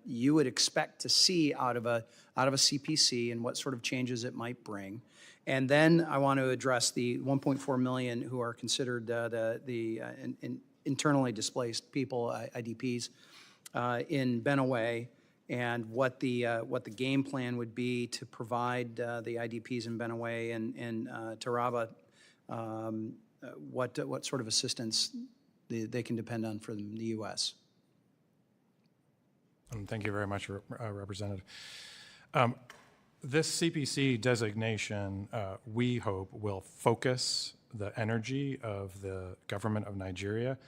you would expect to see out of a CPC and what sort of changes it might bring? And then I want to address the 1.4 million who are considered the internally displaced people, IDPs, in Benue, and what the game plan would be to provide the IDPs in Benue and Taraba, what sort of assistance they can depend on from the U.S.
Thank you very much, Representative. This CPC designation, we hope, will focus the energy of the government of Nigeria,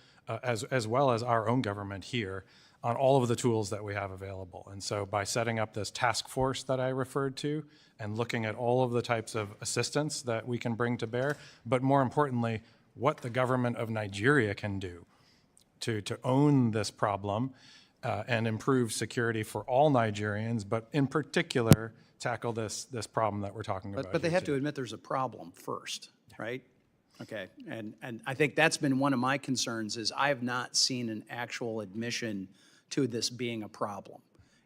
as well as our own government here, on all of the tools that we have available. And so by setting up this task force that I referred to and looking at all of the types of assistance that we can bring to bear, but more importantly, what the government of Nigeria can do to own this problem and improve security for all Nigerians, but in particular, tackle this problem that we're talking about.
But they have to admit there's a problem first, right? Okay, and I think that's been one of my concerns is I have not seen an actual admission to this being a problem.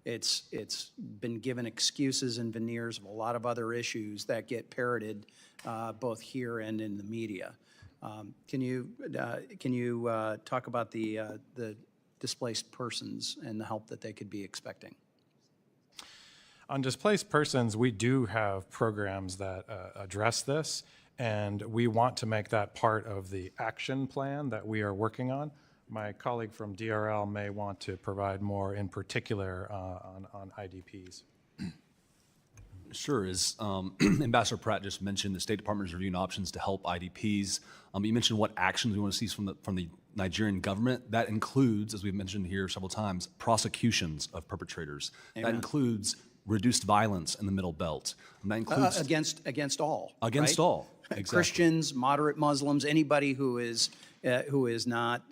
It's been given excuses and veneers of a lot of other issues that get parroted both here and in the media. Can you talk about the displaced persons and the help that they could be expecting?
On displaced persons, we do have programs that address this, and we want to make that part of the action plan that we are working on. My colleague from DRL may want to provide more in particular on IDPs.
Sure. As Ambassador Pratt just mentioned, the State Department is reviewing options to help IDPs. You mentioned what actions we want to see from the Nigerian government. That includes, as we've mentioned here several times, prosecutions of perpetrators. That includes reduced violence in the Middle Belt. And that includes
Against all.
against
right?
all. Exactly.
Christians, moderate Muslims, anybody who is not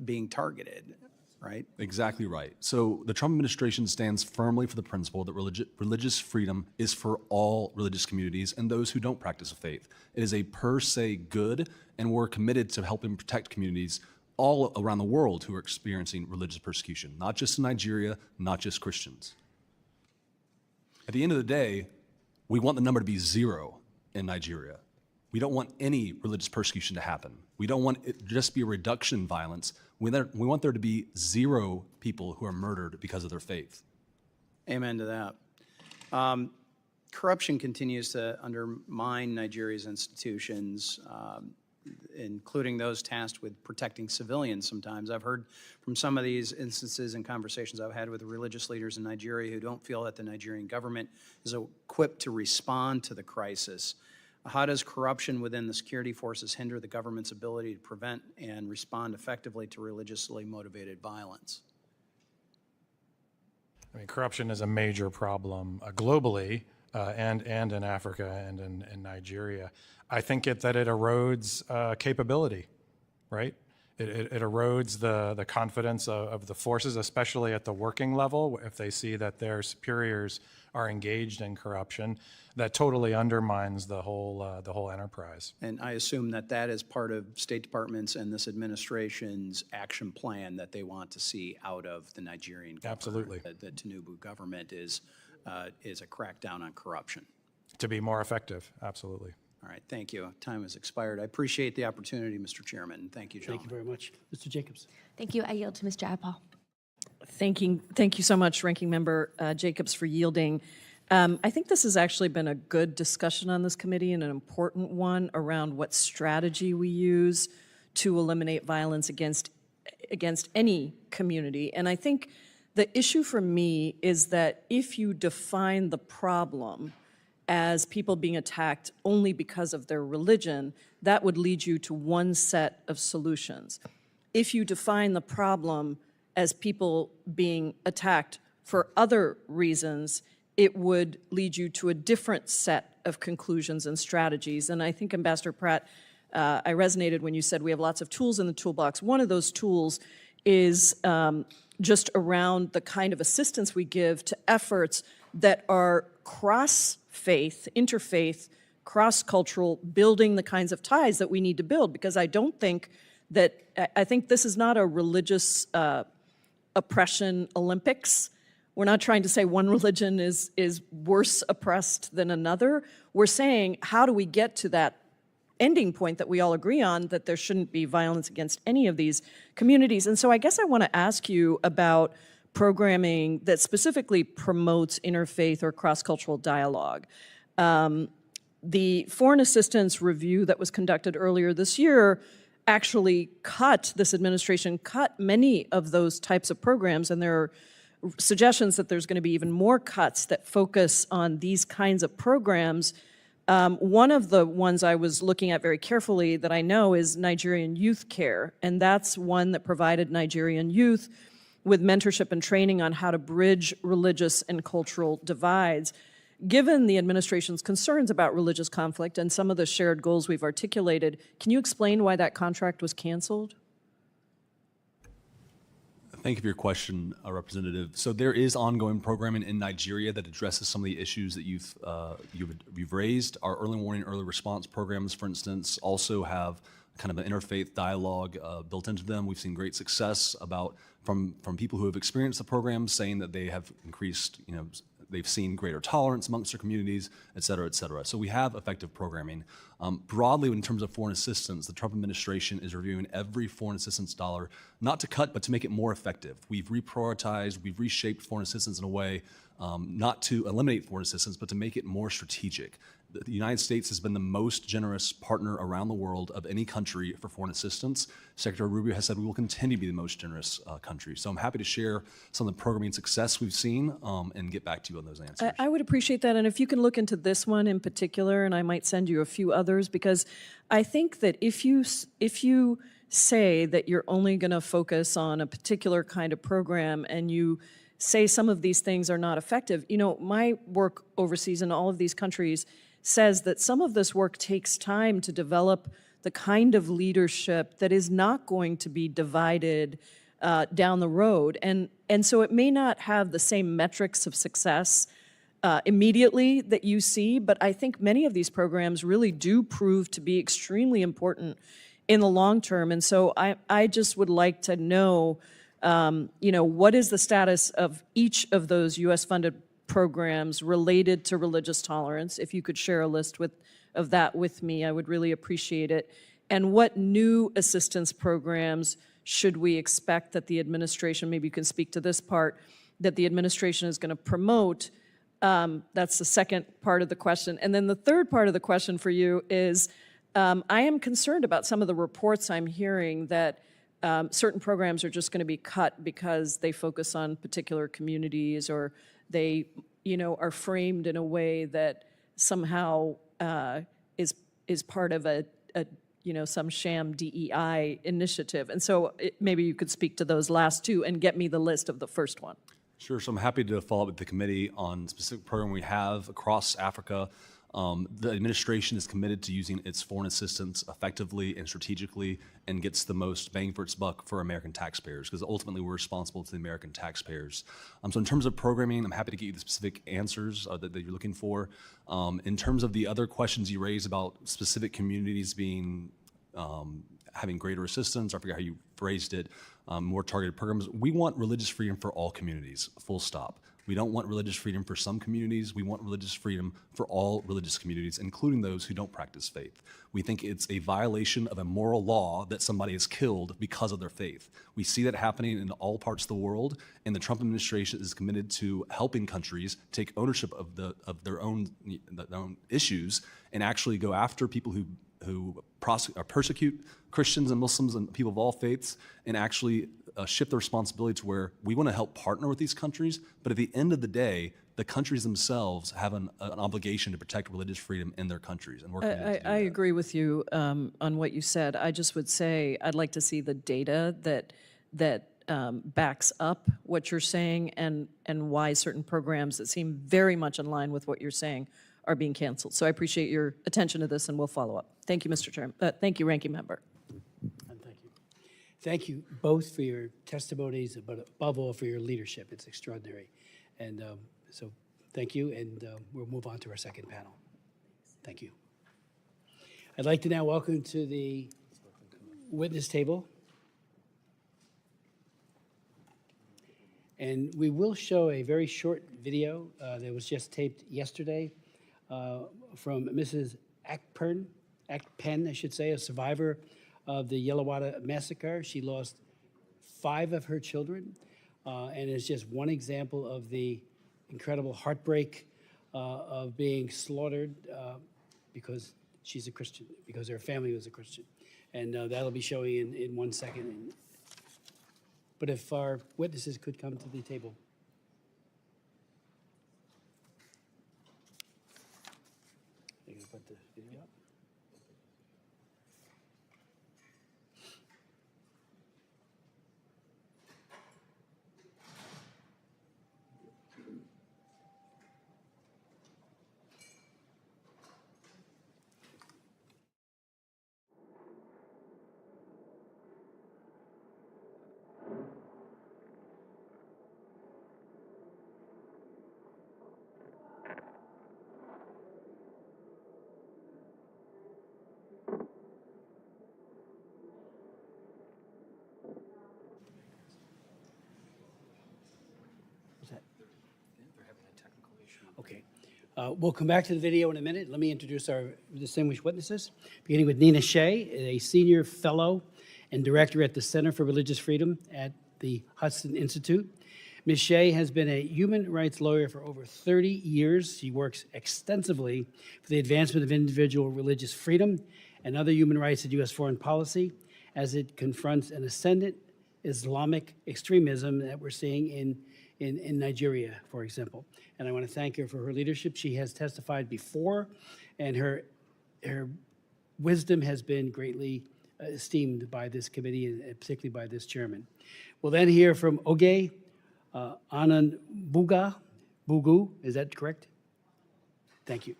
being targeted, right?
Exactly right. So the Trump administration stands firmly for the principle that religious freedom is for all religious communities and those who don't practice a faith. It is a per se good, and we're committed to helping protect communities all around the world who are experiencing religious persecution, not just in Nigeria, not just Christians. At the end of the day, we want the number to be 0 in Nigeria. We don't want any religious persecution to happen. We don't want it to just be a reduction in violence. We want there to be 0 people who are murdered because of their faith.
Amen to that. Corruption continues to undermine Nigeria's institutions, including those tasked with protecting civilians sometimes. I've heard from some of these instances and conversations I've had with religious leaders in Nigeria who don't feel that the Nigerian government is equipped to respond to the crisis. How does corruption within the security forces hinder the government's ability to prevent and respond effectively to religiously motivated violence?
I mean, corruption is a major problem globally and in Africa and in Nigeria. I think that it erodes capability, right? It erodes the confidence of the forces, especially at the working level, if they see that their superiors are engaged in corruption. That totally undermines the whole enterprise.
And I assume that that is part of State Department's and this administration's action plan that they want to see out of the Nigerian government.
Absolutely.
The Tinubu government is a crackdown on corruption.
To be more effective, absolutely.
All right, thank you. Time has expired. I appreciate the opportunity, Mr. Chairman. Thank you, gentlemen.
Thank you very much. Mr. Jacobs.
Thank you. I yield to Mr. Apple.
Thank you so much, Ranking Member Jacobs, for yielding. I think this has actually been a good discussion on this committee and an important one around what strategy we use to eliminate violence against any community. And I think the issue for me is that if you define the problem as people being attacked only because of their religion, that would lead you to one set of solutions. If you define the problem as people being attacked for other reasons, it would lead you to a different set of conclusions and strategies. And I think, Ambassador Pratt, I resonated when you said we have lots of tools in the toolbox. One of those tools is just around the kind of assistance we give to efforts that are cross-faith, interfaith, cross-cultural, building the kinds of ties that we need to build. Because I think this is not a religious oppression Olympics. We're not trying to say one religion is worse oppressed than another. We're saying, how do we get to that ending point that we all agree on, that there shouldn't be violence against any of these communities? And so I guess I want to ask you about programming that specifically promotes interfaith or cross-cultural dialogue. The foreign assistance review that was conducted earlier this year actually this administration cut many of those types of programs, and there are suggestions that there's going to be even more cuts that focus on these kinds of programs. One of the ones I was looking at very carefully that I know is Nigerian Youth Care, and that's one that provided Nigerian youth with mentorship and training on how to bridge religious and cultural divides. Given the administration's concerns about religious conflict and some of the shared goals we've articulated, can you explain why that contract was canceled?
Thank you for your question, Representative. So there is ongoing programming in Nigeria that addresses some of the issues that you've raised. Our early warning, early response programs, for instance, also have kind of an interfaith dialogue built into them. We've seen great success from people who have experienced the program, saying that they have increased, they've seen greater tolerance amongst their communities, et cetera, et cetera. So we have effective programming. Broadly, in terms of foreign assistance, the Trump administration is reviewing every foreign assistance dollar, not to cut, but to make it more effective. We've reprioritized, we've reshaped foreign assistance in a way not to eliminate foreign assistance, but to make it more strategic. The United States has been the most generous partner around the world of any country for foreign assistance. Secretary Rubio has said we will continue to be the most generous country. So I'm happy to share some of the programming success we've seen and get back to you on those answers.
I would appreciate that. And if you can look into this one in particular, and I might send you a few others, because I think that if you say that you're only going to focus on a particular kind of program and you say some of these things are not effective. You know, my work overseas in all of these countries says that some of this work takes time to develop the kind of leadership that is not going to be divided down the road. And so it may not have the same metrics of success immediately that you see, but I think many of these programs really do prove to be extremely important in the long term. And so I just would like to know, you know, what is the status of each of those U.S.-funded programs related to religious tolerance? If you could share a list of that with me, I would really appreciate it. And what new assistance programs should we expect that the administration, maybe you can speak to this part, that the administration is going to promote? That's the second part of the question. And then the third part of the question for you is, I am concerned about some of the reports I'm hearing that certain programs are just going to be cut because they focus on particular communities, or they, you know, are framed in a way that somehow is part of a you know, some sham DEI initiative. And so maybe you could speak to those last two and get me the list of the first one.
Sure. So I'm happy to follow up with the committee on specific program we have across Africa. The administration is committed to using its foreign assistance effectively and strategically, and gets the most bang for its buck for American taxpayers, because ultimately we're responsible to the American taxpayers. So in terms of programming, I'm happy to get you the specific answers that you're looking for. In terms of the other questions you raised about specific communities being having greater assistance, I forget how you phrased it, more targeted programs. We want religious freedom for all communities, full stop. We don't want religious freedom for some communities. We want religious freedom for all religious communities, including those who don't practice faith. We think it's a violation of a moral law that somebody is killed because of their faith. We see that happening in all parts of the world, and the Trump administration is committed to helping countries take ownership of their own issues and actually go after people who persecute Christians and Muslims and people of all faiths, and actually shift the responsibility to where we want to help partner with these countries, but at the end of the day, the countries themselves have an obligation to protect religious freedom in their countries, and we're committed to do that.
I agree with you on what you said. I just would say I'd like to see the data that backs up what you're saying, and why certain programs that seem very much in line with what you're saying are being canceled. So I appreciate your attention to this, and we'll follow up. Thank you, Mr. Chairman. Thank you, Ranking Member.
And thank you. Thank you both for your testimonies, but above all for your leadership. It's extraordinary. And so thank you, and we'll move on to our second panel. Thank you. I'd like to now welcome to the witness table. And we will show a very short video that was just taped yesterday from Mrs. Akpen, I should say, a survivor of the Yellowwater massacre. She lost 5 of her children, and it's just one example of the incredible heartbreak of being slaughtered because she's a Christian, because her family was a Christian. And that'll be showing in 1 second. But if our witnesses could come to the table. You can put the video up. Okay. We'll come back to the video in a minute. Let me introduce our distinguished witnesses, beginning with Nina Shea, a senior fellow and director at the Center for Religious Freedom at the Hudson Institute. Ms. Shea has been a human rights lawyer for over 30 years. She works extensively for the advancement of individual religious freedom and other human rights in U.S. foreign policy as it confronts an ascendant Islamic extremism that we're seeing in Nigeria, for example. And I want to thank her for her leadership. She has testified before, and her wisdom has been greatly esteemed by this committee and particularly by this chairman. We'll then hear from Oge Bugu, is that correct? Thank you.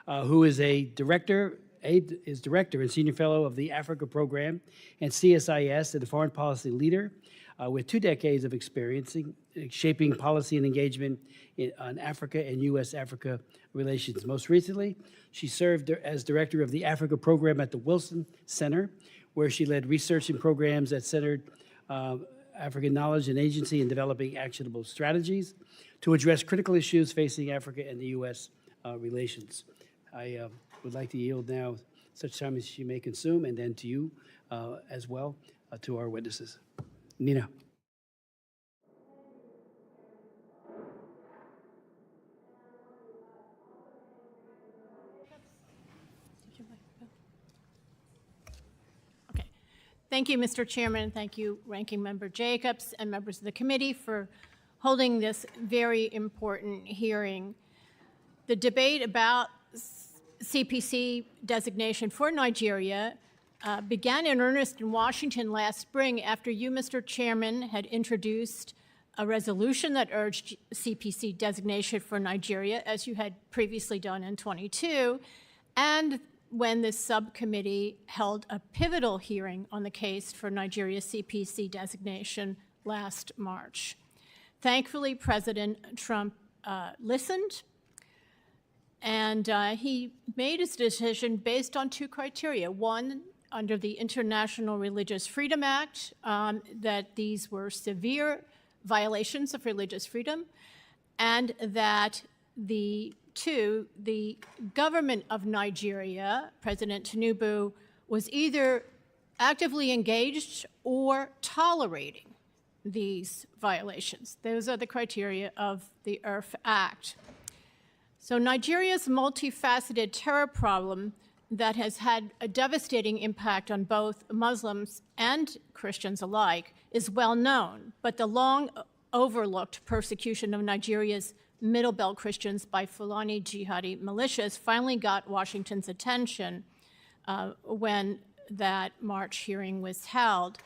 Who is director and senior fellow of the Africa Program and CSIS and a foreign policy leader with 2 decades of experience shaping policy and engagement on Africa and U.S.-Africa relations. Most recently, she served as director of the Africa Program at the Wilson Center, where she led research and programs that centered African knowledge and agency in developing actionable strategies to address critical issues facing Africa and the U.S. Relations. I would like to yield now such time as she may consume, and then to you as well, to our witnesses. Nina.
Okay. Thank you, Mr. Chairman. Thank you, Ranking Member Jacobs and members of the committee for holding this very important hearing. The debate about CPC designation for Nigeria began in earnest in Washington last spring after you, Mr. Chairman, had introduced a resolution that urged CPC designation for Nigeria, as you had previously done in 22, and when this subcommittee held a pivotal hearing on the case for Nigeria's CPC designation last March. Thankfully, President Trump listened, and he made his decision based on 2 criteria. One, under the International Religious Freedom Act, that these were severe violations of religious freedom, and that the government of Nigeria, President Tinubu, was either actively engaged or tolerating these violations. Those are the criteria of the IRF Act. So Nigeria's multifaceted terror problem that has had a devastating impact on both Muslims and Christians alike is well known, but the long overlooked persecution of Nigeria's Middle Belt Christians by Fulani jihadi militias finally got Washington's attention when that March hearing was held,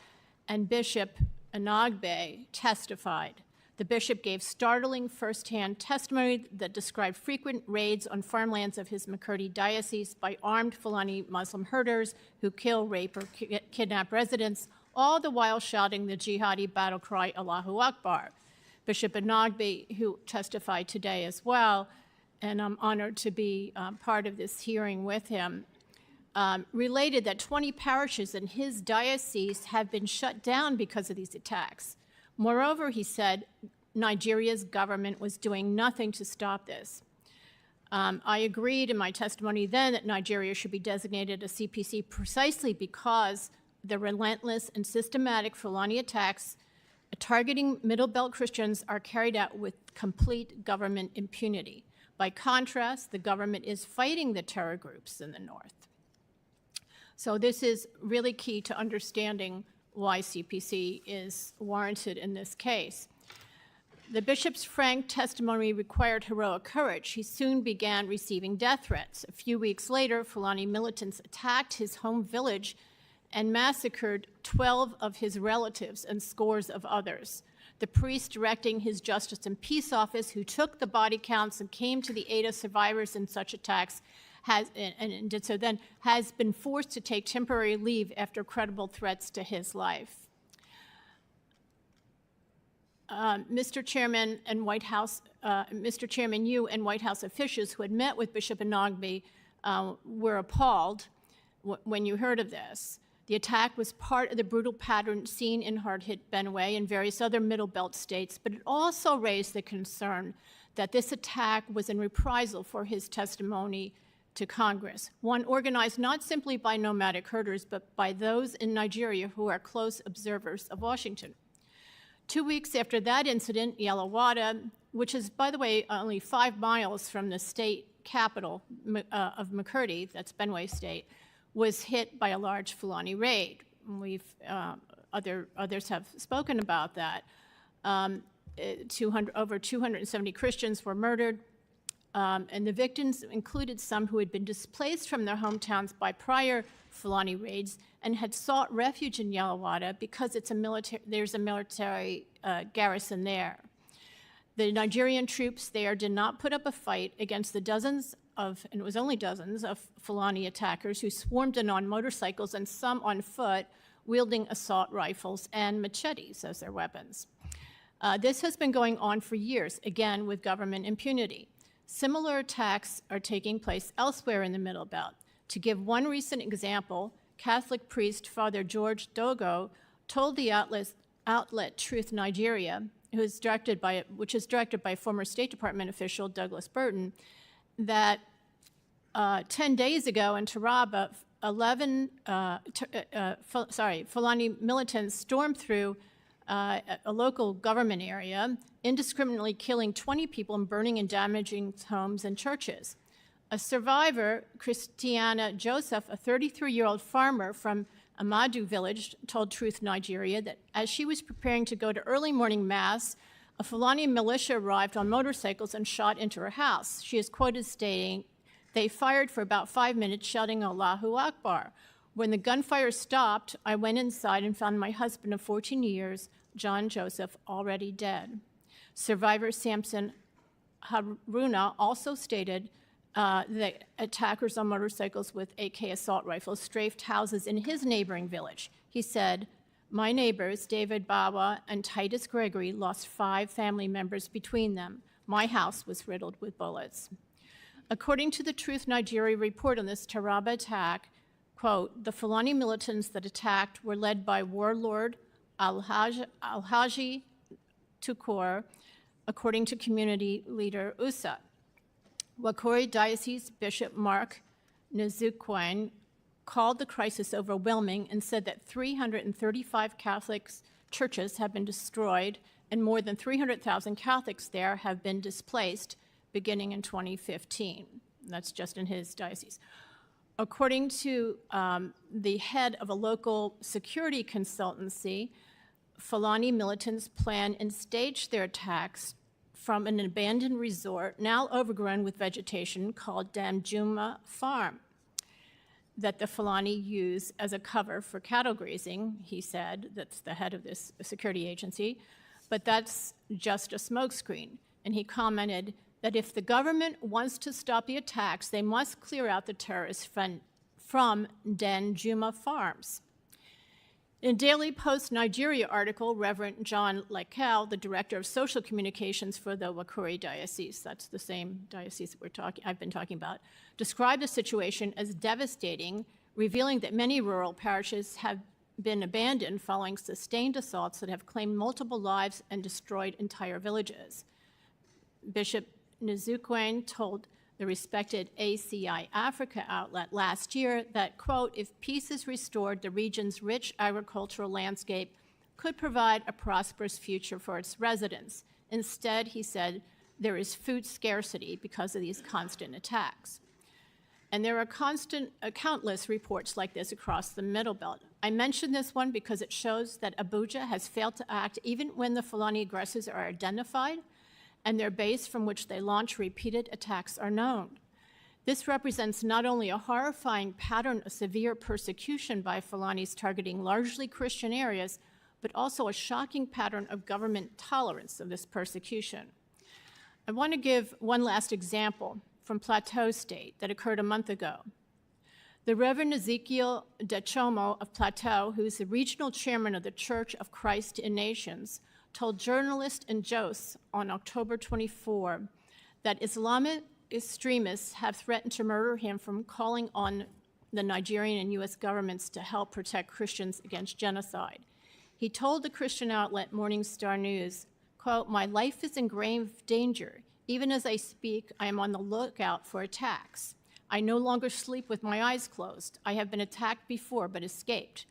and Bishop Anagbe testified. The bishop gave startling firsthand testimony that described frequent raids on farmlands of his Makurdi diocese by armed Fulani Muslim herders who kill, rape, or kidnap residents, all the while shouting the jihadi battle cry, Allahu Akbar. Bishop Anagbe, who testified today as well, and I'm honored to be part of this hearing with him, related that 20 parishes in his diocese have been shut down because of these attacks. Moreover, he said, Nigeria's government was doing nothing to stop this. I agreed in my testimony then that Nigeria should be designated a CPC precisely because the relentless and systematic Fulani attacks targeting Middle Belt Christians are carried out with complete government impunity. By contrast, the government is fighting the terror groups in the north. So this is really key to understanding why CPC is warranted in this case. The bishop's frank testimony required heroic courage. He soon began receiving death threats. A few weeks later, Fulani militants attacked his home village and massacred 12 of his relatives and scores of others. The priest directing his Justice and Peace Office, who took the body counts and came to the aid of survivors in such attacks, has been forced to take temporary leave after credible threats to his life. Mr. Chairman and White House, Mr. Chairman, you and White House officials who had met with Bishop Anagbe were appalled when you heard of this. The attack was part of the brutal pattern seen in hard-hit Benue and various other Middle Belt states, but it also raised the concern that this attack was in reprisal for his testimony to Congress, one organized not simply by nomadic herders, but by those in Nigeria who are close observers of Washington. 2 weeks after that incident, Yalawada, which is, by the way, only 5 miles from the state capital of Makurdi, that's Benue State, was hit by a large Fulani raid. Others have spoken about that. Over 270 Christians were murdered, and the victims included some who had been displaced from their hometowns by prior Fulani raids, and had sought refuge in Yalawada because there's a military garrison there. The Nigerian troops there did not put up a fight against the dozens of, and it was only dozens, of Fulani attackers who swarmed in on motorcycles and some on foot, wielding assault rifles and machetes as their weapons. This has been going on for years, again with government impunity. Similar attacks are taking place elsewhere in the Middle Belt. To give one recent example, Catholic priest Father George Dogo told the outlet Truth Nigeria, which is directed by former State Department official Douglas Burton, that 10 days ago in Taraba, Fulani militants stormed through a local government area, indiscriminately killing 20 people and burning and damaging homes and churches. A survivor, Christiana Joseph, a 33-year-old farmer from Amadu village, told Truth Nigeria that as she was preparing to go to early morning mass, a Fulani militia arrived on motorcycles and shot into her house. She is quoted stating, "They fired for about 5 minutes, shouting Allahu Akbar. When the gunfire stopped, I went inside and found my husband of 14 years, John Joseph, already dead." Survivor Samson Haruna also stated that attackers on motorcycles with AK assault rifles strafed houses in his neighboring village. He said, "My neighbors, David Bawa and Titus Gregory, lost 5 family members between them. My house was riddled with bullets." According to the Truth Nigeria report on this Taraba attack, quote, "The Fulani militants that attacked were led by warlord Alhaji Tukur, according to community leader Usa. Wakori Diocese Bishop Mark Nzukwane called the crisis overwhelming and said that 335 Catholic churches have been destroyed and more than 300,000 Catholics there have been displaced beginning in 2015. That's just in his diocese. According to the head of a local security consultancy, Fulani militants plan and stage their attacks from an abandoned resort, now overgrown with vegetation, called Damjuma Farm, that the Fulani use as a cover for cattle grazing, he said. That's the head of this security agency. But that's just a smokescreen. And he commented that if the government wants to stop the attacks, they must clear out the terrorists from Danjuma Farms. In a Daily Post Nigeria article, Reverend John Lekel, the director of social communications for the Wakori Diocese, that's the same diocese that I've been talking about, described the situation as devastating, revealing that many rural parishes have been abandoned following sustained assaults that have claimed multiple lives and destroyed entire villages. Bishop Nzukwane told the respected ACI Africa outlet last year that, quote, "If peace is restored, the region's rich agricultural landscape could provide a prosperous future for its residents. Instead," he said, "there is food scarcity because of these constant attacks." And there are countless reports like this across the Middle Belt. I mention this one because it shows that Abuja has failed to act even when the Fulani aggressors are identified and their base from which they launch repeated attacks are known. This represents not only a horrifying pattern of severe persecution by Fulanis targeting largely Christian areas, but also a shocking pattern of government tolerance of this persecution. I want to give one last example from Plateau State that occurred a month ago. The Reverend Ezekiel Dechomo of Plateau, who is the regional chairman of the Church of Christ in Nations, told journalist in Jos on October 24 that Islamic extremists have threatened to murder him from calling on the Nigerian and U.S. governments to help protect Christians against genocide. He told the Christian outlet Morning Star News, quote, "My life is in grave danger. Even as I speak, I am on the lookout for attacks. I no longer sleep with my eyes closed. I have been attacked before but escaped."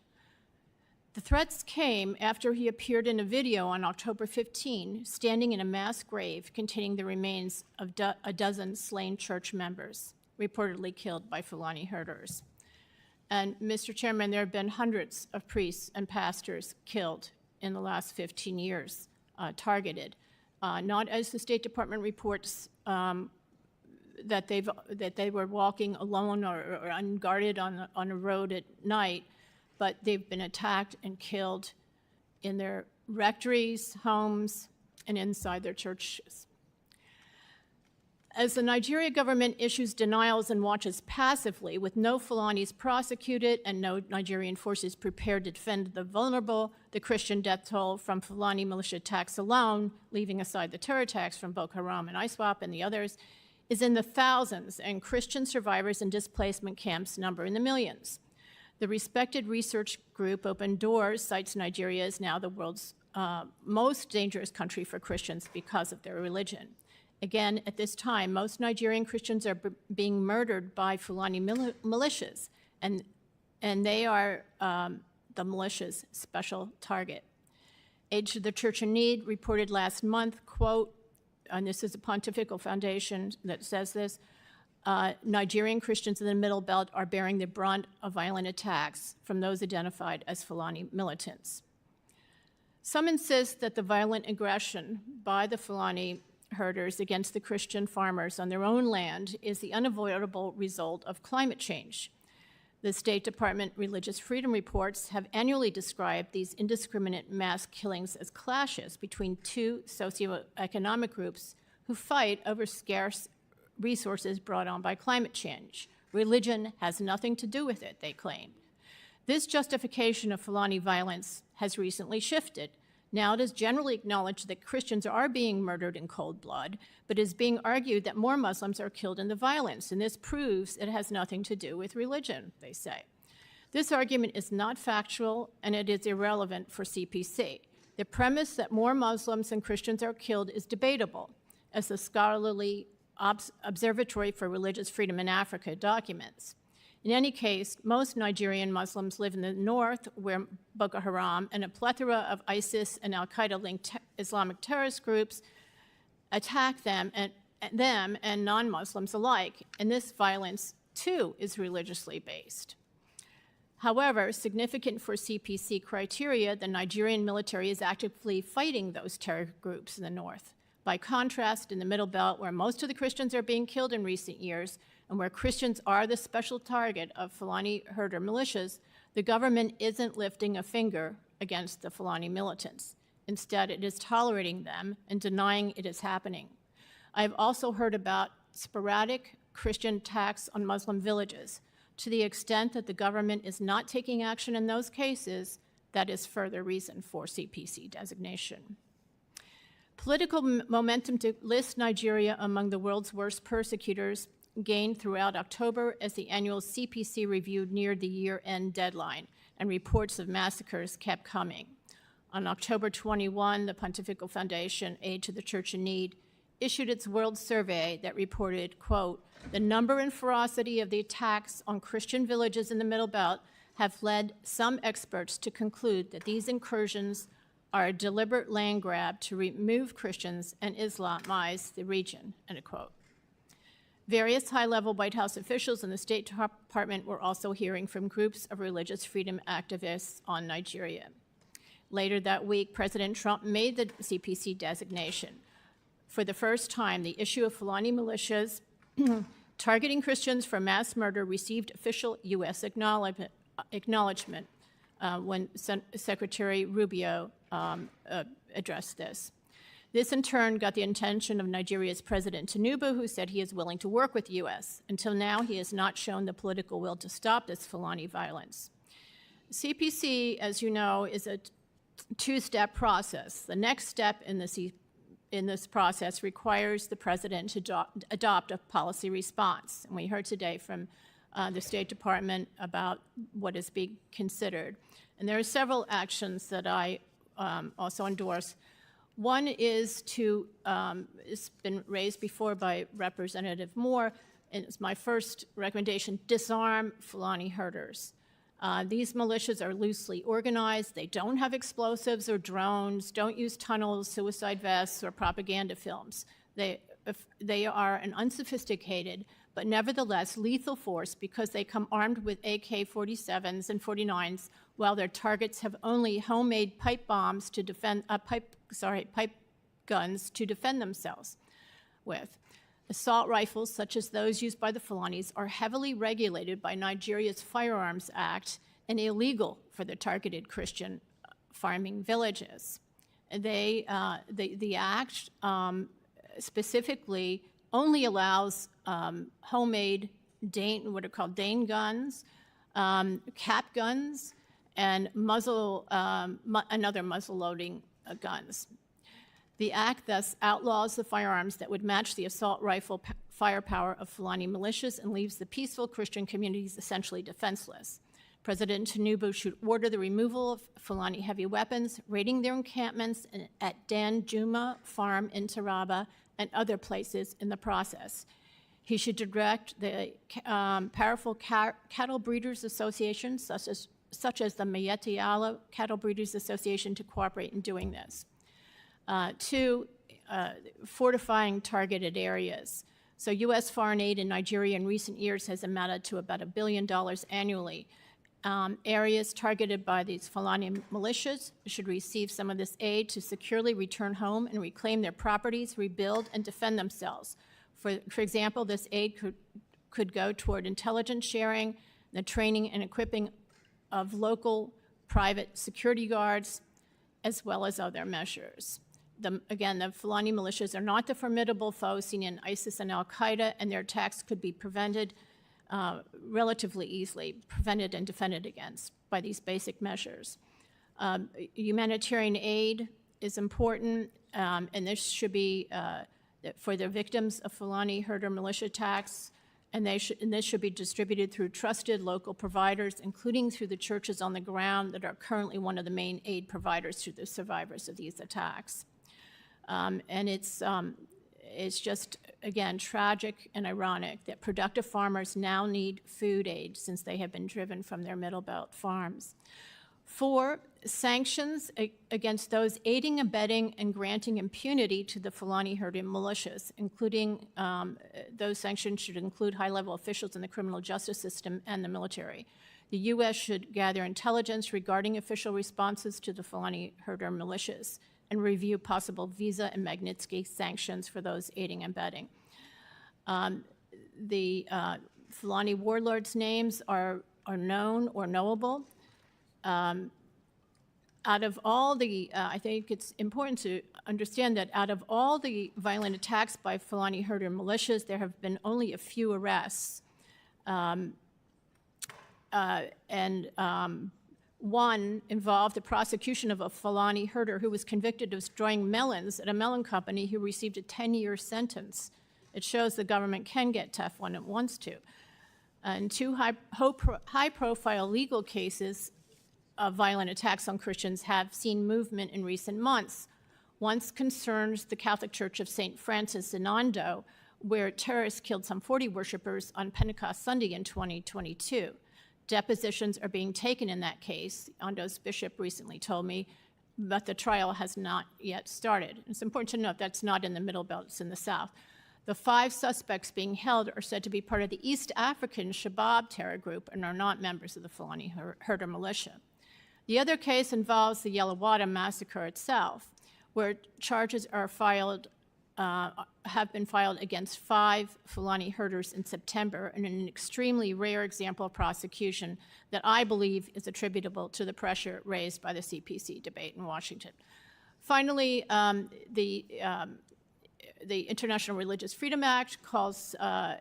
The threats came after he appeared in a video on October 15, standing in a mass grave containing the remains of a dozen slain church members, reportedly killed by Fulani herders. And Mr. Chairman, there have been hundreds of priests and pastors killed in the last 15 years, targeted, not as the State Department reports that they were walking alone or unguarded on a road at night, but they've been attacked and killed in their rectories, homes, and inside their churches. As the Nigeria government issues denials and watches passively, with no Fulanis prosecuted and no Nigerian forces prepared to defend the vulnerable, the Christian death toll from Fulani militia attacks alone, leaving aside the terror attacks from Boko Haram and ISWAP and the others, is in the thousands, and Christian survivors in displacement camps number in the millions. The respected research group Open Doors cites Nigeria as now the world's most dangerous country for Christians because of their religion. Again, at this time, most Nigerian Christians are being murdered by Fulani militias, and they are the militia's special target. Aid to the Church in Need reported last month, quote, and this is a pontifical foundation that says this, Nigerian Christians in the Middle Belt are bearing the brunt of violent attacks from those identified as Fulani militants. Some insist that the violent aggression by the Fulani herders against the Christian farmers on their own land is the unavoidable result of climate change. The State Department Religious Freedom Reports have annually described these indiscriminate mass killings as clashes between two socioeconomic groups who fight over scarce resources brought on by climate change. Religion has nothing to do with it, they claim. This justification of Fulani violence has recently shifted. Now it is generally acknowledged that Christians are being murdered in cold blood, but it is being argued that more Muslims are killed in the violence, and this proves it has nothing to do with religion, they say. This argument is not factual, and it is irrelevant for CPC. The premise that more Muslims than Christians are killed is debatable, as the scholarly Observatory for Religious Freedom in Africa documents. In any case, most Nigerian Muslims live in the north, where Boko Haram and a plethora of ISIS and al-Qaeda-linked Islamic terrorist groups attack them and non-Muslims alike, and this violence, too, is religiously based. However, significant for CPC criteria, the Nigerian military is actively fighting those terror groups in the north. By contrast, in the Middle Belt, where most of the Christians are being killed in recent years, and where Christians are the special target of Fulani herder militias, the government isn't lifting a finger against the Fulani militants. Instead, it is tolerating them and denying it is happening. I have also heard about sporadic Christian attacks on Muslim villages. To the extent that the government is not taking action in those cases, that is further reason for CPC designation. Political momentum to list Nigeria among the world's worst persecutors gained throughout October as the annual CPC review neared the year-end deadline, and reports of massacres kept coming. On October 21, the Pontifical Foundation, Aid to the Church in Need, issued its World Survey that reported, quote, the number and ferocity of the attacks on Christian villages in the Middle Belt have led some experts to conclude that these incursions are a deliberate land grab to remove Christians and Islamize the region, end quote. Various high-level White House officials in the State Department were also hearing from groups of religious freedom activists on Nigeria. Later that week, President Trump made the CPC designation. For the first time, the issue of Fulani militias targeting Christians for mass murder received official U.S. acknowledgement when Secretary Rubio addressed this. This, in turn, got the attention of Nigeria's President Tinubu, who said he is willing to work with the U.S. Until now, he has not shown the political will to stop this Fulani violence. CPC, as you know, is a two-step process. The next step in this process requires the President to adopt a policy response. And we heard today from the State Department about what is being considered. And there are several actions that I also endorse. One is to, it's been raised before by Representative Moore, and it's my first recommendation, disarm Fulani herders. These militias are loosely organized. They don't have explosives or drones, don't use tunnels, suicide vests, or propaganda films. They are an unsophisticated but nevertheless lethal force because they come armed with AK-47s and 49s, while their targets have only homemade pipe bombs to defend, pipe guns to defend themselves with. Assault rifles, such as those used by the Fulanis, are heavily regulated by Nigeria's Firearms Act and illegal for the targeted Christian farming villages. The act specifically only allows homemade what are called Dane guns, cap guns, and other muzzle-loading guns. The act thus outlaws the firearms that would match the assault rifle firepower of Fulani militias and leaves the peaceful Christian communities essentially defenseless. President Tinubu should order the removal of Fulani heavy weapons, raiding their encampments at Dan Juma Farm in Taraba and other places in the process. He should direct the powerful cattle breeders associations, such as the Mayeti Allah Cattle Breeders Association, to cooperate in doing this. 2, fortifying targeted areas. So U.S. foreign aid in Nigeria in recent years has amounted to about $1 billion annually. Areas targeted by these Fulani militias should receive some of this aid to securely return home and reclaim their properties, rebuild, and defend themselves. For example, this aid could go toward intelligence sharing, the training and equipping of local private security guards, as well as other measures. Again, the Fulani militias are not the formidable foes seen in ISIS and al-Qaeda, and their attacks could be prevented relatively easily, prevented and defended against by these basic measures. Humanitarian aid is important, and this should be for the victims of Fulani herder militia attacks, and this should be distributed through trusted local providers, including through the churches on the ground that are currently one of the main aid providers to the survivors of these attacks. And it's just, again, tragic and ironic that productive farmers now need food aid since they have been driven from their Middle Belt farms. 4, sanctions against those aiding, abetting, and granting impunity to the Fulani herding militias, including those sanctions should include high-level officials in the criminal justice system and the military. The U.S. should gather intelligence regarding official responses to the Fulani herder militias and review possible visa and Magnitsky sanctions for those aiding and abetting. The Fulani warlords' names are known or knowable. Out of all the, I think it's important to understand that out of all the violent attacks by Fulani herder militias, there have been only a few arrests. One involved the prosecution of a Fulani herder who was convicted of destroying melons at a melon company who received a 10-year sentence. It shows the government can get tough when it wants to. And 2 high-profile legal cases of violent attacks on Christians have seen movement in recent months. One concerns the Catholic Church of St. Francis in Ondo, where terrorists killed some 40 worshipers on Pentecost Sunday in 2022. Depositions are being taken in that case. Ondo's bishop recently told me, but the trial has not yet started. It's important to note that's not in the Middle Belt, it's in the South. The 5 suspects being held are said to be part of the East African Shabab terror group and are not members of the Fulani herder militia. The other case involves the Yelawada massacre itself, where charges are have been filed against 5 Fulani herders in September, in an extremely rare example of prosecution that I believe is attributable to the pressure raised by the CPC debate in Washington. Finally, the International Religious Freedom Act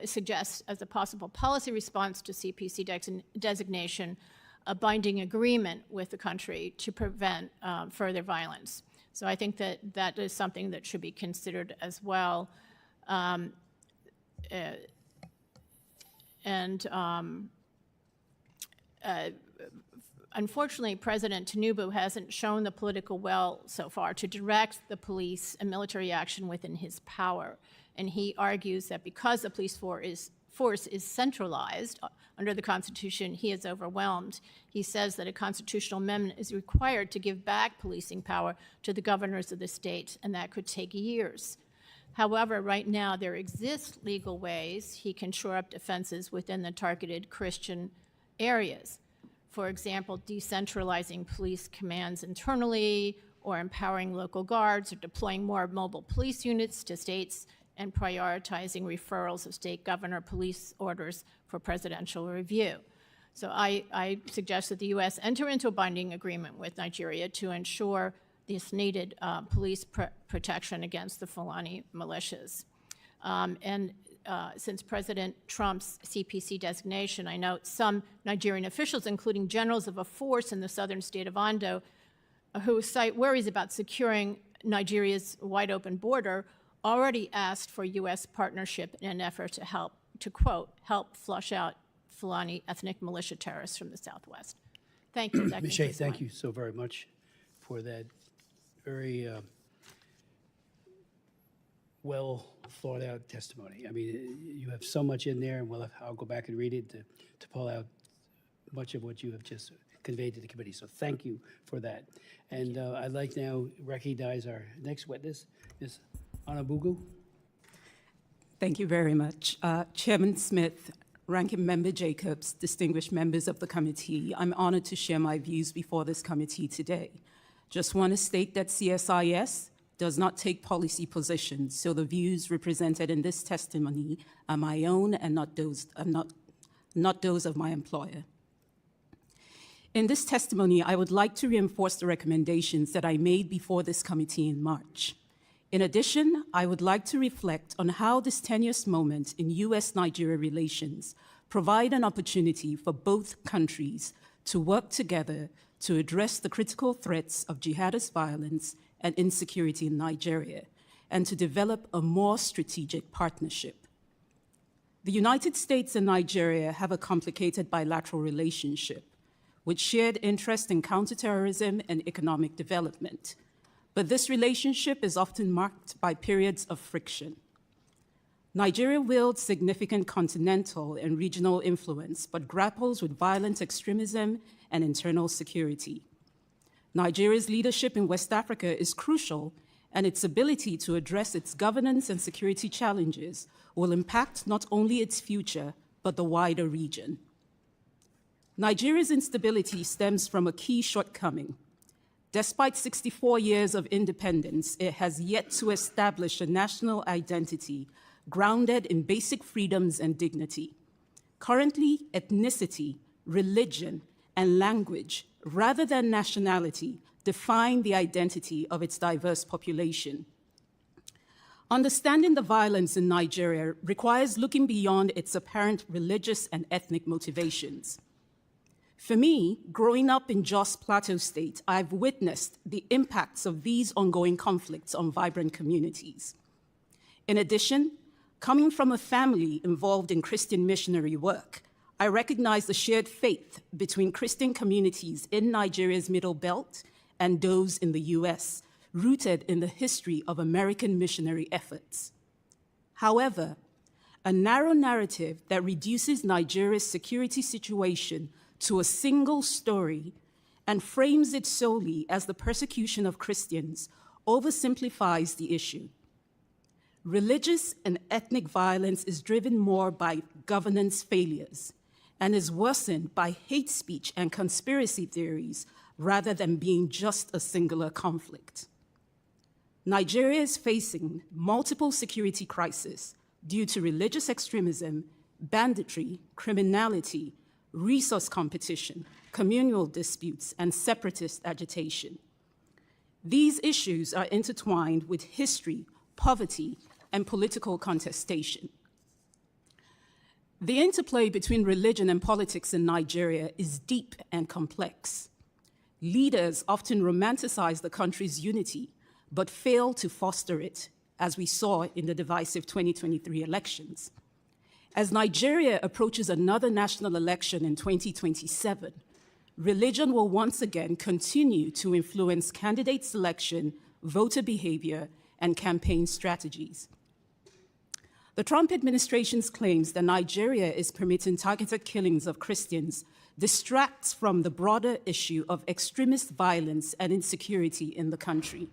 suggests as a possible policy response to CPC designation a binding agreement with the country to prevent further violence. So I think that that is something that should be considered as well. Unfortunately, President Tinubu hasn't shown the political will so far to direct the police and military action within his power. And he argues that because the police force is centralized under the Constitution, he is overwhelmed. He says that a constitutional amendment is required to give back policing power to the governors of the state, and that could take years. However, right now there exist legal ways he can shore up defenses within the targeted Christian areas. For example, decentralizing police commands internally, or empowering local guards, or deploying more mobile police units to states, and prioritizing referrals of state governor police orders for presidential review. So I suggest that the U.S. enter into a binding agreement with Nigeria to ensure this needed police protection against the Fulani militias. Since President Trump's CPC designation, I note some Nigerian officials, including generals of a force in the southern state of Ondo, who cite worries about securing Nigeria's wide-open border, already asked for U.S. partnership in an effort to help, to quote, help flush out Fulani ethnic militia terrorists from the Southwest. Thank you.
Ms. Shea, thank you so very much for that very well thought out testimony. I mean, you have so much in there, and I'll go back and read it to pull out much of what you have just conveyed to the committee. So thank you for that. And I'd like now recognize our next witness, Ms. Anabugu.
Thank you very much. Chairman Smith, Ranking Member Jacobs, distinguished members of the committee, I'm honored to share my views before this committee today. Just want to state that CSIS does not take policy positions, so the views represented in this testimony are my own and not those of my employer. In this testimony, I would like to reinforce the recommendations that I made before this committee in March. In addition, I would like to reflect on how this tenuous moment in U.S.-Nigeria relations provide an opportunity for both countries to work together to address the critical threats of jihadist violence and insecurity in Nigeria, and to develop a more strategic partnership. The United States and Nigeria have a complicated bilateral relationship with shared interest in counterterrorism and economic development. But this relationship is often marked by periods of friction. Nigeria wields significant continental and regional influence, but grapples with violent extremism and internal security. Nigeria's leadership in West Africa is crucial, and its ability to address its governance and security challenges will impact not only its future, but the wider region. Nigeria's instability stems from a key shortcoming. Despite 64 years of independence, it has yet to establish a national identity grounded in basic freedoms and dignity. Currently, ethnicity, religion, and language, rather than nationality, define the identity of its diverse population. Understanding the violence in Nigeria requires looking beyond its apparent religious and ethnic motivations. For me, growing up in Jos Plateau State, I've witnessed the impacts of these ongoing conflicts on vibrant communities. In addition, coming from a family involved in Christian missionary work, I recognize the shared faith between Christian communities in Nigeria's Middle Belt and those in the US, rooted in the history of American missionary efforts. However, a narrow narrative that reduces Nigeria's security situation to a single story and frames it solely as the persecution of Christians oversimplifies the issue. Religious and ethnic violence is driven more by governance failures and is worsened by hate speech and conspiracy theories rather than being just a singular conflict. Nigeria is facing multiple security crises due to religious extremism, banditry, criminality, resource competition, communal disputes, and separatist agitation. These issues are intertwined with history, poverty, and political contestation. The interplay between religion and politics in Nigeria is deep and complex. Leaders often romanticize the country's unity, but fail to foster it, as we saw in the divisive 2023 elections. As Nigeria approaches another national election in 2027, religion will once again continue to influence candidate selection, voter behavior, and campaign strategies. The Trump administration's claims that Nigeria is permitting targeted killings of Christians distracts from the broader issue of extremist violence and insecurity in the country.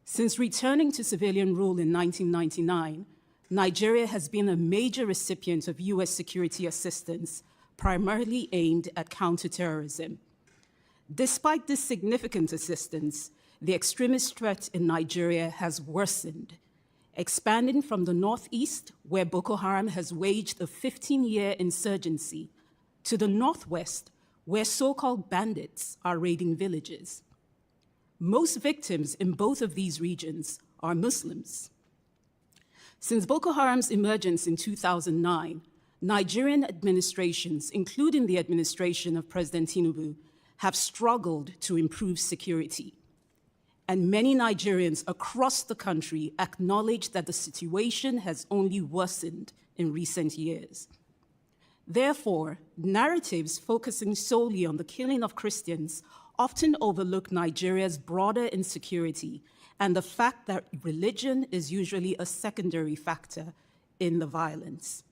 Since returning to civilian rule in 1999, Nigeria has been a major recipient of U.S. security assistance, primarily aimed at counterterrorism. Despite this significant assistance, the extremist threat in Nigeria has worsened, expanding from the northeast, where Boko Haram has waged a 15-year insurgency, to the northwest, where so-called bandits are raiding villages. Most victims in both of these regions are Muslims. Since Boko Haram's emergence in 2009, Nigerian administrations, including the administration of President Tinubu, have struggled to improve security. And many Nigerians across the country acknowledge that the situation has only worsened in recent years. Therefore, narratives focusing solely on the killing of Christians often overlook Nigeria's broader insecurity and the fact that religion is usually a secondary factor in the violence.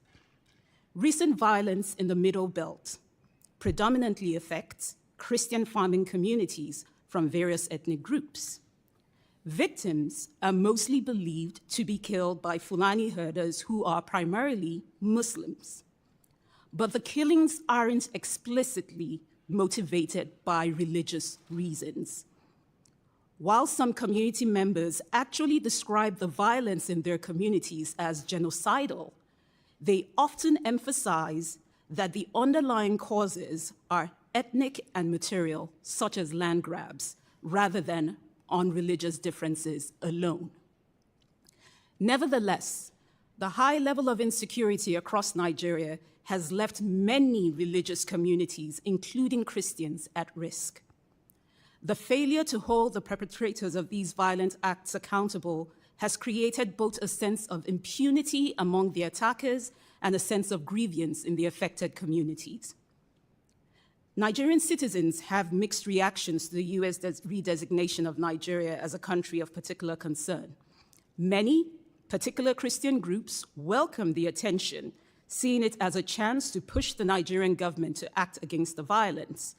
Recent violence in the Middle Belt predominantly affects Christian farming communities from various ethnic groups. Victims are mostly believed to be killed by Fulani herders who are primarily Muslims. But the killings aren't explicitly motivated by religious reasons. While some community members actually describe the violence in their communities as genocidal, they often emphasize that the underlying causes are ethnic and material, such as land grabs, rather than on religious differences alone. Nevertheless, the high level of insecurity across Nigeria has left many religious communities, including Christians, at risk. The failure to hold the perpetrators of these violent acts accountable has created both a sense of impunity among the attackers and a sense of grievance in the affected communities. Nigerian citizens have mixed reactions to the US redesignation of Nigeria as a country of particular concern. Many particular Christian groups welcome the attention, seeing it as a chance to push the Nigerian government to act against the violence.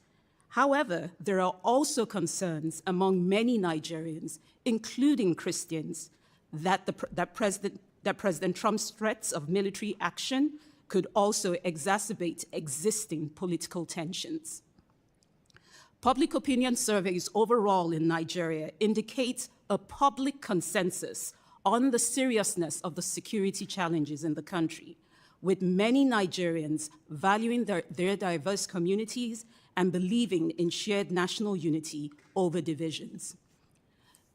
However, there are also concerns among many Nigerians, including Christians, that President Trump's threats of military action could also exacerbate existing political tensions. Public opinion surveys overall in Nigeria indicate a public consensus on the seriousness of the security challenges in the country, with many Nigerians valuing their diverse communities and believing in shared national unity over divisions.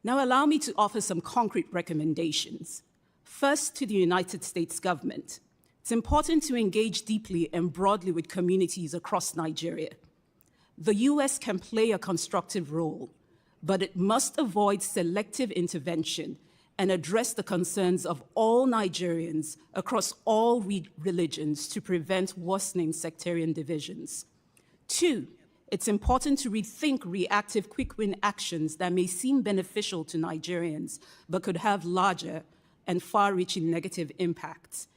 Now allow me to offer some concrete recommendations. First, to the United States government. It's important to engage deeply and broadly with communities across Nigeria. The US can play a constructive role, but it must avoid selective intervention and address the concerns of all Nigerians across all religions to prevent worsening sectarian divisions. Two, it's important to rethink reactive quick-win actions that may seem beneficial to Nigerians, but could have larger and far-reaching negative impacts.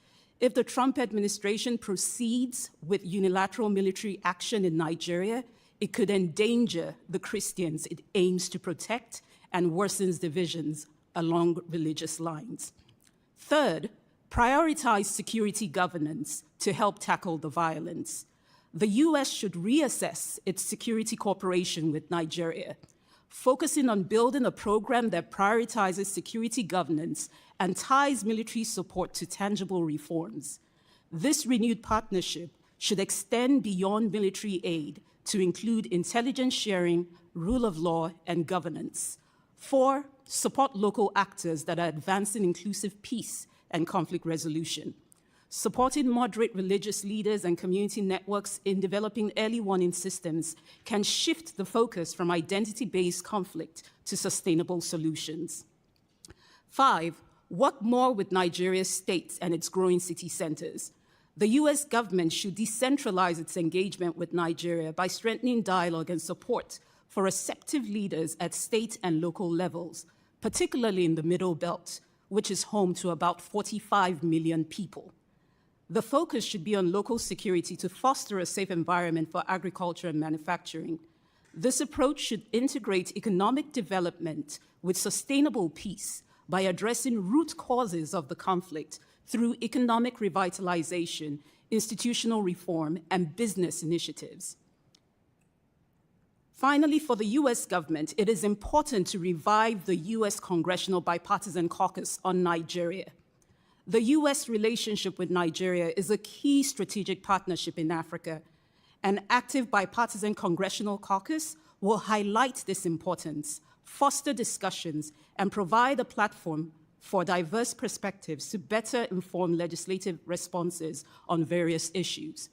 If the Trump administration proceeds with unilateral military action in Nigeria, it could endanger the Christians it aims to protect and worsens divisions along religious lines. Third, prioritize security governance to help tackle the violence. The US should reassess its security cooperation with Nigeria, focusing on building a program that prioritizes security governance and ties military support to tangible reforms. This renewed partnership should extend beyond military aid to include intelligence sharing, rule of law, and governance. 4, support local actors that are advancing inclusive peace and conflict resolution. Supporting moderate religious leaders and community networks in developing early warning systems can shift the focus from identity-based conflict to sustainable solutions. 5, work more with Nigeria's states and its growing city centers. The US government should decentralize its engagement with Nigeria by strengthening dialogue and support for receptive leaders at state and local levels, particularly in the Middle Belt, which is home to about 45 million people. The focus should be on local security to foster a safe environment for agriculture and manufacturing. This approach should integrate economic development with sustainable peace by addressing root causes of the conflict through economic revitalization, institutional reform, and business initiatives. Finally, for the US government, it is important to revive the US Congressional Bipartisan Caucus on Nigeria. The US relationship with Nigeria is a key strategic partnership in Africa, An active bipartisan congressional caucus will highlight this importance, foster discussions, and provide a platform for diverse perspectives to better inform legislative responses on various issues.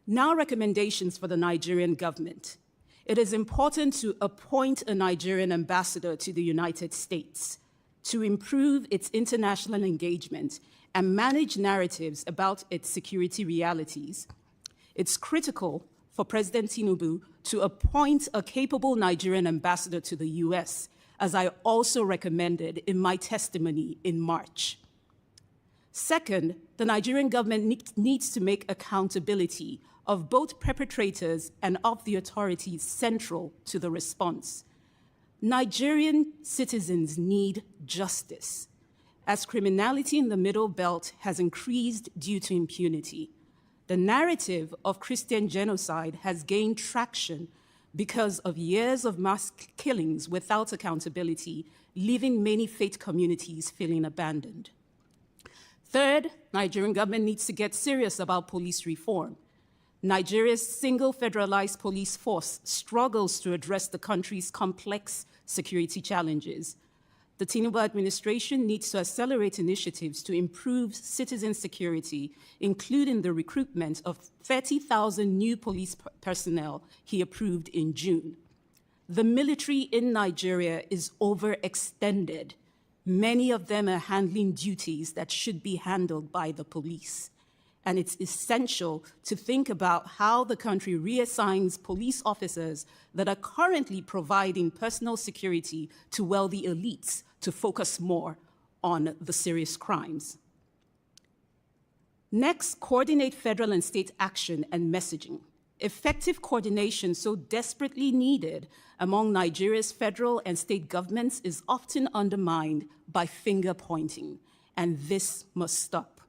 Now, recommendations for the Nigerian government. It is important to appoint a Nigerian ambassador to the United States to improve its international engagement and manage narratives about its security realities. It's critical for President Tinubu to appoint a capable Nigerian ambassador to the US, as I also recommended in my testimony in March. Second, the Nigerian government needs to make accountability of both perpetrators and of the authorities central to the response. Nigerian citizens need justice, as criminality in the Middle Belt has increased due to impunity. The narrative of Christian genocide has gained traction because of years of mass killings without accountability, leaving many faith communities feeling abandoned. Third, Nigerian government needs to get serious about police reform. Nigeria's single federalized police force struggles to address the country's complex security challenges. The Tinubu administration needs to accelerate initiatives to improve citizen security, including the recruitment of 30,000 new police personnel he approved in June. The military in Nigeria is overextended. Many of them are handling duties that should be handled by the police. And it's essential to think about how the country reassigns police officers that are currently providing personal security to wealthy elites to focus more on the serious crimes. Next, coordinate federal and state action and messaging. Effective coordination so desperately needed among Nigeria's federal and state governments is often undermined by finger pointing, and this must stop.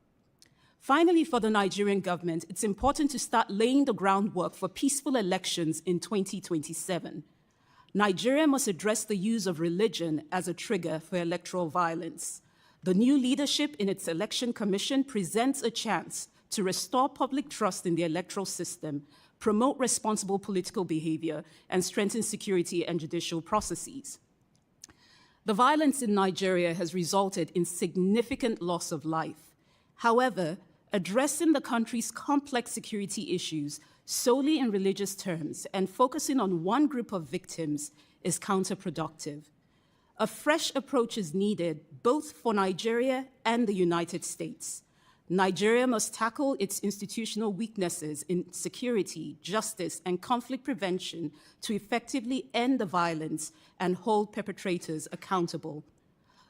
Finally, for the Nigerian government, it's important to start laying the groundwork for peaceful elections in 2027. Nigeria must address the use of religion as a trigger for electoral violence. The new leadership in its election commission presents a chance to restore public trust in the electoral system, promote responsible political behavior, and strengthen security and judicial processes. The violence in Nigeria has resulted in significant loss of life. However, addressing the country's complex security issues solely in religious terms and focusing on one group of victims is counterproductive. A fresh approach is needed both for Nigeria and the United States. Nigeria must tackle its institutional weaknesses in security, justice, and conflict prevention to effectively end the violence and hold perpetrators accountable.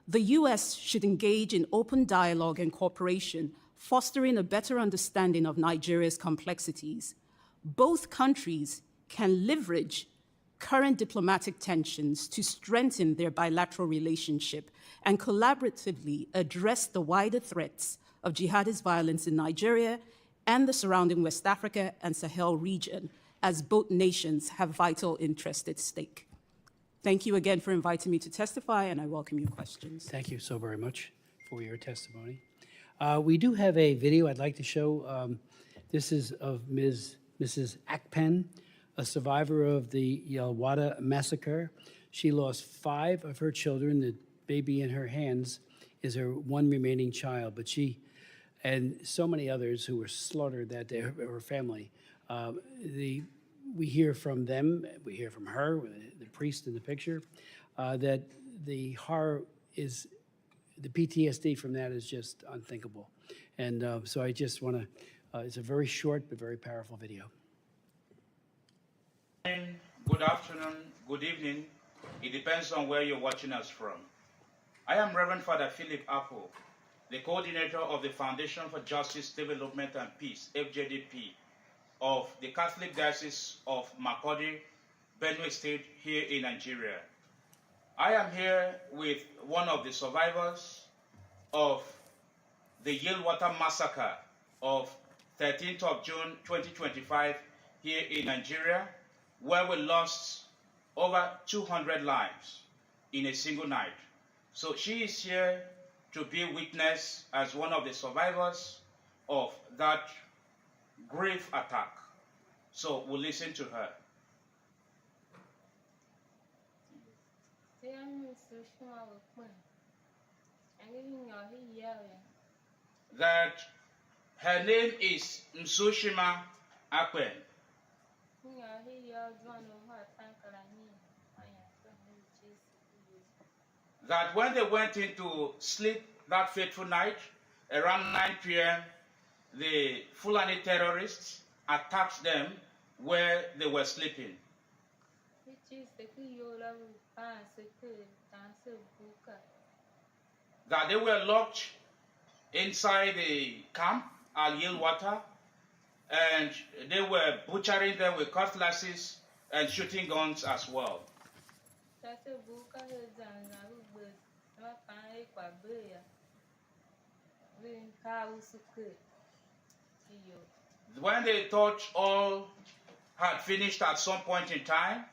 The US should engage in open dialogue and cooperation, fostering a better understanding of Nigeria's complexities. Both countries can leverage current diplomatic tensions to strengthen their bilateral relationship and collaboratively address the wider threats of jihadist violence in Nigeria and the surrounding West Africa and Sahel region, as both nations have vital interests at stake. Thank you again for inviting me to testify, and I welcome your questions.
Thank you so very much for your testimony. We do have a video I'd like to show. This is of Mrs. Akpen, a survivor of the Yelwada massacre. She lost 5 of her children. The baby in her hands is her one remaining child, but she and so many others who were slaughtered that day, her family. We hear from them, we hear from her, the priest in the picture, that the horror is, the PTSD from that is just unthinkable. And so I just want to, it's a very short but very powerful video.
Good afternoon, good evening. It depends on where you're watching us from. I am Reverend Father Philip Apple, the coordinator of the Foundation for Justice, Development and Peace, FJDP, of the Catholic Diocese of Makurdi, Benue State, here in Nigeria. I am here with one of the survivors of the Yelwada massacre of 13th of June 2025 here in Nigeria, where we lost over 200 lives in a single night. So she is here to be witness as one of the survivors of that grave attack. So we'll listen to her. That her name is Msushima Akpen. That when they went into sleep that fateful night, around 9 p.m., the Fulani terrorists attacked them where they were sleeping. That they were locked inside the camp at Yilwata, and they were butchering them with cutlasses and shooting guns as well. When they thought all had finished at some point in time,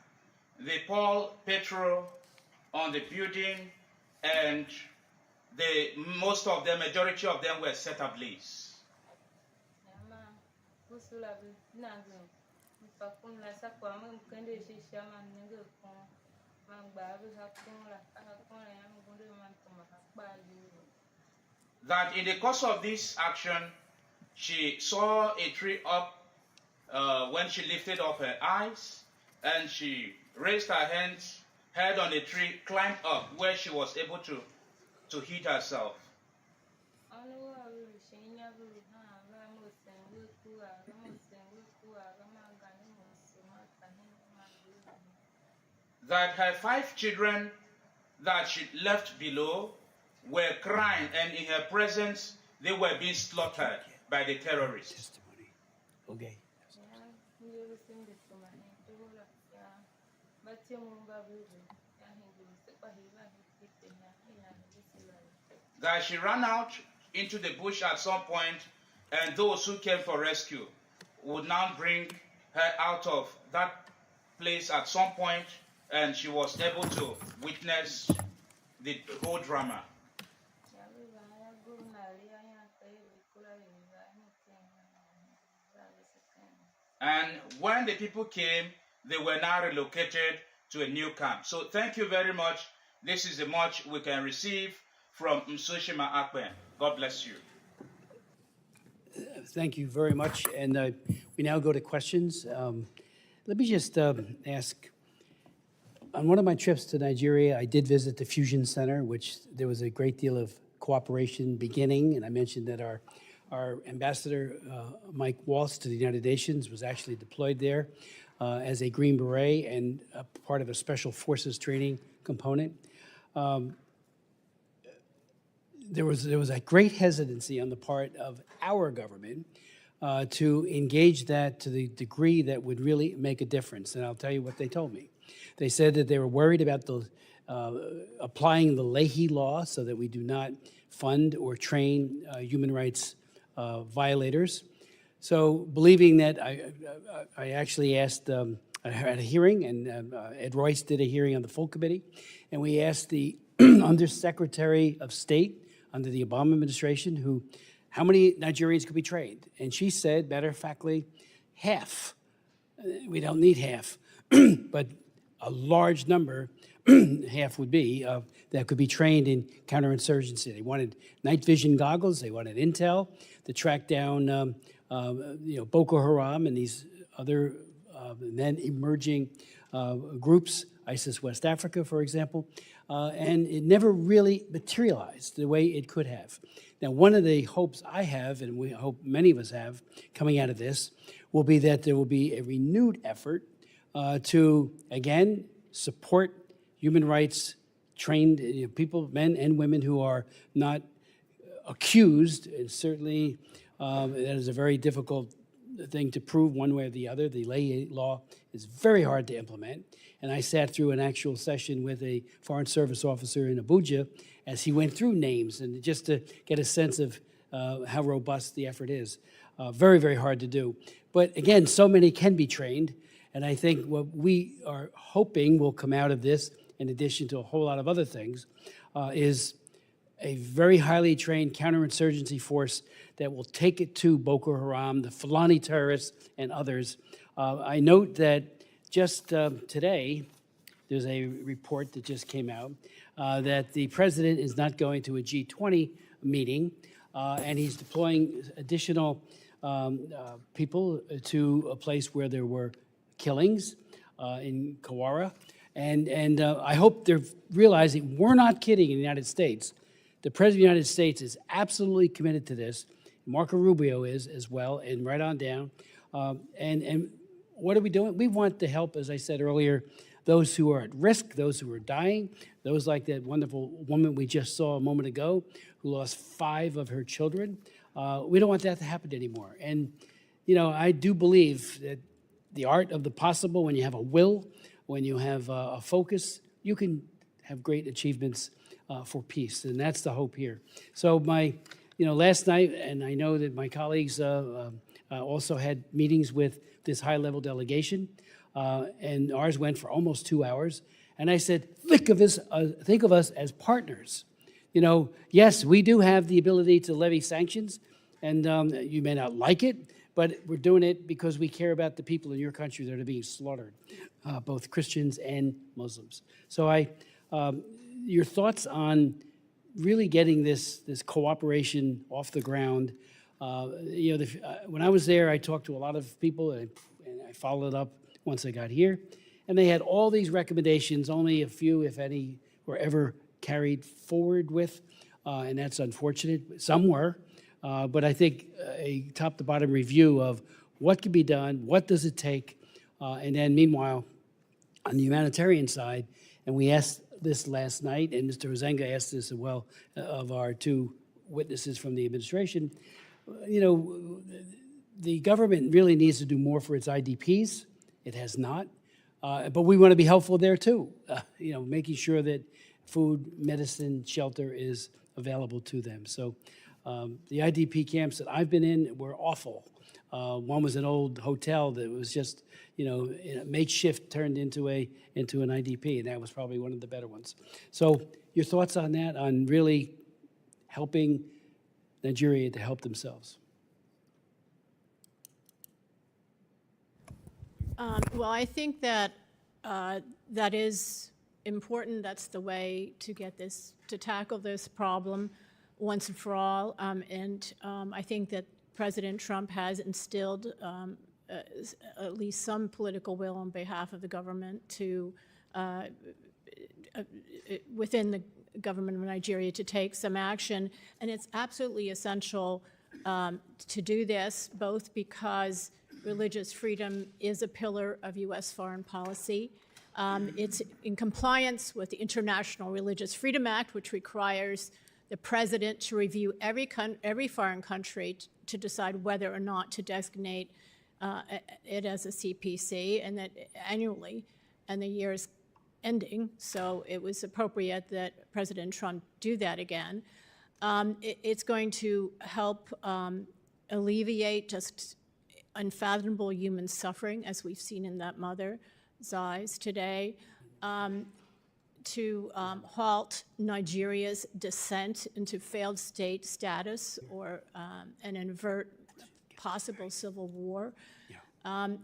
they poured petrol on the building, and majority of them were set ablaze. That in the course of this action, she saw a tree up when she lifted up her eyes, and she raised her head on the tree, climbed up where she was able to heat herself. That her 5 children that she left below were crying, and in her presence, they were being slaughtered by the terrorists.
Okay.
That she ran out into the bush at some point, and those who came for rescue would now bring her out of that place at some point, and she was able to witness the whole drama. And when the people came, they were now relocated to a new camp. So thank you very much. This is the much we can receive from Msushima Akpen. God bless you.
Thank you very much. And we now go to questions. Let me just ask, on one of my trips to Nigeria, I did visit the Fusion Center, which there was a great deal of cooperation beginning. And I mentioned that our ambassador, Mike Waltz, to the United Nations was actually deployed there as a Green Beret and a part of a special forces training component. There was a great hesitancy on the part of our government to engage that to the degree that would really make a difference. And I'll tell you what they told me. They said that they were worried about applying the Leahy law so that we do not fund or train human rights violators. So believing that, I actually asked, I had a hearing, and Ed Royce did a hearing on the full committee, and we asked the Undersecretary of State under the Obama administration how many Nigerians could be trained. And she said, matter of factly, half. We don't need half, but a large number, half would be, that could be trained in counterinsurgency. They wanted night vision goggles, they wanted intel to track down Boko Haram and these other then emerging groups, ISIS West Africa, for example, and it never really materialized the way it could have. Now, one of the hopes I have, and we hope many of us have, coming out of this, will be that there will be a renewed effort to, again, support human rights trained people, men and women who are not accused, and certainly that is a very difficult thing to prove one way or the other. The Leahy law is very hard to implement. And I sat through an actual session with a Foreign Service officer in Abuja as he went through names, and just to get a sense of how robust the effort is. Very, very hard to do. But again, so many can be trained. And I think what we are hoping will come out of this, in addition to a whole lot of other things, is a very highly trained counterinsurgency force that will take it to Boko Haram, the Fulani terrorists, and others I note that just today, there's a report that just came out that the president is not going to a G20 meeting, and he's deploying additional people to a place where there were killings in Kawara. And I hope they're realizing we're not kidding in the United States. The President of the United States is absolutely committed to this. Marco Rubio is as well, and right on down. And what are we doing? We want to help, as I said earlier, those who are at risk, those who are dying, those like that wonderful woman we just saw a moment ago who lost 5 of her children. We don't want that to happen anymore. And, you know, I do believe that the art of the possible, when you have a will, when you have a focus, you can have great achievements for peace, and that's the hope here. So last night, and I know that my colleagues also had meetings with this high-level delegation, and ours went for almost 2 hours. And I said, think of us as partners. You know, yes, we do have the ability to levy sanctions, and you may not like it, but we're doing it because we care about the people in your country that are being slaughtered, both Christians and Muslims. So your thoughts on really getting this cooperation off the ground? When I was there, I talked to a lot of people, and I followed up once I got here, and they had all these recommendations. Only a few, if any, were ever carried forward with, and that's unfortunate. Some were, but I think a top-to-bottom review of what can be done, what does it take, and then meanwhile, on the humanitarian side, and we asked this last night, and Mr. Ozenga asked this as well of our 2 witnesses from the administration. You know, the government really needs to do more for its IDPs. It has not, but we want to be helpful there too. Making sure that food, medicine, shelter is available to them. So the IDP camps that I've been in were awful. One was an old hotel that was just, makeshift turned into an IDP, and that was probably one of the better ones. So your thoughts on that, on really helping Nigeria to help themselves?
Well, I think that that is important. That's the way to to tackle this problem once and for all. I think that President Trump has instilled at least some political will on behalf of the government to, within the government of Nigeria, to take some action. And it's absolutely essential to do this, both because religious freedom is a pillar of U.S. foreign policy. It's in compliance with the International Religious Freedom Act, which requires the president to review every foreign country to decide whether or not to designate it as a CPC, and that annually, and the year is ending, so it was appropriate that President Trump do that again. It's going to help alleviate just unfathomable human suffering, as we've seen in that mother's eyes today, to halt Nigeria's descent into failed state status and avert possible civil war, and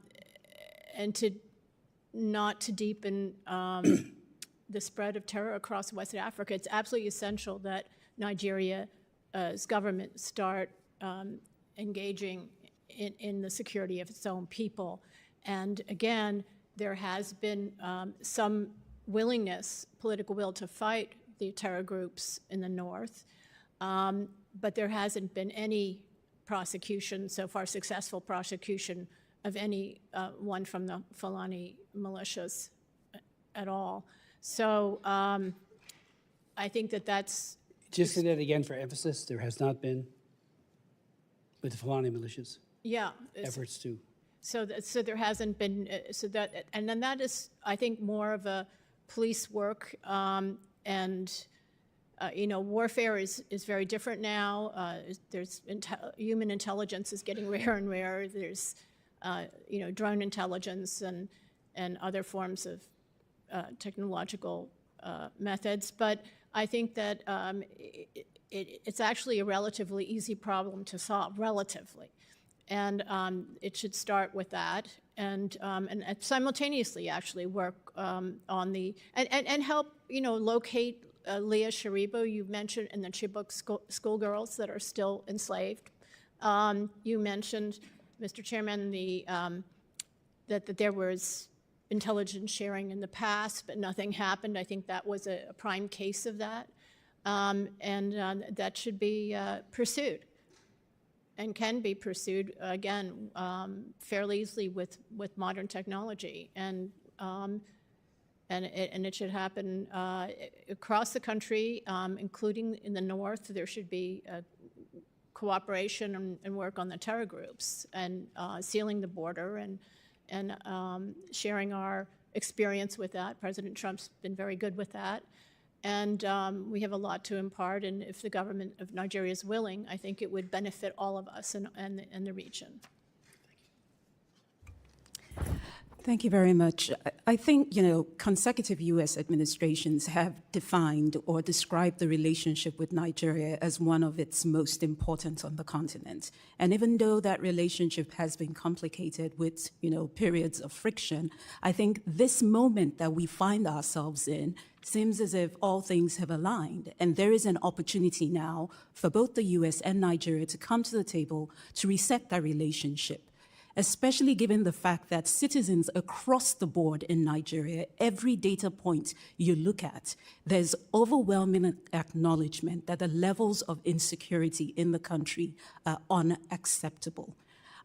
not to deepen the spread of terror across West Africa. It's absolutely essential that Nigeria's government start engaging in the security of its own people. And again, there has been some willingness, political will, to fight the terror groups in the north, but there hasn't been any prosecution, so far successful prosecution, of any one from the Fulani militias at all. So I think that's...
Just say that again for emphasis. There has not been, with the Fulani militias, efforts to...
So there hasn't been, and then that is, I think, more of a police work, and warfare is very different now. There's human intelligence is getting rarer and rarer. There's drone intelligence and other forms of technological methods. But I think that it's actually a relatively easy problem to solve, relatively. And it should start with that. and simultaneously actually work on the, and help, locate Leah Sharibu, you mentioned, and the Chibok schoolgirls that are still enslaved. You mentioned, Mr. Chairman, that there was intelligence sharing in the past, but nothing happened. I think that was a prime case of that. And that should be pursued and can be pursued, again, fairly easily with modern technology. And it should happen across the country, including in the north. There should be cooperation and work on the terror groups and sealing the border and sharing our experience with that. President Trump's been very good with that. And we have a lot to impart, and if the government of Nigeria is willing, I think it would benefit all of us and the region.
Thank you very much. I think, consecutive U.S. administrations have defined or described the relationship with Nigeria as one of its most important on the continent. And even though that relationship has been complicated with, periods of friction, I think this moment that we find ourselves in seems as if all things have aligned, and there is an opportunity now for both the U.S. and Nigeria to come to the table to reset that relationship, especially given the fact that citizens across the board in Nigeria, every data point you look at, there's overwhelming acknowledgement that the levels of insecurity in the country are unacceptable.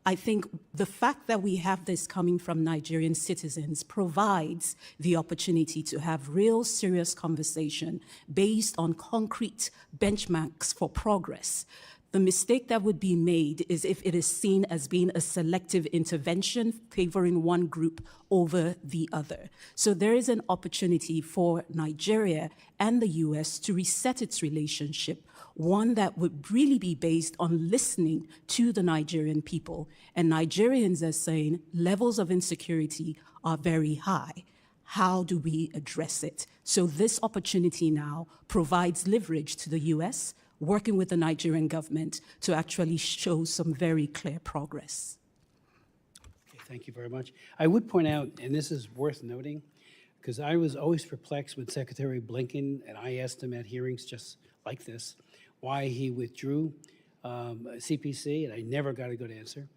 I think the fact that we have this coming from Nigerian citizens provides the opportunity to have real serious conversation based on concrete benchmarks for progress. The mistake that would be made is if it is seen as being a selective intervention favoring one group over the other. So there is an opportunity for Nigeria and the US to reset its relationship, one that would really be based on listening to the Nigerian people. And Nigerians are saying levels of insecurity are very high. How do we address it? So this opportunity now provides leverage to the US, working with the Nigerian government to actually show some very clear progress.
Okay, thank you very much. I would point out, and this is worth noting, because I was always perplexed with Secretary Blinken, and I asked him at hearings just like this, why he withdrew CPC, and I never got a good answer.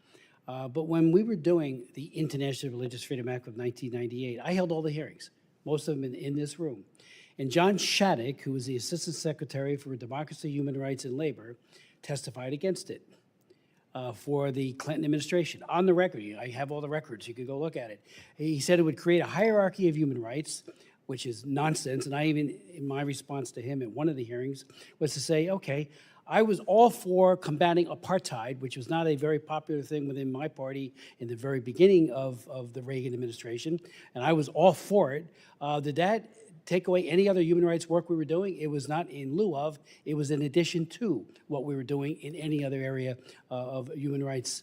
But when we were doing the International Religious Freedom Act of 1998, I held all the hearings, most of them in this room. And John Shattuck, who was the Assistant Secretary for Democracy, Human Rights, and Labor, testified against it for the Clinton administration. On the record, I have all the records, you could go look at it. He said it would create a hierarchy of human rights, which is nonsense. And I even, in my response to him at one of the hearings, was to say, okay, I was all for combating apartheid, which was not a very popular thing within my party in the very beginning of the Reagan administration, and I was all for it. Did that take away any other human rights work we were doing? It was not in lieu of, it was in addition to what we were doing in any other area of human rights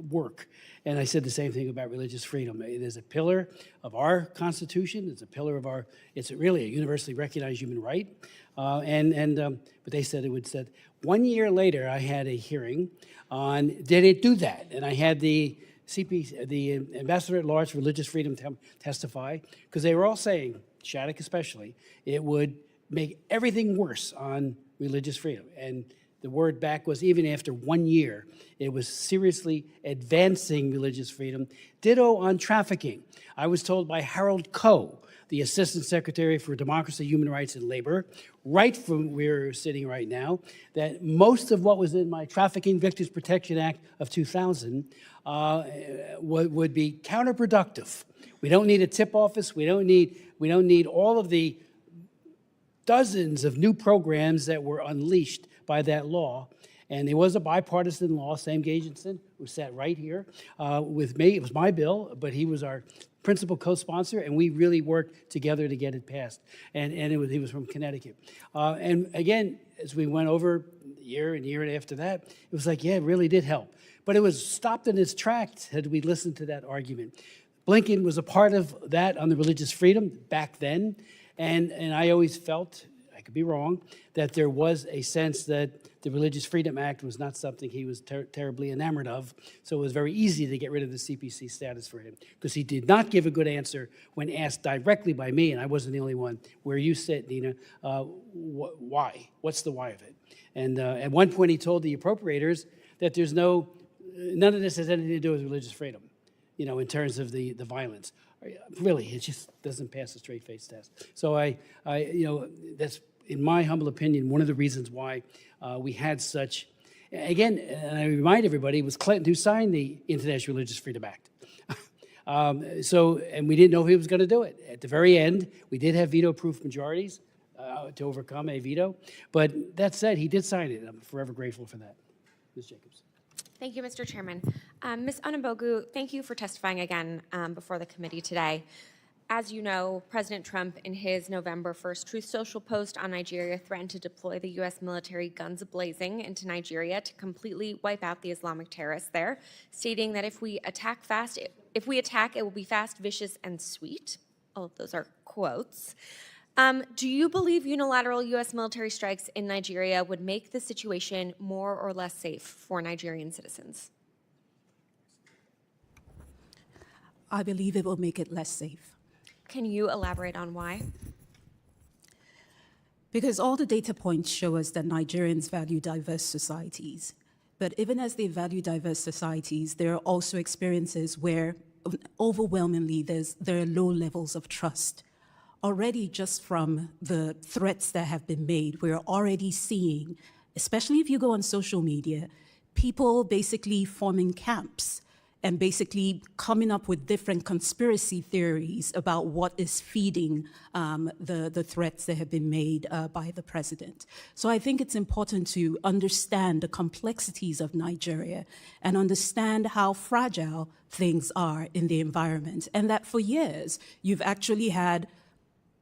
work. And I said the same thing about religious freedom. It is a pillar of our Constitution. It's a pillar of our, it's really a universally recognized human right. But they said it would said. 1 year later, I had a hearing on, did it do that? And I had the Ambassador at Large for Religious Freedom testify, because they were all saying, Shattuck especially, it would make everything worse on religious freedom. And the word back was, even after 1 year, it was seriously advancing religious freedom. Ditto on trafficking. I was told by Harold Coe, the Assistant Secretary for Democracy, Human Rights, and Labor, right from where we're sitting right now, that most of what was in my Trafficking Victims Protection Act of 2000 would be counterproductive. We don't need a tip office. We don't need all of the dozens of new programs that were unleashed by that law. And there was a bipartisan law, Sam Gajenson, who sat right here with me. It was my bill, but he was our principal co-sponsor, and we really worked together to get it passed. And he was from Connecticut. And again, as we went over year and year after that, it was like, yeah, it really did help. But it was stopped in its tracks had we listened to that argument. Blinken was a part of that on the religious freedom back then, and I always felt, I could be wrong, that there was a sense that the Religious Freedom Act was not something he was terribly enamored of, so it was very easy to get rid of the CPC status for him, because he did not give a good answer when asked directly by me, and I wasn't the only one, where you sit, Nina, why? What's the why of it? And at one point he told the appropriators that there's none of this has anything to do with religious freedom, in terms of the violence. Really, it just doesn't pass a straight face test. So that's, in my humble opinion, one of the reasons why we had such, again, and I remind everybody, it was Clinton who signed the International Religious Freedom Act. And we didn't know if he was going to do it. At the very end, we did have veto-proof majorities to overcome a veto. But that said, he did sign it. I'm forever grateful for that. Ms. Jacobs.
Thank you, Mr. Chairman. Ms. Onumbogu, thank you for testifying again before the committee today. As you know, President Trump, in his November 1st Truth Social post on Nigeria, threatened to deploy the U.S. military guns blazing into Nigeria to completely wipe out the Islamic terrorists there, stating that if we attack, it will be fast, vicious, and sweet. All of those are quotes. Do you believe unilateral U.S. military strikes in Nigeria would make the situation more or less safe for Nigerian citizens?
I believe it will make it less safe.
Can you elaborate on why?
Because all the data points show us that Nigerians value diverse societies. But even as they value diverse societies, there are also experiences where overwhelmingly there are low levels of trust. Already, just from the threats that have been made, we're already seeing, especially if you go on social media, people basically forming camps and basically coming up with different conspiracy theories about what is feeding the threats that have been made by the president. So I think it's important to understand the complexities of Nigeria and understand how fragile things are in the environment, and that for years you've actually had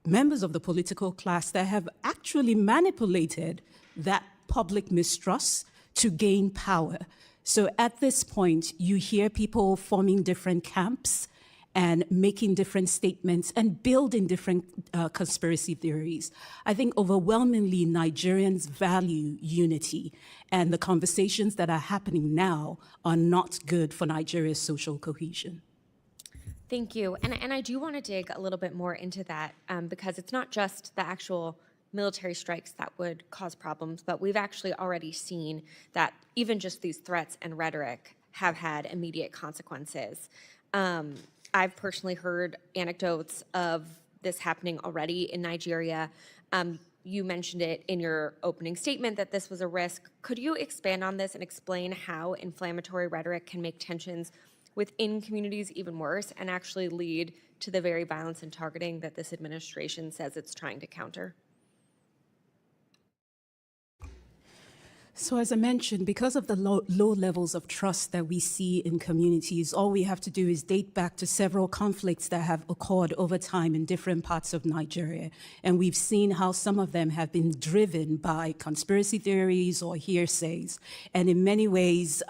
members of the political class that have actually manipulated that public mistrust to gain power. So at this point, you hear people forming different camps and making different statements and building different conspiracy theories. I think overwhelmingly Nigerians value unity, and the conversations that are happening now are not good for Nigeria's social cohesion.
Thank you. And I do want to dig a little bit more into that because it's not just the actual military strikes that would cause problems, but we've actually already seen that even just these threats and rhetoric have had immediate consequences. I've personally heard anecdotes of this happening already in Nigeria. You mentioned it in your opening statement that this was a risk. Could you expand on this and explain how inflammatory rhetoric can make tensions within communities even worse and actually lead to the very violence and targeting that this administration says it's trying to counter?
So as I mentioned, because of the low levels of trust that we see in communities, all we have to do is date back to several conflicts that have occurred over time in different parts of Nigeria. And we've seen how some of them have been driven by conspiracy theories or hearsays. And in many ways,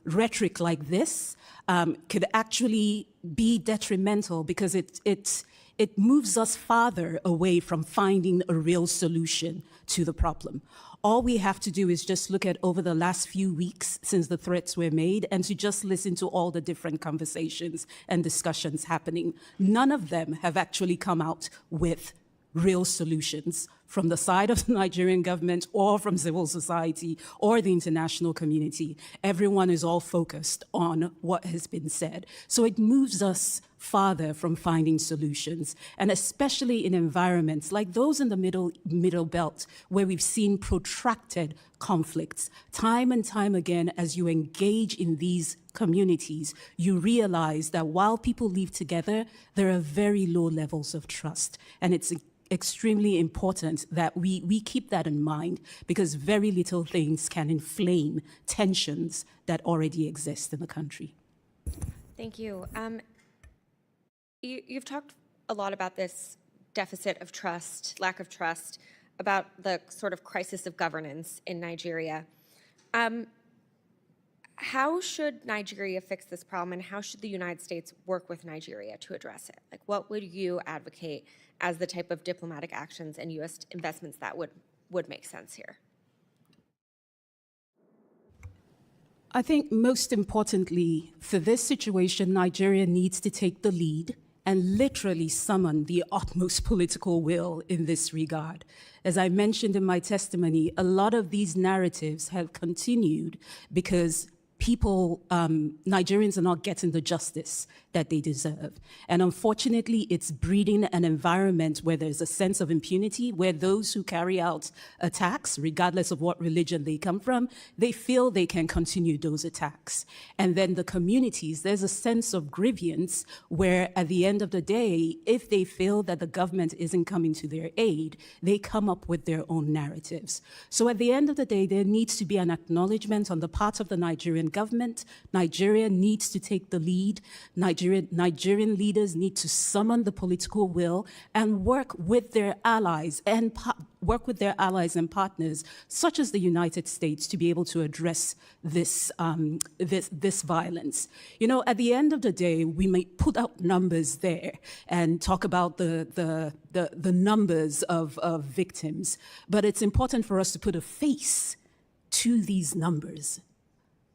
rhetoric like this could actually be detrimental because it moves us farther away from finding a real solution to the problem. All we have to do is just look at over the last few weeks since the threats were made and to just listen to all the different conversations and discussions happening. None of them have actually come out with real solutions from the side of the Nigerian government or from civil society or the international community. Everyone is all focused on what has been said. So it moves us farther from finding solutions, and especially in environments like those in the middle belt, where we've seen protracted conflicts. Time and time again, as you engage in these communities, you realize that while people live together, there are very low levels of trust. And it's extremely important that we keep that in mind, because very little things can inflame tensions that already exist in the country.
Thank you. You've talked a lot about this deficit of trust, lack of trust, about the sort of crisis of governance in Nigeria. How should Nigeria fix this problem, and how should the United States work with Nigeria to address it? Like, what would you advocate as the type of diplomatic actions and U.S. investments that would make sense here?
I think most importantly, for this situation, Nigeria needs to take the lead and literally summon the utmost political will in this regard. As I mentioned in my testimony, a lot of these narratives have continued because people, Nigerians are not getting the justice that they deserve. And unfortunately, it's breeding an environment where there's a sense of impunity, where those who carry out attacks, regardless of what religion they come from, they feel they can continue those attacks. And then the communities, there's a sense of grievance where at the end of the day, if they feel that the government isn't coming to their aid, they come up with their own narratives. So at the end of the day, there needs to be an acknowledgement on the part of the Nigerian government. Nigeria needs to take the lead. Nigerian leaders need to summon the political will and work with their allies and partners, such as the United States, to be able to address this violence. You know, at the end of the day, we may put out numbers there and talk about the numbers of victims, but it's important for us to put a face to these numbers.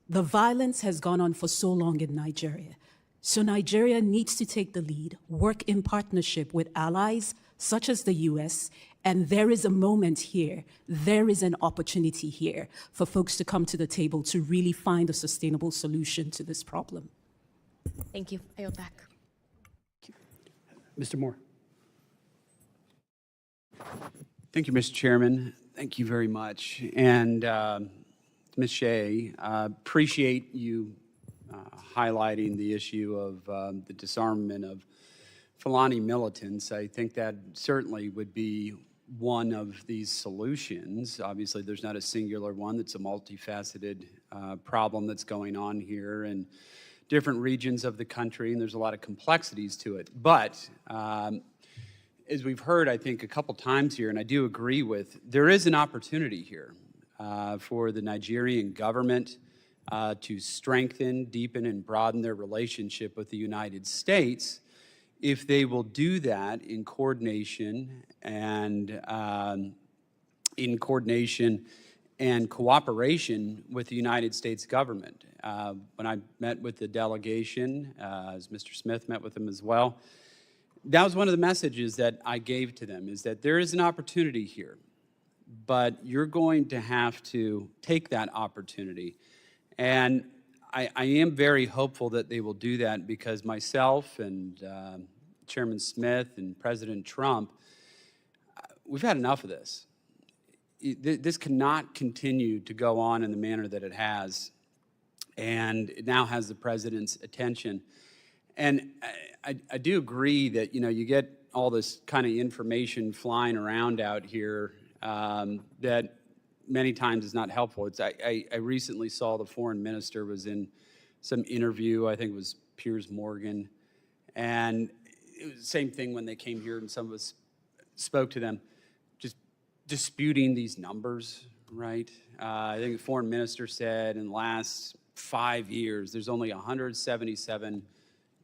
The violence has gone on for so long in Nigeria. So Nigeria needs to take the lead, work in partnership with allies such as the US, and there is a moment here, there is an opportunity here for folks to come to the table to really find a sustainable solution to this problem.
Thank you. I yield back.
Mr. Moore.
Thank you, Mr. Chairman. Thank you very much. And Ms. Shea, appreciate you highlighting the issue of the disarmament of Fulani militants. I think that certainly would be one of these solutions. Obviously, there's not a singular one. It's a multifaceted problem that's going on here in different regions of the country, and there's a lot of complexities to it. But as we've heard, I think, a couple times here, and I do agree with, there is an opportunity here for the Nigerian government to strengthen, deepen, and broaden their relationship with the United States if they will do that in coordination and cooperation with the United States government. When I met with the delegation, as Mr. Smith met with them as well, that was one of the messages that I gave to them, is that there is an opportunity here, but you're going to have to take that opportunity. And I am very hopeful that they will do that, because myself and Chairman Smith and President Trump, we've had enough of this. This cannot continue to go on in the manner that it has, and it now has the president's attention. And I do agree that, you know, you get all this kind of information flying around out here that many times is not helpful. I recently saw the foreign minister was in some interview, I think it was Piers Morgan, and it was the same thing when they came here and some of us spoke to them, just disputing these numbers, right? I think the foreign minister said in the last 5 years, there's only 177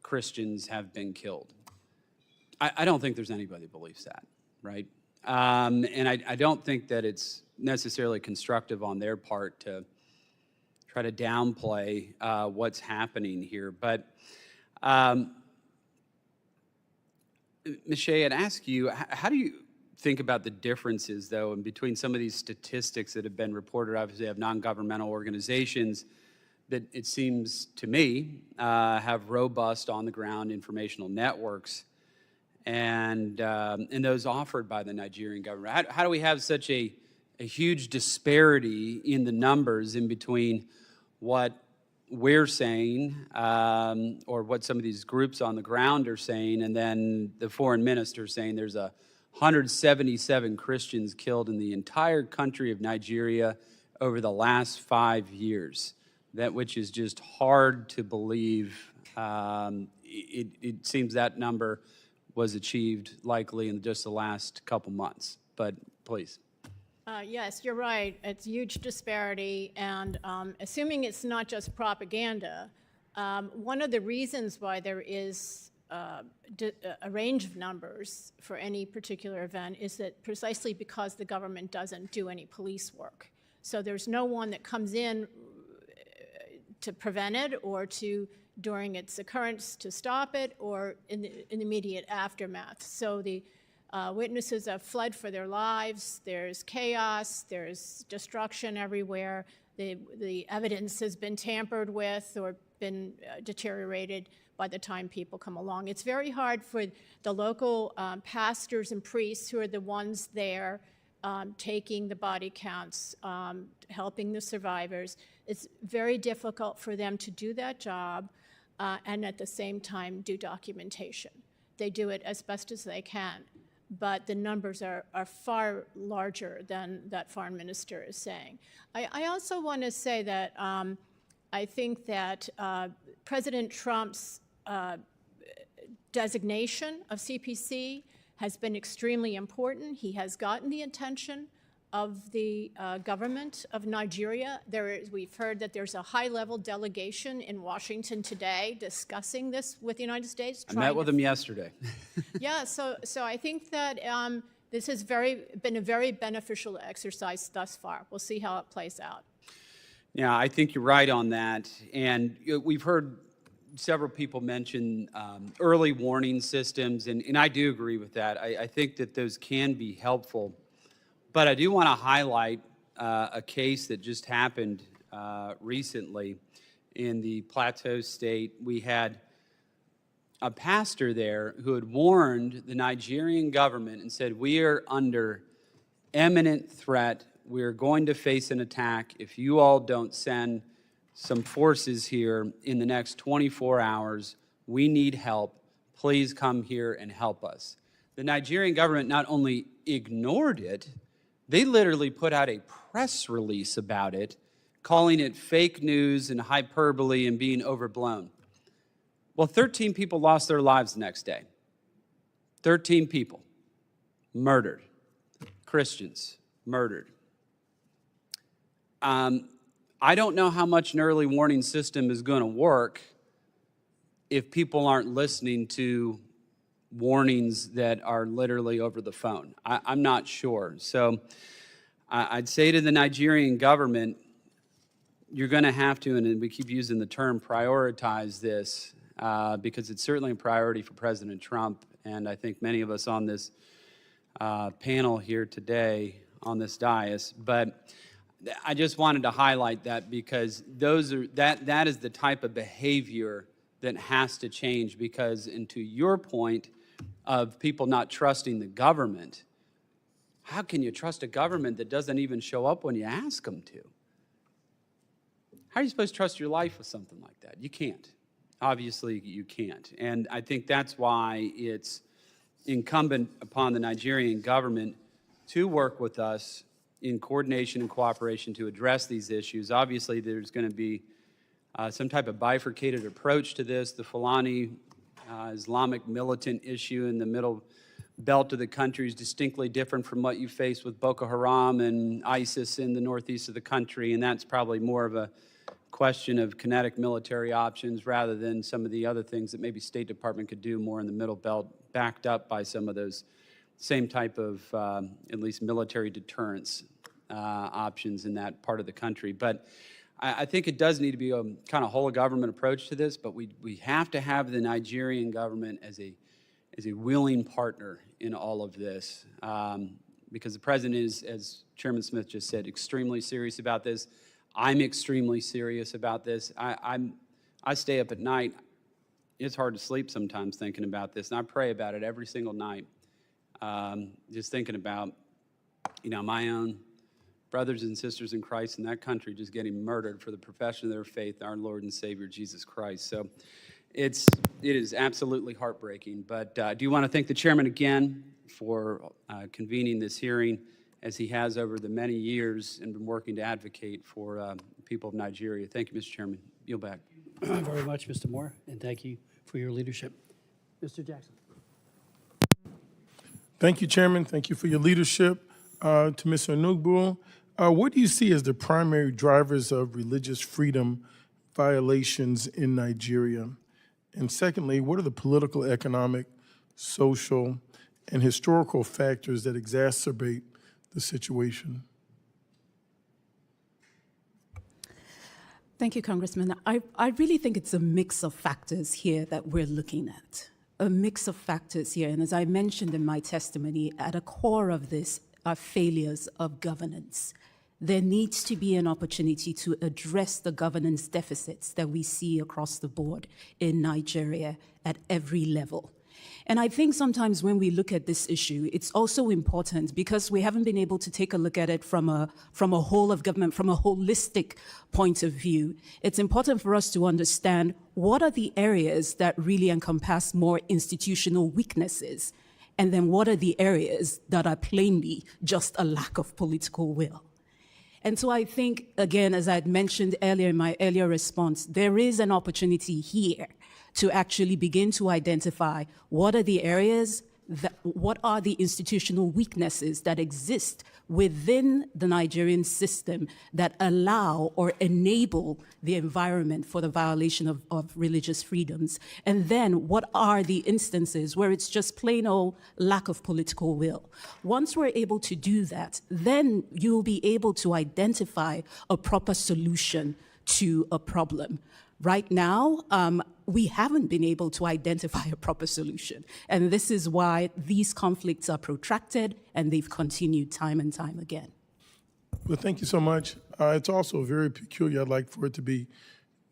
Christians have been killed. I don't think there's anybody that believes that, right? And I don't think that it's necessarily constructive on their part to try to downplay what's happening here. But Ms. Shea, I'd ask you, how do you think about the differences, though, in between some of these statistics that have been reported? Obviously, have non-governmental organizations that, it seems to me, have robust on-the-ground informational networks, and those offered by the Nigerian government. How do we have such a huge disparity in the numbers in between what we're saying, or what some of these groups on the ground are saying, and then the foreign minister saying there's 177 Christians killed in the entire country of Nigeria over the last 5 years? That which is just hard to believe. It seems that number was achieved likely in just the last couple months, but please.
Yes, you're right. It's huge disparity, and assuming it's not just propaganda, one of the reasons why there is a range of numbers for any particular event is that precisely because the government doesn't do any police work. So there's no one that comes in to prevent it or to, during its occurrence, to stop it, or in the immediate aftermath. So the witnesses have fled for their lives. There's chaos. There's destruction everywhere. The evidence has been tampered with or been deteriorated by the time people come along. It's very hard for the local pastors and priests who are the ones there taking the body counts, helping the survivors. It's very difficult for them to do that job and at the same time do documentation. They do it as best as they can, but the numbers are far larger than that foreign minister is saying. I also want to say that I think that President Trump's designation of CPC has been extremely important. He has gotten the attention of the government of Nigeria. We've heard that there's a high-level delegation in Washington today discussing this with the United States.
I met with them yesterday.
Yeah, so I think that this has been a very beneficial exercise thus far. We'll see how it plays out.
Yeah, I think you're right on that. And we've heard several people mention early warning systems, and I do agree with that. I think that those can be helpful. But I do want to highlight a case that just happened recently in the Plateau State. We had a pastor there who had warned the Nigerian government and said, we are under imminent threat. We're going to face an attack if you all don't send some forces here in the next 24 hours. We need help. Please come here and help us. The Nigerian government not only ignored it, they literally put out a press release about it, calling it fake news and hyperbole and being overblown. Well, 13 people lost their lives the next day. 13 people murdered. Christians murdered. I don't know how much an early warning system is going to work if people aren't listening to warnings that are literally over the phone. I'm not sure. So I'd say to the Nigerian government, you're going to have to, and we keep using the term, prioritize this because it's certainly a priority for President Trump. And I think many of us on this panel here today on this dais. But I just wanted to highlight that because that is the type of behavior that has to change, because, and to your point of people not trusting the government, how can you trust a government that doesn't even show up when you ask them to? How are you supposed to trust your life with something like that? You can't. Obviously, you can't. And I think that's why it's incumbent upon the Nigerian government to work with us in coordination and cooperation to address these issues. Obviously, there's going to be some type of bifurcated approach to this. The Fulani Islamic militant issue in the middle belt of the country is distinctly different from what you face with Boko Haram and ISIS in the northeast of the country, and that's probably more of a question of kinetic military options rather than some of the other things that maybe State Department could do more in the middle belt, backed up by some of those same type of, at least military deterrence options in that part of the country. But I think it does need to be a kind of whole of government approach to this, but we have to have the Nigerian government as a willing partner in all of this, because the president is, as Chairman Smith just said, extremely serious about this. I'm extremely serious about this. I stay up at night. It's hard to sleep sometimes thinking about this, and I pray about it every single night. Just thinking about, my own brothers and sisters in Christ in that country just getting murdered for the profession of their faith, our Lord and Savior, Jesus Christ. So it is absolutely heartbreaking. But I do want to thank the chairman again for convening this hearing, as he has over the many years and been working to advocate for the people of Nigeria. Thank you, Mr. Chairman. Yield back.
Very much, Mr. Moore, and thank you for your leadership. Mr. Jackson.
Thank you, Chairman. Thank you for your leadership. to Mr. Onugbu. What do you see as the primary drivers of religious freedom violations in Nigeria? And secondly, what are the political, economic, social, and historical factors that exacerbate the situation?
Thank you, Congressman. I really think it's a mix of factors here that we're looking at. A mix of factors here. And as I mentioned in my testimony, at a core of this are failures of governance. There needs to be an opportunity to address the governance deficits that we see across the board in Nigeria at every level. And I think sometimes when we look at this issue, it's also important because we haven't been able to take a look at it from a whole of government, from a holistic point of view. It's important for us to understand what are the areas that really encompass more institutional weaknesses, and then what are the areas that are plainly just a lack of political will. And so I think, again, as I had mentioned earlier in my earlier response, there is an opportunity here to actually begin to identify what are the areas, what are the institutional weaknesses that exist within the Nigerian system that allow or enable the environment for the violation of religious freedoms. And then what are the instances where it's just plain old lack of political will. Once we're able to do that, then you'll be able to identify a proper solution to a problem. Right now, we haven't been able to identify a proper solution. And this is why these conflicts are protracted and they've continued time and time again.
Well, thank you so much. It's also very peculiar. I'd like for it to be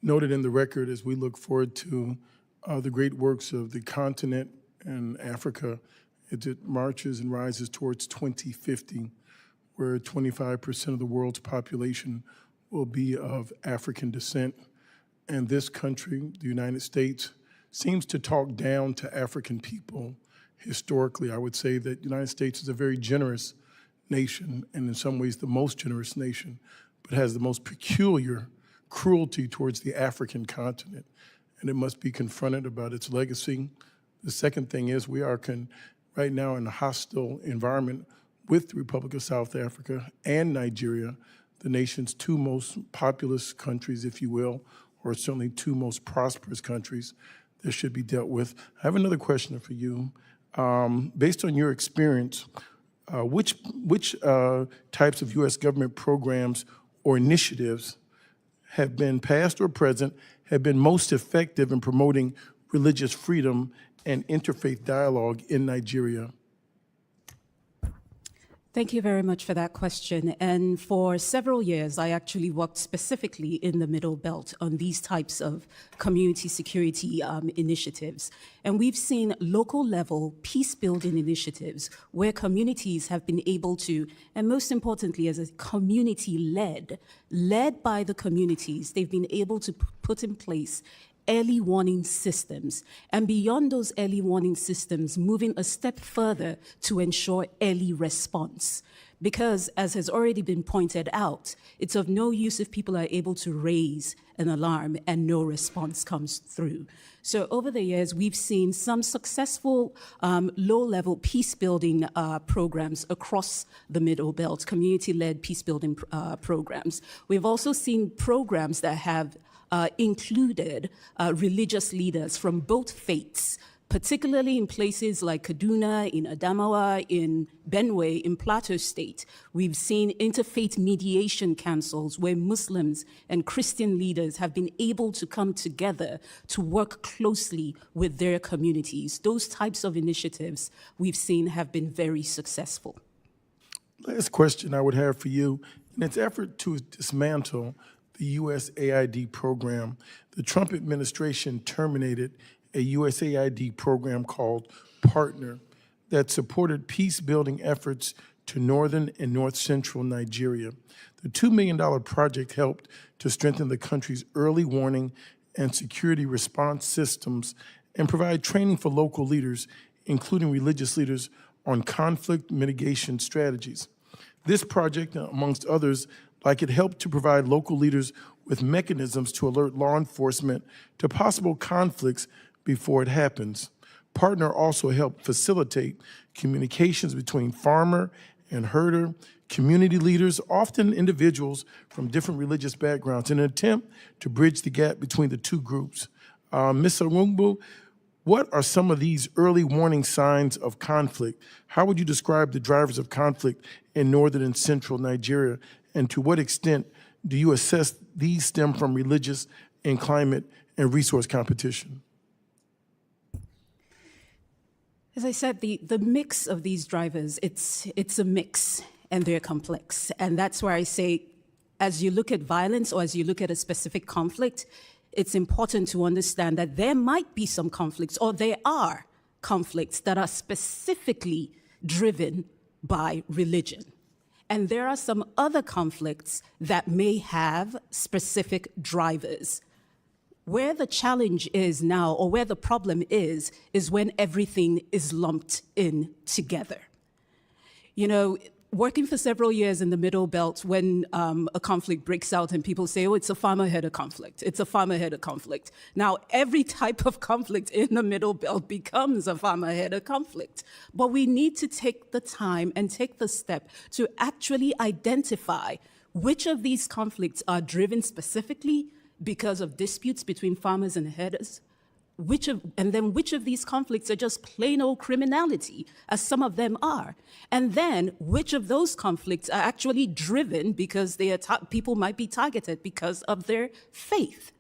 noted in the record as we look forward to the great works of the continent and Africa as it marches and rises towards 2050, where 25% of the world's population will be of African descent. And this country, the United States, seems to talk down to African people. Historically, I would say that the United States is a very generous nation, and in some ways the most generous nation, but has the most peculiar cruelty towards the African continent, and it must be confronted about its legacy. The second thing is we are right now in a hostile environment with the Republic of South Africa and Nigeria, the nation's two most populous countries, if you will, or certainly two most prosperous countries that should be dealt with. I have another question for you. Based on your experience, which types of U.S. government programs or initiatives have been past or present, have been most effective in promoting religious freedom and interfaith dialogue in Nigeria?
Thank you very much for that question. And for several years, I actually worked specifically in the Middle Belt on these types of community security initiatives. And we've seen local level peace-building initiatives where communities have been able to, and most importantly, as a community led by the communities, they've been able to put in place early warning systems, and beyond those early warning systems, moving a step further to ensure early response. Because, as has already been pointed out, it's of no use if people are able to raise an alarm and no response comes through. So over the years, we've seen some successful low-level peace-building programs across the Middle Belt, community-led peace-building programs. We've also seen programs that have included religious leaders from both faiths, particularly in places like Kaduna, in Adamawa, in Benue, in Plateau State. We've seen interfaith mediation councils where Muslims and Christian leaders have been able to come together to work closely with their communities. Those types of initiatives we've seen have been very successful.
Last question I would have for you. In its effort to dismantle the USAID program, the Trump administration terminated a USAID program called Partner that supported peace-building efforts to northern and north-central Nigeria. The $2 million project helped to strengthen the country's early warning and security response systems and provide training for local leaders, including religious leaders, on conflict mitigation strategies. This project, amongst others, like it helped to provide local leaders with mechanisms to alert law enforcement to possible conflicts before it happens. Partner also helped facilitate communications between farmer and herder, community leaders, often individuals from different religious backgrounds, in an attempt to bridge the gap between the two groups. Ms. Arungbu, what are some of these early warning signs of conflict? How would you describe the drivers of conflict in northern and central Nigeria? And to what extent do you assess these stem from religious and climate and resource competition?
As I said, the mix of these drivers, it's a mix, and they're complex. And that's why I say, as you look at violence or as you look at a specific conflict, it's important to understand that there might be some conflicts, or there are conflicts that are specifically driven by religion. And there are some other conflicts that may have specific drivers. Where the challenge is now, or where the problem is when everything is lumped in together. You know, working for several years in the Middle Belt, when a conflict breaks out and people say, oh, it's a farmer-headed conflict, it's a farmer-headed conflict. Now, every type of conflict in the Middle Belt becomes a farmer-headed conflict. But we need to take the time and take the step to actually identify which of these conflicts are driven specifically because of disputes between farmers and herders, and then which of these conflicts are just plain old criminality, as some of them are, and then which of those conflicts are actually driven because people might be targeted because of their faith.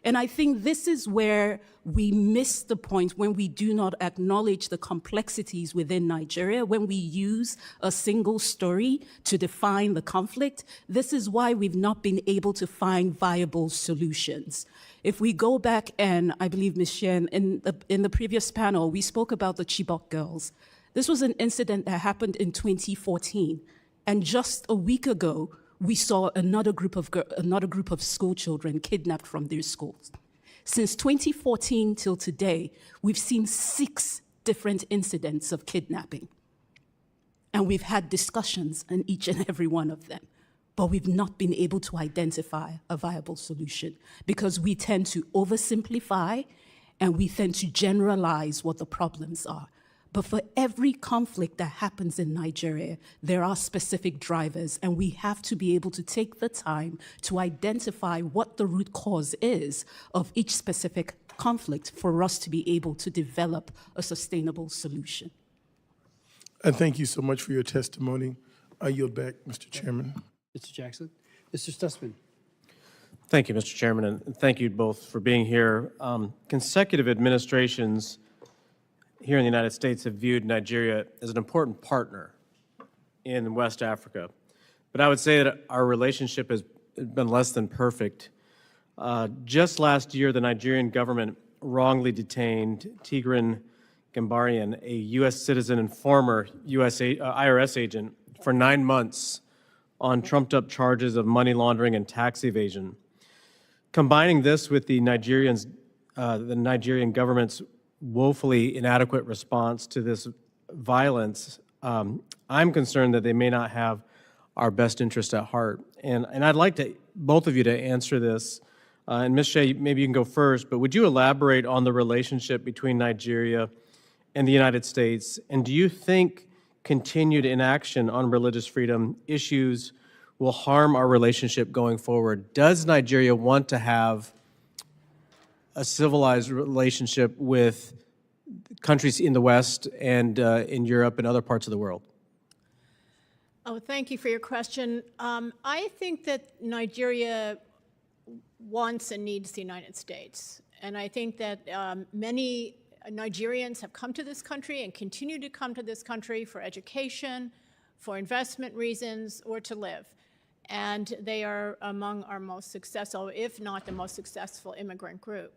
And I think this is where we miss the point when we do not acknowledge the complexities within Nigeria, when we use a single story to define the conflict. This is why we've not been able to find viable solutions. If we go back, and I believe Ms. Shen, in the previous panel, we spoke about the Chibok girls. This was an incident that happened in 2014. And just a week ago, we saw another group of school children kidnapped from their schools. Since 2014 till today, we've seen 6 different incidents of kidnapping. And we've had discussions on each and every one of them. But we've not been able to identify a viable solution because we tend to oversimplify and we tend to generalize what the problems are. But for every conflict that happens in Nigeria, there are specific drivers, and we have to be able to take the time to identify what the root cause is of each specific conflict for us to be able to develop a sustainable solution.
And thank you so much for your testimony. I yield back, Mr. Chairman.
Mr. Jackson. Mr. Stutzman.
Thank you, Mr. Chairman, and thank you both for being here. Consecutive administrations here in the United States have viewed Nigeria as an important partner in West Africa. But I would say that our relationship has been less than perfect. Just last year, the Nigerian government wrongly detained Tigran Gambarian, a U.S. citizen and former IRS agent, for 9 months on trumped-up charges of money laundering and tax evasion. Combining this with the Nigerian government's woefully inadequate response to this violence, I'm concerned that they may not have our best interest at heart. And I'd like both of you to answer this. And Ms. Shea, maybe you can go first, but would you elaborate on the relationship between Nigeria and the United States? And do you think continued inaction on religious freedom issues will harm our relationship going forward? Does Nigeria want to have a civilized relationship with countries in the West and in Europe and other parts of the world?
Oh, thank you for your question. I think that Nigeria wants and needs the United States. And I think that many Nigerians have come to this country and continue to come to this country for education, for investment reasons, or to live. And they are among our most successful, if not the most successful immigrant group.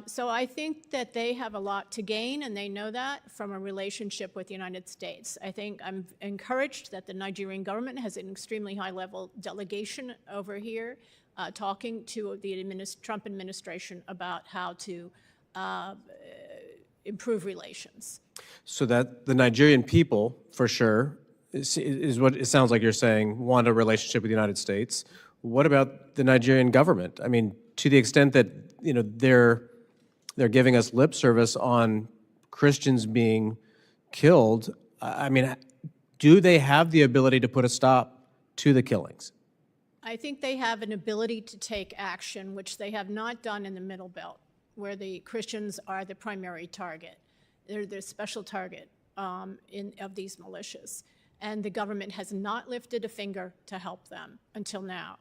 So I think that they have a lot to gain, and they know that from a relationship with the United States. I think I'm encouraged that the Nigerian government has an extremely high-level delegation over here talking to the Trump administration about how to improve relations.
So that the Nigerian people, for sure, is what it sounds like you're saying, want a relationship with the United States. What about the Nigerian government? I mean, to the extent that they're giving us lip service on Christians being killed, I mean, do they have the ability to put a stop to the killings?
I think they have an ability to take action, which they have not done in the Middle Belt, where the Christians are the primary target. They're the special target of these militias. And the government has not lifted a finger to help them until now,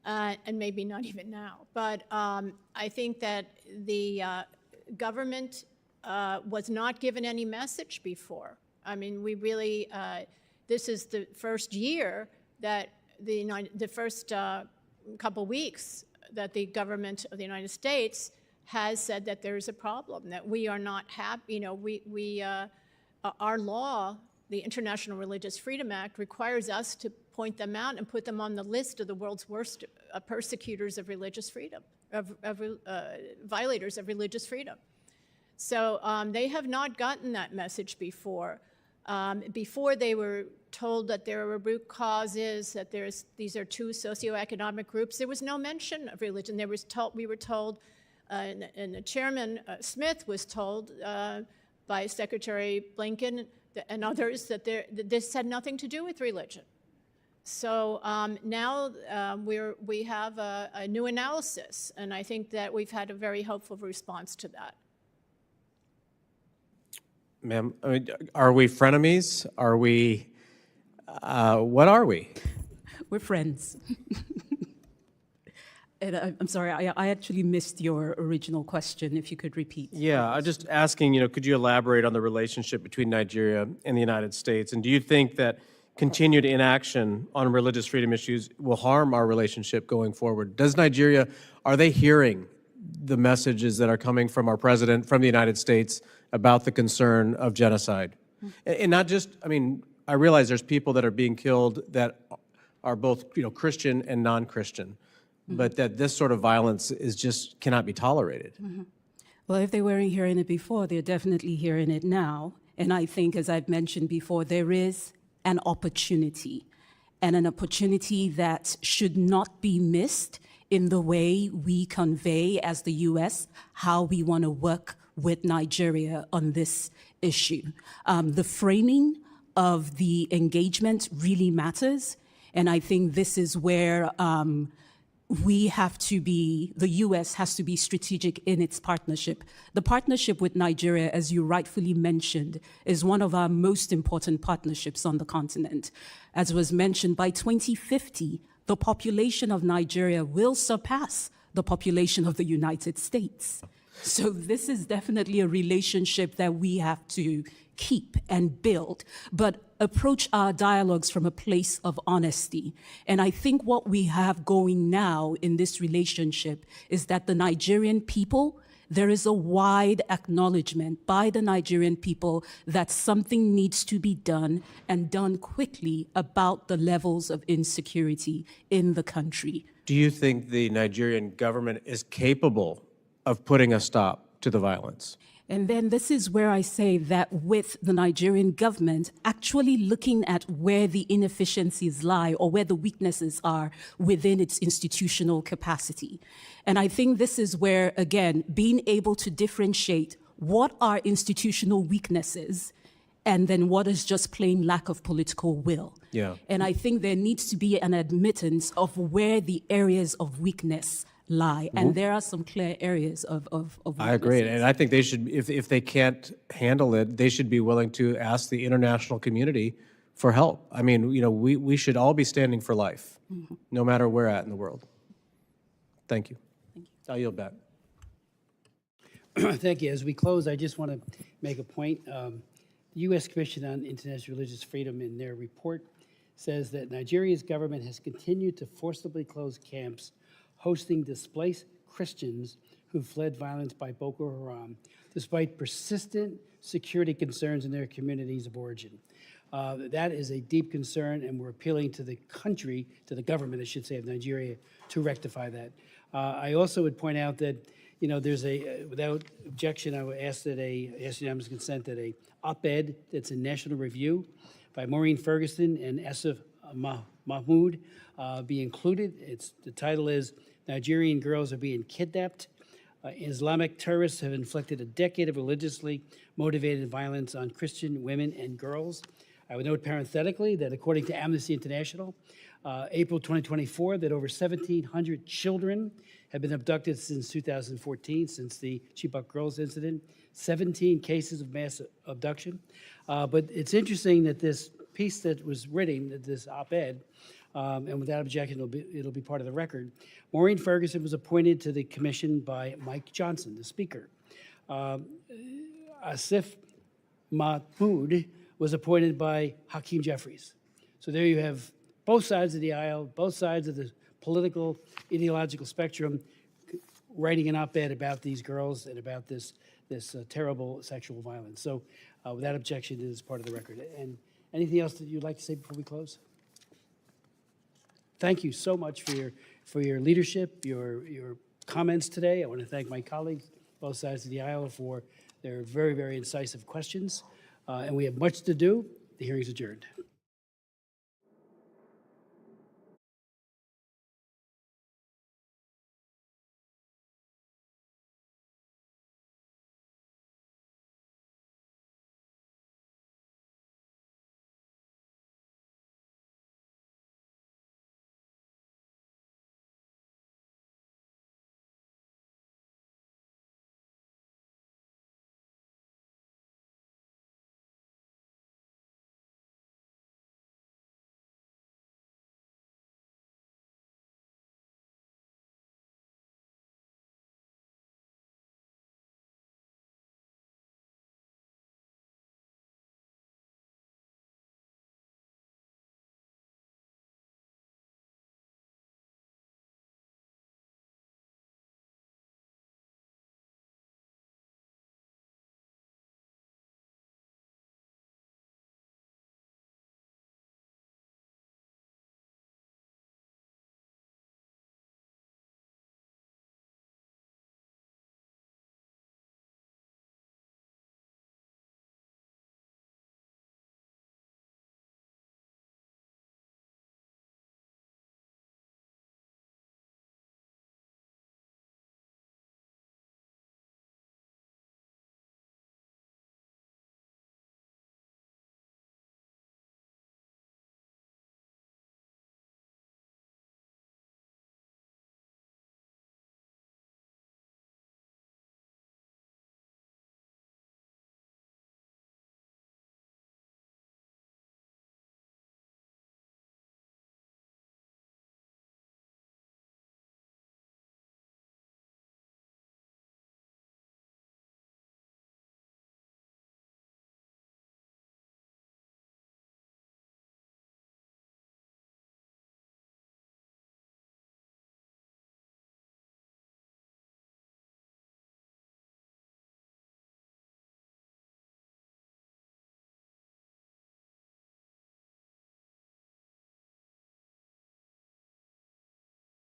and maybe not even now. But I think that the government was not given any message before. I mean, we really, this is the first year that the first couple weeks that the government of the United States has said that there is a problem, that we are not happy. You know, our law, the International Religious Freedom Act, requires us to point them out and put them on the list of the world's worst persecutors of religious freedom, violators of religious freedom. So they have not gotten that message before. Before they were told that there were root causes, that these are two socioeconomic groups, there was no mention of religion. We were told, and the Chairman Smith was told by Secretary Blinken and others that this had nothing to do with religion. So now we have a new analysis, and I think that we've had a very hopeful response to that.
Ma'am, I mean, are we frenemies? Are we, what are we?
We're friends. And I'm sorry, I actually missed your original question, if you could repeat.
Yeah, I'm just asking, could you elaborate on the relationship between Nigeria and the United States? And do you think that continued inaction on religious freedom issues will harm our relationship going forward? Does Nigeria, are they hearing the messages that are coming from our president, from the United States, about the concern of genocide? And not just, I mean, I realize there's people that are being killed that are both, Christian and non-Christian, but that this sort of violence is just cannot be tolerated.
Well, if they weren't hearing it before, they're definitely hearing it now. And I think, as I've mentioned before, there is an opportunity, and an opportunity that should not be missed in the way we convey as the U.S. how we want to work with Nigeria on this issue. The framing of the engagement really matters, and I think this is where we have to be, the U.S. has to be strategic in its partnership. The partnership with Nigeria, as you rightfully mentioned, is one of our most important partnerships on the continent. As was mentioned, by 2050, the population of Nigeria will surpass the population of the United States. So this is definitely a relationship that we have to keep and build, but approach our dialogues from a place of honesty. And I think what we have going now in this relationship is that the Nigerian people, there is a wide acknowledgement by the Nigerian people that something needs to be done, and done quickly, about the levels of insecurity in the country.
Do you think the Nigerian government is capable of putting a stop to the violence?
And then this is where I say that with the Nigerian government actually looking at where the inefficiencies lie, or where the weaknesses are within its institutional capacity. And I think this is where, again, being able to differentiate what are institutional weaknesses and then what is just plain lack of political will.
Yeah.
And I think there needs to be an admittance of where the areas of weakness lie. And there are some clear areas of weaknesses.
I agree, and I think they should, if they can't handle it, they should be willing to ask the international community for help. I mean, we should all be standing for life, no matter where at in the world. Thank you. I'll yield back.
Thank you. As we close, I just want to make a point. The U.S. Commission on International Religious Freedom, in their report, says that Nigeria's government has continued to forcibly close camps hosting displaced Christians who fled violence by Boko Haram, despite persistent security concerns in their communities of origin. That is a deep concern, and we're appealing to the country, to the government, I should say, of Nigeria, to rectify that. I also would point out that, there's without objection, I would ask that ask unanimous consent that a op-ed that's in National Review by Maureen Ferguson and Asif Mahmood be included. The title is "Nigerian Girls Are Being Kidnapped. Islamic terrorists have inflicted a decade of religiously motivated violence on Christian women and girls." I would note parenthetically that according to Amnesty International, April 2024, that over 1,700 children have been abducted since 2014, since the Chibok girls incident, 17 cases of mass abduction. But it's interesting that this piece that was written, this op-ed, and without objection, it'll be part of the record. Maureen Ferguson was appointed to the commission by Mike Johnson, the speaker. Asif Mahmoud was appointed by Hakeem Jeffries. So there you have both sides of the aisle, both sides of the political, ideological spectrum, writing an op-ed about these girls and about this terrible sexual violence. So without objection, it is part of the record. And anything else that you'd like to say before we close? Thank you so much for your leadership, your comments today. I want to thank my colleagues, both sides of the aisle, for their very, very incisive questions. And we have much to do. The hearing is adjourned.